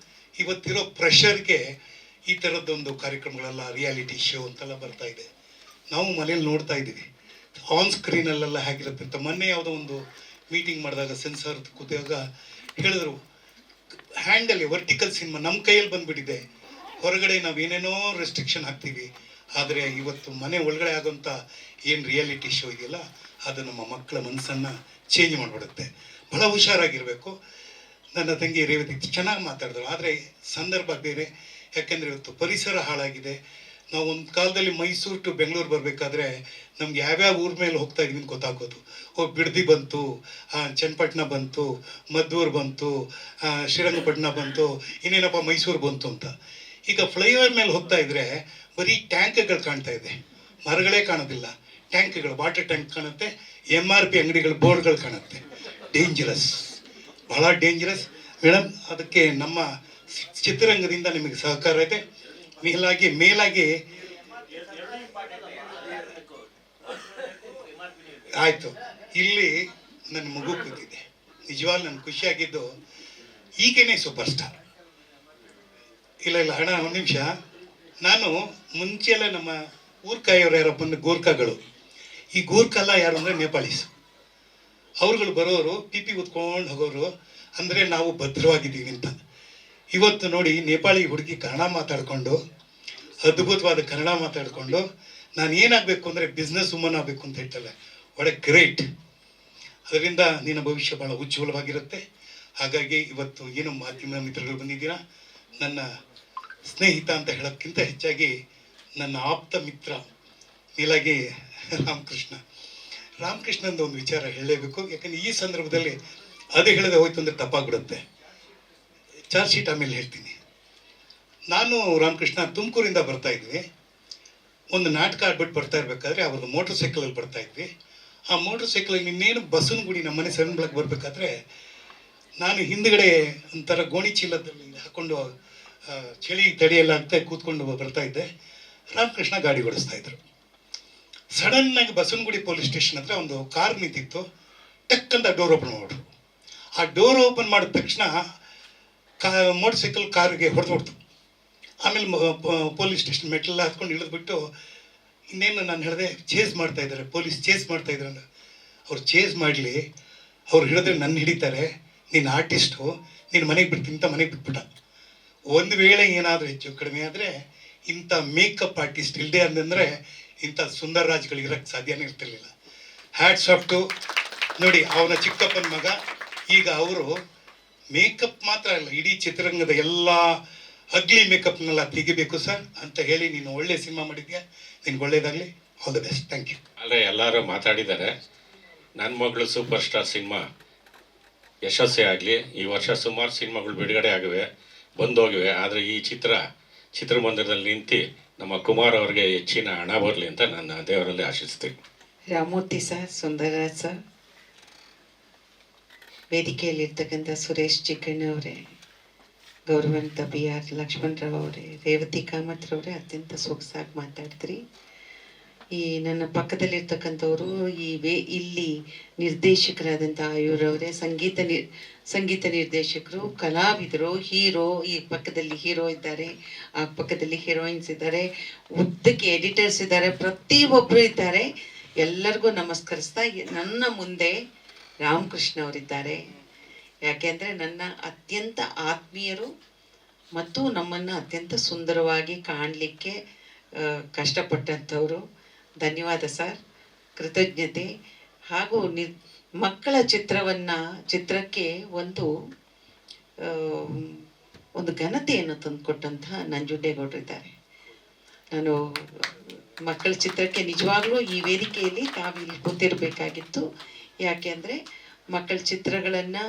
ಇವತ್ತಿರೋ ಪ್ರೆಷರ್ಗೆ ಈ ಥರದ್ದೊಂದು ಕಾರ್ಯಕ್ರಮಗಳೆಲ್ಲ, ರಿಯಾಲಿಟಿ ಶೋ ಅಂತೆಲ್ಲ ಬರ್ತಾ ಇದೆ. ನಾವು ಮನೇಲಿ ನೋಡ್ತಾ ಇದ್ದೀವಿ ಆನ್ ಸ್ಕ್ರೀನಲ್ಲೆಲ್ಲ ಹೇಗಿರುತ್ತೆ ಅಂತ. ಮೊನ್ನೆ ಯಾವುದೋ ಒಂದು ಮೀಟಿಂಗ್ ಮಾಡಿದಾಗ ಸೆನ್ಸಾರ್ ಕೂತಾಗ ಹೇಳಿದ್ರು, ಹ್ಯಾಂಡಲ್ಲಿ ವರ್ಟಿಕಲ್ ಸಿನಿಮಾ ನಮ್ಮ ಕೈಯಲ್ಲಿ ಬಂದುಬಿಟ್ಟಿದೆ, ಹೊರಗಡೆ ನಾವು ಏನೇನೋ ರೆಸ್ಟ್ರಿಕ್ಷನ್ ಹಾಕ್ತೀವಿ, ಆದರೆ ಇವತ್ತು ಮನೆ ಒಳಗಡೆ ಆಗೋಂಥ ಏನು ರಿಯಾಲಿಟಿ ಶೋ ಇದೆಯಲ್ಲ, ಅದು ನಮ್ಮ ಮಕ್ಕಳ ಮನಸ್ಸನ್ನು ಚೇಂಜ್ ಮಾಡಿಬಿಡುತ್ತೆ. ಭಾಳ ಹುಷಾರಾಗಿರಬೇಕು. ನನ್ನ ತಂಗಿ ರೇವತಿ ಚೆನ್ನಾಗಿ ಮಾತಾಡಿದ್ರು, ಆದರೆ ಸಂದರ್ಭ ಬೇರೆ. ಯಾಕೆಂದರೆ ಇವತ್ತು ಪರಿಸರ ಹಾಳಾಗಿದೆ, ನಾವು ಒಂದು ಕಾಲದಲ್ಲಿ ಮೈಸೂರು ಟು ಬೆಂಗಳೂರು ಬರಬೇಕಾದ್ರೆ ನಮ್ಗೆ ಯಾವ್ಯಾವ ಊರ ಮೇಲೆ ಹೋಗ್ತಾ ಇದೀವಿ ಅಂತ ಗೊತ್ತಾಗೋದು. ಬಿಡದಿ ಬಂತು, ಚನ್ನಪಟ್ಟಣ ಬಂತು, ಮದ್ದೂರು ಬಂತು, ಶ್ರೀರಂಗಪಟ್ಟಣ ಬಂತು, ಇನ್ನೇನಪ್ಪ ಮೈಸೂರು ಬಂತು ಅಂತ. ಈಗ ಫ್ಲೈಓವರ್ ಮೇಲೆ ಹೋಗ್ತಾ ಇದ್ರೆ ಬರೀ ಟ್ಯಾಂಕ್ಗಳು ಕಾಣ್ತಾ ಇದೆ, ಮರಗಳೇ ಕಾಣೋದಿಲ್ಲ. ಟ್ಯಾಂಕ್ಗಳು, ವಾಟರ್ ಟ್ಯಾಂಕ್ ಕಾಣುತ್ತೆ, MRP ಅಂಗಡಿಗಳ ಬೋರ್ಡ್ಗಳು ಕಾಣುತ್ತೆ. ಡೇಂಜರಸ್, ಬಹಳ ಡೇಂಜರಸ್ ಮೇಡಮ್. ಅದಕ್ಕೆ ನಮ್ಮ ಚಿತ್ರರಂಗದಿಂದ ನಿಮಗೆ ಸಹಕಾರ ಇದೆ. ಮೇಲಾಗಿ ಆಯ್ತು. ಇಲ್ಲಿ ನನ್ನ ಮಗು ಕೂತಿದೆ, ನಿಜವಾಗ್ಲೂ ನನ್ಗೆ ಖುಷಿಯಾಗಿದ್ದು. ಈಗೇನೆ ಸೂಪರ್ ಸ್ಟಾರ್. ಇಲ್ಲ ಅಣ್ಣ, ಒಂದು ನಿಮಿಷ. ನಾನು ಮುಂಚೆಲ್ಲ ನಮ್ಮ ಊರ್ಕಾಯಿಯವ್ರು ಯಾರೋ ಬಂದು ಗೂರ್ಖಾಗಳು, ಈ ಗೂರ್ಖಲ್ಲ ಯಾರು ಅಂದರೆ ನೇಪಾಳೀಸ್. ಅವ್ರುಗಳು ಬರೋರು ಪಿ ಉತ್ಕೊಂಡು ಹೋಗೋರು, ಅಂದರೆ ನಾವು ಭದ್ರವಾಗಿದ್ದೀವಿ ಅಂತ. ಇವತ್ತು ನೋಡಿ, ನೇಪಾಳಿ ಹುಡುಗಿ ಕನ್ನಡ ಮಾತಾಡಿಕೊಂಡು, ಅದ್ಭುತವಾದ ಕನ್ನಡ ಮಾತಾಡಿಕೊಂಡು, ನಾನು ಏನಾಗಬೇಕು ಅಂದರೆ ಬಿಸ್ನೆಸ್ ವುಮನ್ ಆಗಬೇಕು ಅಂತ ಹೇಳ್ತಾಳೆ. ಒಳ್ಳೆ ಗ್ರೇಟ್. ಅದರಿಂದ ನಿನ್ನ ಭವಿಷ್ಯ ಭಾಳ ಉಜ್ವಲವಾಗಿರುತ್ತೆ. ಹಾಗಾಗಿ ಇವತ್ತು ಏನು ಮಾಧ್ಯಮ ಮಿತ್ರಗಳು ಬಂದಿದ್ದೀರಾ, ನನ್ನ ಸ್ನೇಹಿತ ಅಂತ ಹೇಳೋಕ್ಕಿಂತ ಹೆಚ್ಚಾಗಿ ನನ್ನ ಆಪ್ತ ಮಿತ್ರ ಮೇಲಾಗಿ ರಾಮಕೃಷ್ಣಂದು ಒಂದು ವಿಚಾರ ಹೇಳಲೇಬೇಕು. ಯಾಕಂದರೆ ಈ ಸಂದರ್ಭದಲ್ಲಿ ಅದು ಹೇಳದೆ ಹೋಯ್ತು ಅಂದರೆ ತಪ್ಪಾಗ್ಬಿಡುತ್ತೆ. ಚಾರ್ಜ್ ಶೀಟ್ ಆಮೇಲೆ ಹೇಳ್ತೀನಿ. ನಾನು ರಾಮಕೃಷ್ಣ ತುಮಕೂರಿಂದ ಬರ್ತಾ ಇದ್ವಿ. ಒಂದು ನಾಟಕ ಆಡ್ಬಿಟ್ಟು ಬರ್ತಾ ಇರಬೇಕಾದ್ರೆ ಅವ್ರದ್ದು ಮೋಟ್ರ್ ಸೈಕಲಲ್ಲಿ ಬರ್ತಾ ಇದ್ವಿ. ಆ ಮೋಟ್ರ್ ಸೈಕಲಲ್ಲಿ ಇನ್ನೇನು ಬಸವನಗುಡಿ ನಮ್ಮನೆ ಸೆವೆನ್ ಬ್ಲಾಕ್ ಬರಬೇಕಾದ್ರೆ ನಾನು ಹಿಂದ್ಗಡೆ ಒಂಥರ ಗೋಣಿ ಚೀಲದಲ್ಲಿ ಹಾಕ್ಕೊಂಡು ಚಳಿ ತಡೆಯೆಲ್ಲ ಆಗ್ತಾ ಕೂತ್ಕೊಂಡು ಬರ್ತಾ ಇದ್ದೆ. ರಾಮಕೃಷ್ಣ ಗಾಡಿ ಓಡಿಸ್ತಾ ಇದ್ರು. ಸಡನ್ನಾಗಿ ಬಸವನಗುಡಿ ಪೊಲೀಸ್ ಸ್ಟೇಷನ್ ಹತ್ರ ಒಂದು ಕಾರ್ ನಿಂತಿತ್ತು. ಟಕ್ ಅಂತ ಡೋರ್ ಓಪನ್ ಮಾಡಿದ್ರು. ಆ ಡೋರ್ ಓಪನ್ ಮಾಡಿದ ತಕ್ಷಣ ಮೋಟರ್ ಸೈಕಲ್ ಕಾರಿಗೆ ಹೊಡೆದ್ಬಿಡ್ತು. ಆಮೇಲೆ ಪೊಲೀಸ್ ಸ್ಟೇಷನ್ ಮೆಟ್ಲೆಲ್ಲ ಹತ್ಕೊಂಡು ಇಳಿದ್ಬಿಟ್ಟು, ಇನ್ನೇನು ನಾನು ಹೇಳಿದೆ, ಚೇಸ್ ಮಾಡ್ತಾ ಇದ್ದಾರೆ, ಪೊಲೀಸ್ ಚೇಸ್ ಮಾಡ್ತಾ ಇದ್ದಾರೆ ಅಂತ. ಅವ್ರು ಚೇಸ್ ಮಾಡಲಿ, ಅವ್ರು ಹಿಡಿದ್ರೆ ನನ್ನ ಹಿಡಿತಾರೆ, ನೀನು ಆರ್ಟಿಸ್ಟು, ನೀನು ಮನೆಗೆ ಬಿಡ್ತೀನಿ ಅಂತ ಮನೆಗೆ ಬಿಟ್ಬಿಟ್ಟ. ಒಂದು ವೇಳೆ ಏನಾದರೂ ಹೆಚ್ಚು ಕಡಿಮೆ ಆದರೆ ಇಂಥ ಮೇಕಪ್ ಆರ್ಟಿಸ್ಟ್ ಇಲ್ಲದೆ ಅಂತಂದರೆ ಇಂಥ ಸುಂದರ ರಾಜ್ಗಳಿಗೆ ಇರೋಕ್ಕೆ ಸಾಧ್ಯನೇ ಇರ್ತಿರ್ಲಿಲ್ಲ. Hats off to. ನೋಡಿ, ಅವನ ಚಿಕ್ಕಪ್ಪನ ಮಗ ಈಗ ಅವರು ಮೇಕಪ್ ಮಾತ್ರ ಅಲ್ಲ, ಇಡೀ ಚಿತ್ರರಂಗದ ಎಲ್ಲ ಅಗ್ಲಿ ಮೇಕಪ್ನೆಲ್ಲ ತೆಗಿಬೇಕು ಸರ್ ಅಂತ ಹೇಳಿ ನೀನು ಒಳ್ಳೆ ಸಿನಿಮಾ ಮಾಡಿದ್ಯಾ. ನಿನ್ಗೆ ಒಳ್ಳೇದಾಗಲಿ. All the best. Thank you. ಅಲ್ಲೇ ಎಲ್ಲರೂ ಮಾತಾಡಿದ್ದಾರೆ. ನನ್ನ ಮಗಳು ಸೂಪರ್ ಸ್ಟಾರ್ ಸಿನಿಮಾ ಯಶಸ್ವಿ ಆಗಲಿ. ಈ ವರ್ಷ ಸುಮಾರು ಸಿನಿಮಾಗಳು ಬಿಡುಗಡೆ ಆಗಿವೆ, ಬಂದೋಗಿವೆ. ಆದರೆ ಈ ಚಿತ್ರಮಂದಿರದಲ್ಲಿ ನಿಂತು ನಮ್ಮ ಕುಮಾರ್ ಅವ್ರಿಗೆ ಹೆಚ್ಚಿನ ಹಣ ಬರಲಿ ಅಂತ ನಾನು ದೇವರಲ್ಲಿ ಆಶಿಸ್ತೀನಿ. ರಾಮೂರ್ತಿ ಸರ್, ಸುಂದರರಾಜ್ ಸರ್, ವೇದಿಕೆಯಲ್ಲಿರ್ತಕ್ಕಂಥ ಸುರೇಶ್ ಚಿಕ್ಕಣ್ಣ ಅವರೇ, ಗೌರವಂತ BR ಲಕ್ಷ್ಮಣರಾವ್ ಅವರೇ, ರೇವತಿ ಕಾಮತ್ರವರೇ, ಅತ್ಯಂತ ಸೊಗಸಾಗಿ ಮಾತಾಡಿದ್ರಿ. ಈ ನನ್ನ ಪಕ್ಕದಲ್ಲಿರ್ತಕ್ಕಂಥವರು ಇಲ್ಲಿ ನಿರ್ದೇಶಕರಾದಂಥ ಆಯುರವರೇ, ಸಂಗೀತ ನಿರ್ದೇಶಕರು, ಕಲಾವಿದರು, ಹೀರೋ, ಈ ಪಕ್ಕದಲ್ಲಿ ಹೀರೋ ಇದ್ದಾರೆ, ಆ ಪಕ್ಕದಲ್ಲಿ ಹೀರೋಯಿನ್ಸ್ ಇದ್ದಾರೆ, ಉದ್ದಕ್ಕೆ ಎಡಿಟರ್ಸ್ ಇದ್ದಾರೆ, ಪ್ರತಿಯೊಬ್ಬರು ಇದ್ದಾರೆ. ಎಲ್ಲರಿಗೂ ನಮಸ್ಕರಿಸ್ತಾ, ನನ್ನ ಮುಂದೆ ರಾಮಕೃಷ್ಣ ಅವರಿದ್ದಾರೆ. ಯಾಕೆಂದರೆ ನನ್ನ ಅತ್ಯಂತ ಆತ್ಮೀಯರು ಮತ್ತು ನಮ್ಮನ್ನು ಅತ್ಯಂತ ಸುಂದರವಾಗಿ ಕಾಣಲಿಕ್ಕೆ ಕಷ್ಟಪಟ್ಟಂಥವರು. ಧನ್ಯವಾದ ಸರ್, ಕೃತಜ್ಞತೆ. ಹಾಗೂ ಮಕ್ಕಳ ಚಿತ್ರಕ್ಕೆ ಒಂದು ಘನತೆಯನ್ನು ತಂದುಕೊಟ್ಟಂತಹ ನಂಜುಂಡೇಗೌಡರಿದ್ದಾರೆ. ನಾನು ಮಕ್ಕಳ ಚಿತ್ರಕ್ಕೆ ನಿಜವಾಗ್ಲೂ ಈ ವೇದಿಕೆಯಲ್ಲಿ ತಾವಿಲ್ಲಿ ಕೂತಿರಬೇಕಾಗಿತ್ತು. ಯಾಕೆ ಅಂದರೆ ಮಕ್ಕಳ ಚಿತ್ರಗಳನ್ನು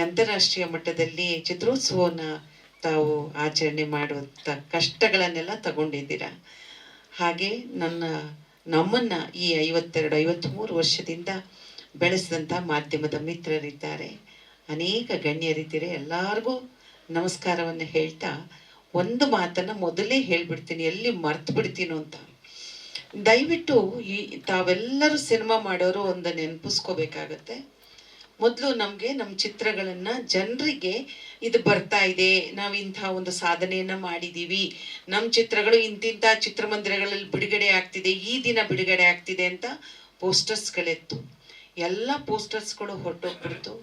ಅಂತಾರಾಷ್ಟ್ರೀಯ ಮಟ್ಟದಲ್ಲಿ ಚಿತ್ರೋತ್ಸವವನ್ನು ತಾವು ಆಚರಣೆ ಮಾಡುವಂಥ ಕಷ್ಟಗಳನ್ನೆಲ್ಲ ತಗೊಂಡಿದ್ದೀರಾ. ಹಾಗೆ ನಮ್ಮನ್ನು ಈ 53 ವರ್ಷದಿಂದ ಬೆಳೆಸಿದಂಥ ಮಾಧ್ಯಮದ ಮಿತ್ರರಿದ್ದಾರೆ, ಅನೇಕ ಗಣ್ಯರಿದ್ದೀರಿ. ಎಲ್ಲರಿಗೂ ನಮಸ್ಕಾರವನ್ನು ಹೇಳ್ತಾ ಒಂದು ಮಾತನ್ನು ಮೊದಲೇ ಹೇಳ್ಬಿಡ್ತೀನಿ, ಎಲ್ಲಿ ಮರ್ತು ಬಿಡ್ತೀನೋ ಅಂತ. ದಯವಿಟ್ಟು ತಾವೆಲ್ಲರೂ ಸಿನಿಮಾ ಮಾಡೋರು ಒಂದು ನೆನಪಿಸ್ಕೋಬೇಕಾಗತ್ತೆ. ಮೊದಲು ನಮ್ಮ ಚಿತ್ರಗಳನ್ನು ಜನರಿಗೆ ಇದು ಬರ್ತಾ ಇದೆ, ನಾವು ಇಂಥ ಒಂದು ಸಾಧನೆಯನ್ನು ಮಾಡಿದ್ದೀವಿ, ನಮ್ಮ ಚಿತ್ರಗಳು ಇಂತಿಂಥ ಚಿತ್ರಮಂದಿರಗಳಲ್ಲಿ ಬಿಡುಗಡೆ ಆಗ್ತಿದೆ, ಈ ದಿನ ಬಿಡುಗಡೆ ಆಗ್ತಿದೆ ಅಂತ ಪೋಸ್ಟರ್ಸ್ಗಳೆತ್ತು. ಎಲ್ಲ ಪೋಸ್ಟರ್ಸ್ಗಳು ಹೊರಟೋಗ್ಬಿಡ್ತು.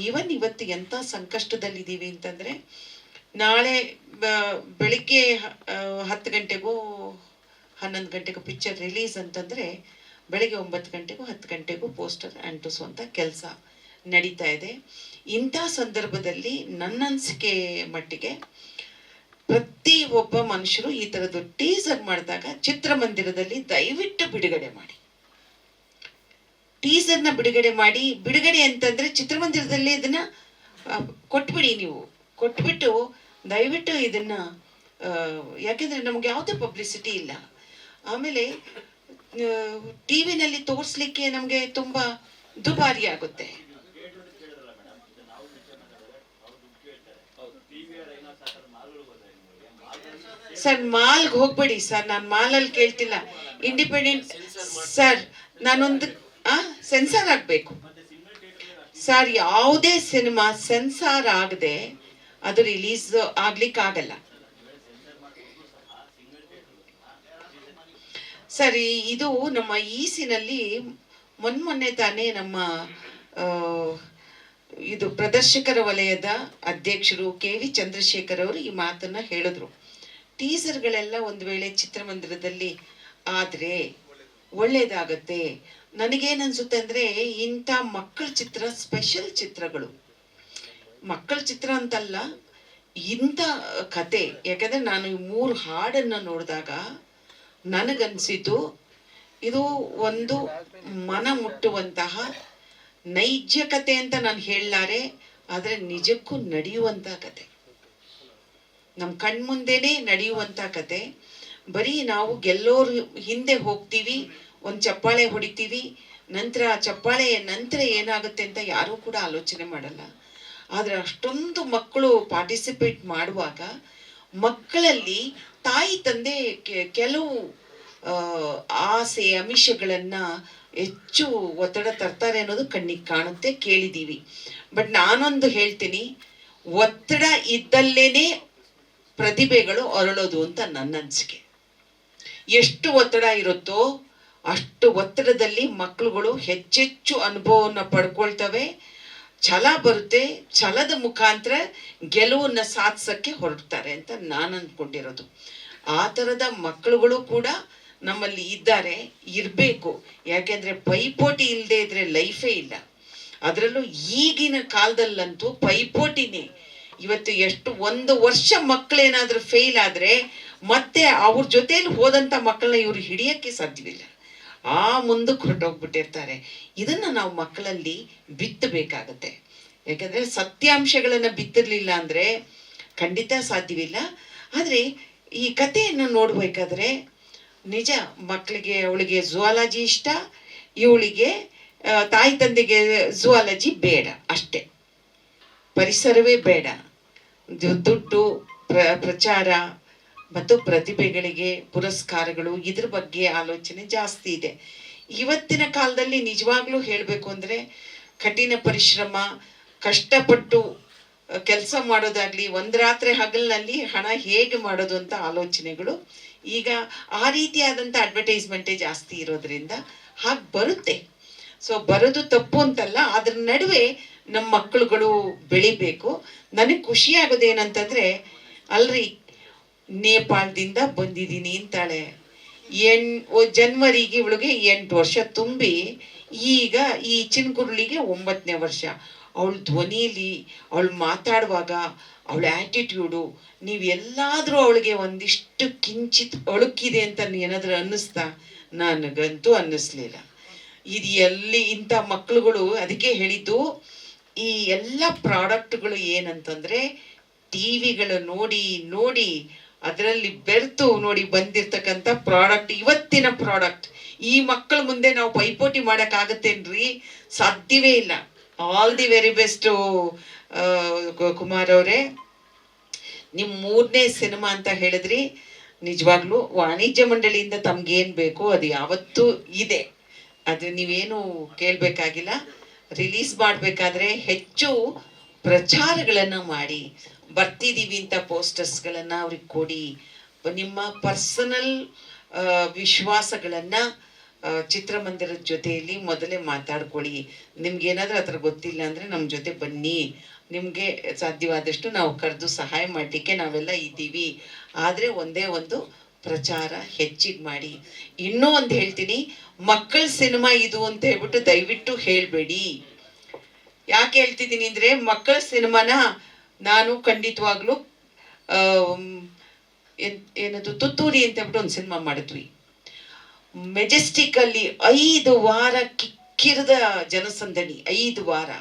ಇವತ್ತು ಎಂಥ ಸಂಕಷ್ಟದಲ್ಲಿದ್ದೀವಿ ಅಂತಂದರೆ, ನಾಳೆ ಬೆಳಿಗ್ಗೆ 10 ಗಂಟೆಗೂ 11 ಗಂಟೆಗೂ ಪಿಕ್ಚರ್ ರಿಲೀಸ್ ಅಂತಂದರೆ ಬೆಳಗ್ಗೆ 9 ಗಂಟೆಗೂ 10 ಗಂಟೆಗೂ ಪೋಸ್ಟರ್ ಅಂಟಿಸುವಂಥ ಕೆಲಸ ನಡೀತಾ ಇದೆ. ಇಂಥ ಸಂದರ್ಭದಲ್ಲಿ ನನ್ನ ಅನಿಸಿಕೆ ಮಟ್ಟಿಗೆ ಪ್ರತಿ ಒಬ್ಬ ಮನುಷ್ಯರು ಈ ಥರದ್ದು ಟೀಸರ್ ಮಾಡಿದಾಗ ಚಿತ್ರಮಂದಿರದಲ್ಲಿ ದಯವಿಟ್ಟು ಬಿಡುಗಡೆ ಮಾಡಿ. ಟೀಸರ್ನ ಬಿಡುಗಡೆ ಅಂತಂದ್ರೆ ಚಿತ್ರಮಂದಿರದಲ್ಲಿ ಇದನ್ನ ಕೊಟ್ಬಿಡಿ. ನೀವು ಕೊಟ್ಬಿಟ್ಟು ದಯವಿಟ್ಟು ಇದನ್ನ ಯಾಕೆಂದ್ರೆ ನಮ್ಗೆ ಯಾವುದೇ ಪಬ್ಲಿಸಿಟಿ ಇಲ್ಲ. ಆಮೇಲೆ ಟಿವಿನಲ್ಲಿ ತೋರಿಸ್ಲಿಕ್ಕೆ ನಮ್ಗೆ ತುಂಬಾ ದುಬಾರಿ ಆಗುತ್ತೆ. ಸರ್ ಮಾಲ್ಗೆ ಹೋಗ್ಬೇಡಿ ಸರ್, ನಾನು ಮಾಲಲ್ಲಿ ಕೇಳ್ತಿಲ್ಲ. ಇಂಡಿಪೆಂಡೆಂಟ್ ಸರ್, ನಾನೊಂದು ಸೆನ್ಸಾರ್ ಆಗ್ಬೇಕು ಸರ್. ಯಾವುದೇ ಸಿನಿಮಾ ಸೆನ್ಸಾರ್ ಆಗದೆ ಅದು ರಿಲೀಸ್ ಆಗ್ಲಿಕ್ಕಾಗಲ್ಲ ಸರ್. ಇದು ನಮ್ಮ ಈಸಿನಲ್ಲಿ ಮೊನ್ನೆ ತಾನೇ ನಮ್ಮ ಇದು ಪ್ರದರ್ಶಕರ ವಲಯದ ಅಧ್ಯಕ್ಷರು KV ಚಂದ್ರಶೇಖರ್ ಅವರು ಈ ಮಾತನ್ನ ಹೇಳಿದ್ರು. ಟೀಸರ್ಗಳೆಲ್ಲ ಒಂದು ವೇಳೆ ಚಿತ್ರಮಂದಿರದಲ್ಲಿ ಆದ್ರೆ ಒಳ್ಳೇದಾಗತ್ತೆ. ನನಗೇನನ್ಸುತ್ತೆ ಅಂದ್ರೆ ಇಂಥ ಮಕ್ಕಳ ಚಿತ್ರ, ಸ್ಪೆಷಲ್ ಚಿತ್ರಗಳು, ಮಕ್ಕಳ ಚಿತ್ರ ಅಂತಲ್ಲ, ಇಂಥ ಕತೆ. ಯಾಕಂದ್ರೆ ನಾನು ಈ 3 ಹಾಡನ್ನ ನೋಡಿದಾಗ ನನಗನ್ಸಿದ್ದು ಇದು ಒಂದು ಮನ ಮುಟ್ಟುವಂತಹ ನೈಜ ಕತೆ ಅಂತ ನಾನು ಹೇಳಲಾರೆ, ಆದ್ರೆ ನಿಜಕ್ಕೂ ನಡೆಯುವಂತ ಕತೆ, ನಮ್ಮ ಕಣ್ಮುಂದೆನೆ ನಡೆಯುವಂತ ಕತೆ. ಬರೀ ನಾವು ಗೆಲ್ಲೋರು ಹಿಂದೆ ಹೋಗ್ತೀವಿ, ಒಂದು ಚಪ್ಪಾಳೆ ಹೊಡಿತೀವಿ, ನಂತರ ಚಪ್ಪಾಳೆಯ ನಂತರ ಏನಾಗುತ್ತೆ ಅಂತ ಯಾರೂ ಕೂಡ ಆಲೋಚನೆ ಮಾಡಲ್ಲ. ಆದ್ರೆ ಅಷ್ಟೊಂದು ಮಕ್ಕಳು ಪಾರ್ಟಿಸಿಪೇಟ್ ಮಾಡುವಾಗ ಮಕ್ಕಳಲ್ಲಿ ತಾಯಿ ತಂದೆ ಕೆಲವು ಆಸೆ ಆಮಿಷಗಳನ್ನ ಹೆಚ್ಚು ಒತ್ತಡ ತರ್ತಾರೆ ಅನ್ನೋದು ಕಣ್ಣಿಗೆ ಕಾಣುತ್ತೆ, ಕೇಳಿದೀವಿ. ಬಟ್ ನಾನೊಂದು ಹೇಳ್ತೀನಿ, ಒತ್ತಡ ಇದ್ದಲ್ಲೇನೆ ಪ್ರತಿಭೆಗಳು ಅರಳೋದು ಅಂತ ನನ್ನ ಅನಿಸಿಕೆ. ಎಷ್ಟು ಒತ್ತಡ ಇರುತ್ತೋ ಅಷ್ಟು ಒತ್ತಡದಲ್ಲಿ ಮಕ್ಕಳುಗಳು ಹೆಚ್ಚೆಚ್ಚು ಅನುಭವವನ್ನು ಪಡ್ಕೊಳ್ತವೆ, ಛಲ ಬರುತ್ತೆ, ಛಲದ ಮುಖಾಂತರ ಗೆಲುವನ್ನ ಸಾಧಿಸಕ್ಕೆ ಹೊರಡ್ತಾರೆ ಅಂತ ನಾನು ಅಂದ್ಕೊಂಡಿರೋದು. ಆ ಥರದ ಮಕ್ಕಳುಗಳು ಕೂಡ ನಮ್ಮಲ್ಲಿ ಇದ್ದಾರೆ, ಇರಬೇಕು. ಯಾಕೆಂದ್ರೆ ಪೈಪೋಟಿ ಇಲ್ಲದೆ ಇದ್ರೆ ಲೈಫೇ ಇಲ್ಲ. ಅದರಲ್ಲೂ ಈಗಿನ ಕಾಲದಲ್ಲಂತೂ ಪೈಪೋಟಿನೇ. ಇವತ್ತು ಎಷ್ಟು 1 ವರ್ಷ ಮಕ್ಕಳೇನಾದ್ರೂ ಫೇಲ್ ಆದ್ರೆ ಮತ್ತೆ ಅವ್ರ ಜೊತೆಲಿ ಹೋದಂತ ಮಕ್ಕಳನ್ನ ಇವ್ರು ಹಿಡಿಯಕ್ಕೆ ಸಾಧ್ಯವಿಲ್ಲ, ಆ ಮುಂದಕ್ಕೆ ಹೊರಟೋಗ್ಬಿಟ್ಟಿರ್ತಾರೆ. ಇದನ್ನ ನಾವು ಮಕ್ಕಳಲ್ಲಿ ಬಿತ್ತಬೇಕಾಗತ್ತೆ. ಯಾಕಂದ್ರೆ ಸತ್ಯಾಂಶಗಳನ್ನ ಬಿತ್ತಿರ್ಲಿಲ್ಲ ಅಂದ್ರೆ ಖಂಡಿತ ಸಾಧ್ಯವಿಲ್ಲ. ಆದ್ರೆ ಈ ಕಥೆಯನ್ನು ನೋಡ್ಬೇಕಾದ್ರೆ ನಿಜ ಮಕ್ಕಳಿಗೆ, ಅವಳಿಗೆ ಝುವಾಲಜಿ ಇಷ್ಟ, ಇವಳಿಗೆ ತಾಯಿ ತಂದೆಗೆ ಝುವಾಲಜಿ ಬೇಡ, ಅಷ್ಟೇ, ಪರಿಸರವೇ ಬೇಡ. ದುಡ್ಡು, ಪ್ರಚಾರ ಮತ್ತು ಪ್ರತಿಭೆಗಳಿಗೆ ಪುರಸ್ಕಾರಗಳು, ಇದ್ರ ಬಗ್ಗೆ ಆಲೋಚನೆ ಜಾಸ್ತಿ ಇದೆ. ಇವತ್ತಿನ ಕಾಲದಲ್ಲಿ ನಿಜವಾಗ್ಲೂ ಹೇಳಬೇಕು ಅಂದ್ರೆ ಕಠಿಣ ಪರಿಶ್ರಮ, ಕಷ್ಟಪಟ್ಟು ಕೆಲಸ ಮಾಡೋದಾಗ್ಲಿ, ಒಂದು ರಾತ್ರಿ ಹಗಲಿನಲ್ಲಿ ಹಣ ಹೇಗೆ ಮಾಡೋದು ಅಂತ ಆಲೋಚನೆಗಳು ಈಗ ಆ ರೀತಿಯಾದಂಥ ಅಡ್ವರ್ಟೈಸ್ಮೆಂಟೇ ಜಾಸ್ತಿ ಇರೋದ್ರಿಂದ ಹಾಗೆ ಬರುತ್ತೆ. ಸೊ ಬರೋದು ತಪ್ಪು ಅಂತಲ್ಲ, ಅದ್ರ ನಡುವೆ ನಮ್ಮ ಮಕ್ಕಳುಗಳು ಬೆಳಿಬೇಕು. ನನಗೆ ಖುಷಿ ಆಗೋದೇನಂತಂದ್ರೆ, ಅಲ್ರಿ ನೇಪಾಳದಿಂದ ಬಂದಿದ್ದೀನಿ ಅಂತಾಳೆ, ಜನವರಿಗೆ ಇವಳಿಗೆ 8 ವರ್ಷ ತುಂಬಿ, ಈಗ ಈ ಚಿನ್ಕುರುಳಿಗೆ 9ನೇ ವರ್ಷ. ಅವಳ ಧ್ವನಿಯಲ್ಲಿ, ಅವಳು ಮಾತಾಡುವಾಗ, ಅವಳ ಆ್ಯಟಿಟ್ಯೂಡು, ನೀವು ಎಲ್ಲಾದರೂ ಅವಳಿಗೆ ಒಂದಿಷ್ಟು ಕಿಂಚಿತ್ ಅಳುಕಿದೆ ಅಂತ ಏನಾದರೂ ಅನ್ನಿಸ್ತಾ? ನನಗಂತೂ ಅನ್ನಿಸ್ಲಿಲ್ಲ. ಇದು ಎಲ್ಲಿ ಇಂಥ ಮಕ್ಕಳುಗಳು, ಅದಕ್ಕೆ ಹೇಳಿದ್ದು ಈ ಎಲ್ಲ ಪ್ರಾಡಕ್ಟ್ಗಳು ಏನಂತಂದ್ರೆ ಟಿವಿಗಳು ನೋಡಿ ನೋಡಿ ಅದರಲ್ಲಿ ಬೆರ್ತು ನೋಡಿ ಬಂದಿರ್ತಕ್ಕಂಥ ಪ್ರಾಡಕ್ಟ್, ಇವತ್ತಿನ ಪ್ರಾಡಕ್ಟ್. ಈ ಮಕ್ಕಳ ಮುಂದೆ ನಾವು ಪೈಪೋಟಿ ಮಾಡೋಕ್ಕಾಗತ್ತೇನ್ರಿ? ಸಾಧ್ಯವೇ ಇಲ್ಲ. All the very best Kumar ಅವರೇ. ನಿಮ್ಮ 3ನೇ ಸಿನಿಮಾ ಅಂತ ಹೇಳಿದ್ರಿ. ನಿಜವಾಗ್ಲೂ ವಾಣಿಜ್ಯ ಮಂಡಳಿಯಿಂದ ತಮ್ಗೇನು ಬೇಕೋ ಅದು ಯಾವತ್ತೂ ಇದೆ, ಅದು ನೀವೇನು ಕೇಳಬೇಕಾಗಿಲ್ಲ. ರಿಲೀಸ್ ಮಾಡಬೇಕಾದ್ರೆ ಹೆಚ್ಚು ಪ್ರಚಾರಗಳನ್ನು ಮಾಡಿ, ಬರ್ತಿದ್ದೀವಿ ಅಂತ ಪೋಸ್ಟರ್ಸ್ಗಳನ್ನು ಅವ್ರಿಗೆ ಕೊಡಿ. ನಿಮ್ಮ ಪರ್ಸನಲ್ ವಿಶ್ವಾಸಗಳನ್ನು ಚಿತ್ರಮಂದಿರದ ಜೊತೆಯಲ್ಲಿ ಮೊದಲೇ ಮಾತಾಡ್ಕೊಳ್ಳಿ. ನಿಮ್ಗೇನಾದ್ರೂ ಆ ಥರ ಗೊತ್ತಿಲ್ಲ ಅಂದರೆ ನಮ್ಮ ಜೊತೆ ಬನ್ನಿ, ನಿಮಗೆ ಸಾಧ್ಯವಾದಷ್ಟು ನಾವು ಕರೆದು ಸಹಾಯ ಮಾಡಲಿಕ್ಕೆ ನಾವೆಲ್ಲ ಇದ್ದೀವಿ. ಆದರೆ ಒಂದೇ ಒಂದು ಪ್ರಚಾರ ಹೆಚ್ಚಿಗೆ ಮಾಡಿ. ಇನ್ನೂ ಒಂದು ಹೇಳ್ತೀನಿ, ಮಕ್ಕಳ ಸಿನಿಮಾ ಇದು ಅಂತ ಹೇಳ್ಬಿಟ್ಟು ದಯವಿಟ್ಟು ಹೇಳಬೇಡಿ. ಯಾಕೆ ಹೇಳ್ತಿದ್ದೀನಿ ಅಂದರೆ, ಮಕ್ಕಳ ಸಿನಿಮಾನ ನಾನು ಖಂಡಿತವಾಗ್ಲೂ ಏನದು ತುತ್ತೂರಿ ಅಂತ ಹೇಳ್ಬಿಟ್ಟು ಒಂದು ಸಿನಿಮಾ ಮಾಡಿದ್ವಿ. ಮೆಜೆಸ್ಟಿಕ್ ಅಲ್ಲಿ 5 ವಾರ ಕಿಕ್ಕಿರದ ಜನಸಂದಣಿ, 5 ವಾರ.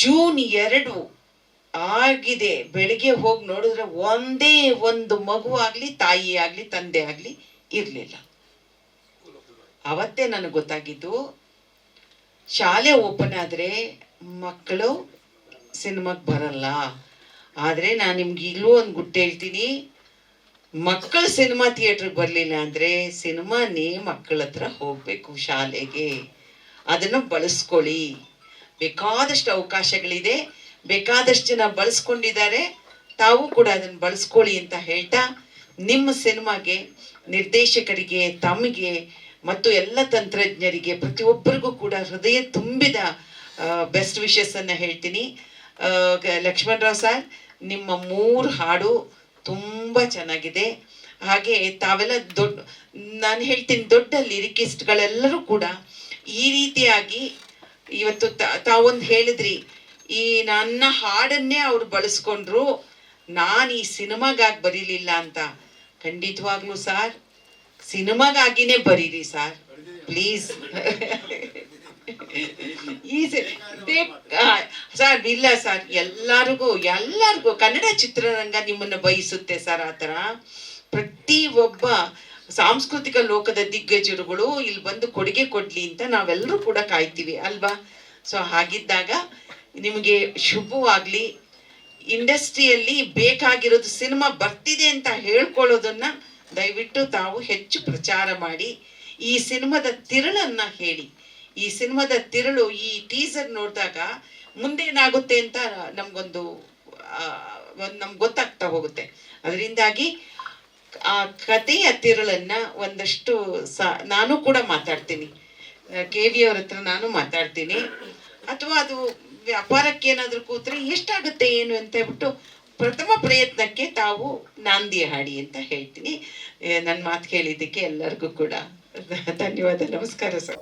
ಜೂನ್ 2 ಆಗಿದೆ, ಬೆಳಿಗ್ಗೆ ಹೋಗಿ ನೋಡಿದ್ರೆ ಒಂದೇ ಒಂದು ಮಗು ಆಗ್ಲಿ, ತಾಯಿ ಆಗ್ಲಿ, ತಂದೆ ಆಗ್ಲಿ ಇರ್ಲಿಲ್ಲ. ಅವತ್ತೇ ನನಗೆ ಗೊತ್ತಾಗಿದ್ದು, ಶಾಲೆ ಓಪನ್ ಆದ್ರೆ ಮಕ್ಕಳು ಸಿನಿಮಾಗೆ ಬರಲ್ಲ. ಆದ್ರೆ ನಾನು ನಿಮ್ಗೆ ಈಗಲೂ ಒಂದು ಗುಟ್ಟು ಹೇಳ್ತೀನಿ, ಮಕ್ಕಳು ಸಿನಿಮಾ ಥಿಯೇಟ್ರಿಗೆ ಬರಲಿಲ್ಲ ಅಂದರೆ ಸಿನಿಮಾನೇ ಮಕ್ಕಳ ಹತ್ರ ಹೋಗಬೇಕು, ಶಾಲೆಗೆ. ಅದನ್ನು ಬಳಸ್ಕೊಳ್ಳಿ. ಬೇಕಾದಷ್ಟು ಅವಕಾಶಗಳಿದೆ, ಬೇಕಾದಷ್ಟು ಜನ ಬಳಸ್ಕೊಂಡಿದ್ದಾರೆ, ತಾವು ಕೂಡ ಅದನ್ನು ಬಳಸ್ಕೊಳ್ಳಿ ಅಂತ ಹೇಳ್ತಾ, ನಿಮ್ಮ ಸಿನಿಮಾಗೆ, ನಿರ್ದೇಶಕರಿಗೆ, ತಮಗೆ ಮತ್ತು ಎಲ್ಲ ತಂತ್ರಜ್ಞರಿಗೆ, ಪ್ರತಿಯೊಬ್ಬರಿಗೂ ಕೂಡ ಹೃದಯ ತುಂಬಿದ ಬೆಸ್ಟ್ ವಿಶಸ್ಸನ್ನು ಹೇಳ್ತೀನಿ. ಲಕ್ಷ್ಮಣರಾವ್ ಸರ್, ನಿಮ್ಮ 3 ಹಾಡು ತುಂಬ ಚೆನ್ನಾಗಿದೆ. ಹಾಗೆ ತಾವೆಲ್ಲ ನಾನು ಹೇಳ್ತೀನಿ, ದೊಡ್ಡ ಲಿರಿಕಿಸ್ಟ್ಗಳೆಲ್ಲರೂ ಕೂಡ ಈ ರೀತಿಯಾಗಿ ಇವತ್ತು ತಾವೊಂದು ಹೇಳಿದ್ರಿ, ಈ ನನ್ನ ಹಾಡನ್ನೇ ಅವ್ರು ಬಳಸ್ಕೊಂಡ್ರು, ನಾನು ಈ ಸಿನಿಮಾಗಾಗಿ ಬರೀಲಿಲ್ಲ ಅಂತ. ಖಂಡಿತವಾಗ್ಲೂ ಸರ್, ಸಿನಿಮಾಗಾಗಿನೇ ಬರೀರಿ ಸರ್, ಪ್ಲೀಸ್. ಸರ್ ಇಲ್ಲ ಸರ್, ಎಲ್ಲರಿಗೂ ಕನ್ನಡ ಚಿತ್ರರಂಗ ನಿಮ್ಮನ್ನು ಬಯಸುತ್ತೆ ಸರ್. ಆ ಥರ ಪ್ರತಿ ಒಬ್ಬ ಸಾಂಸ್ಕೃತಿಕ ಲೋಕದ ದಿಗ್ಗಜರುಗಳು ಇಲ್ಲಿ ಬಂದು ಕೊಡುಗೆ ಕೊಡ್ಲಿ ಅಂತ ನಾವೆಲ್ಲರೂ ಕೂಡ ಕಾಯ್ತೀವಿ ಅಲ್ವಾ? ಸೊ ಹಾಗಿದ್ದಾಗ ನಿಮಗೆ ಶುಭವಾಗ್ಲಿ. ಇಂಡಸ್ಟ್ರಿಯಲ್ಲಿ ಬೇಕಾಗಿರೋದು ಸಿನಿಮಾ ಬರ್ತಿದೆ ಅಂತ ಹೇಳ್ಕೊಳ್ಳೋದನ್ನ ದಯವಿಟ್ಟು ತಾವು ಹೆಚ್ಚು ಪ್ರಚಾರ ಮಾಡಿ. ಈ ಸಿನಿಮಾದ ತಿರುಳನ್ನ ಹೇಳಿ. ಈ ಸಿನಿಮಾದ ತಿರುಳು, ಈ ಟೀಸರ್ ನೋಡಿದಾಗ ಮುಂದೇನಾಗುತ್ತೆ ಅಂತ ನಮ್ಗೆ ಗೊತ್ತಾಗ್ತಾ ಹೋಗುತ್ತೆ. ಅದರಿಂದಾಗಿ ಆ ಕಥೆಯ ತಿರುಳನ್ನ ಒಂದಷ್ಟು ನಾನು ಕೂಡ ಮಾತಾಡ್ತೀನಿ, KV ಅವ್ರ ಹತ್ರ ನಾನು ಮಾತಾಡ್ತೀನಿ. ಅಥವಾ ಅದು ವ್ಯಾಪಾರಕ್ಕೆ ಏನಾದರೂ ಕೂತ್ರೆ ಎಷ್ಟಾಗುತ್ತೆ ಏನು ಅಂತ ಹೇಳ್ಬಿಟ್ಟು ಪ್ರಥಮ ಪ್ರಯತ್ನಕ್ಕೆ ತಾವು ನಾಂದಿ ಹಾಡಿ ಅಂತ ಹೇಳ್ತೀನಿ. ನನ್ನ ಮಾತು ಕೇಳಿದ್ದಕ್ಕೆ ಎಲ್ಲರಿಗೂ ಕೂಡ ಧನ್ಯವಾದ. ನಮಸ್ಕಾರ ಸರ್.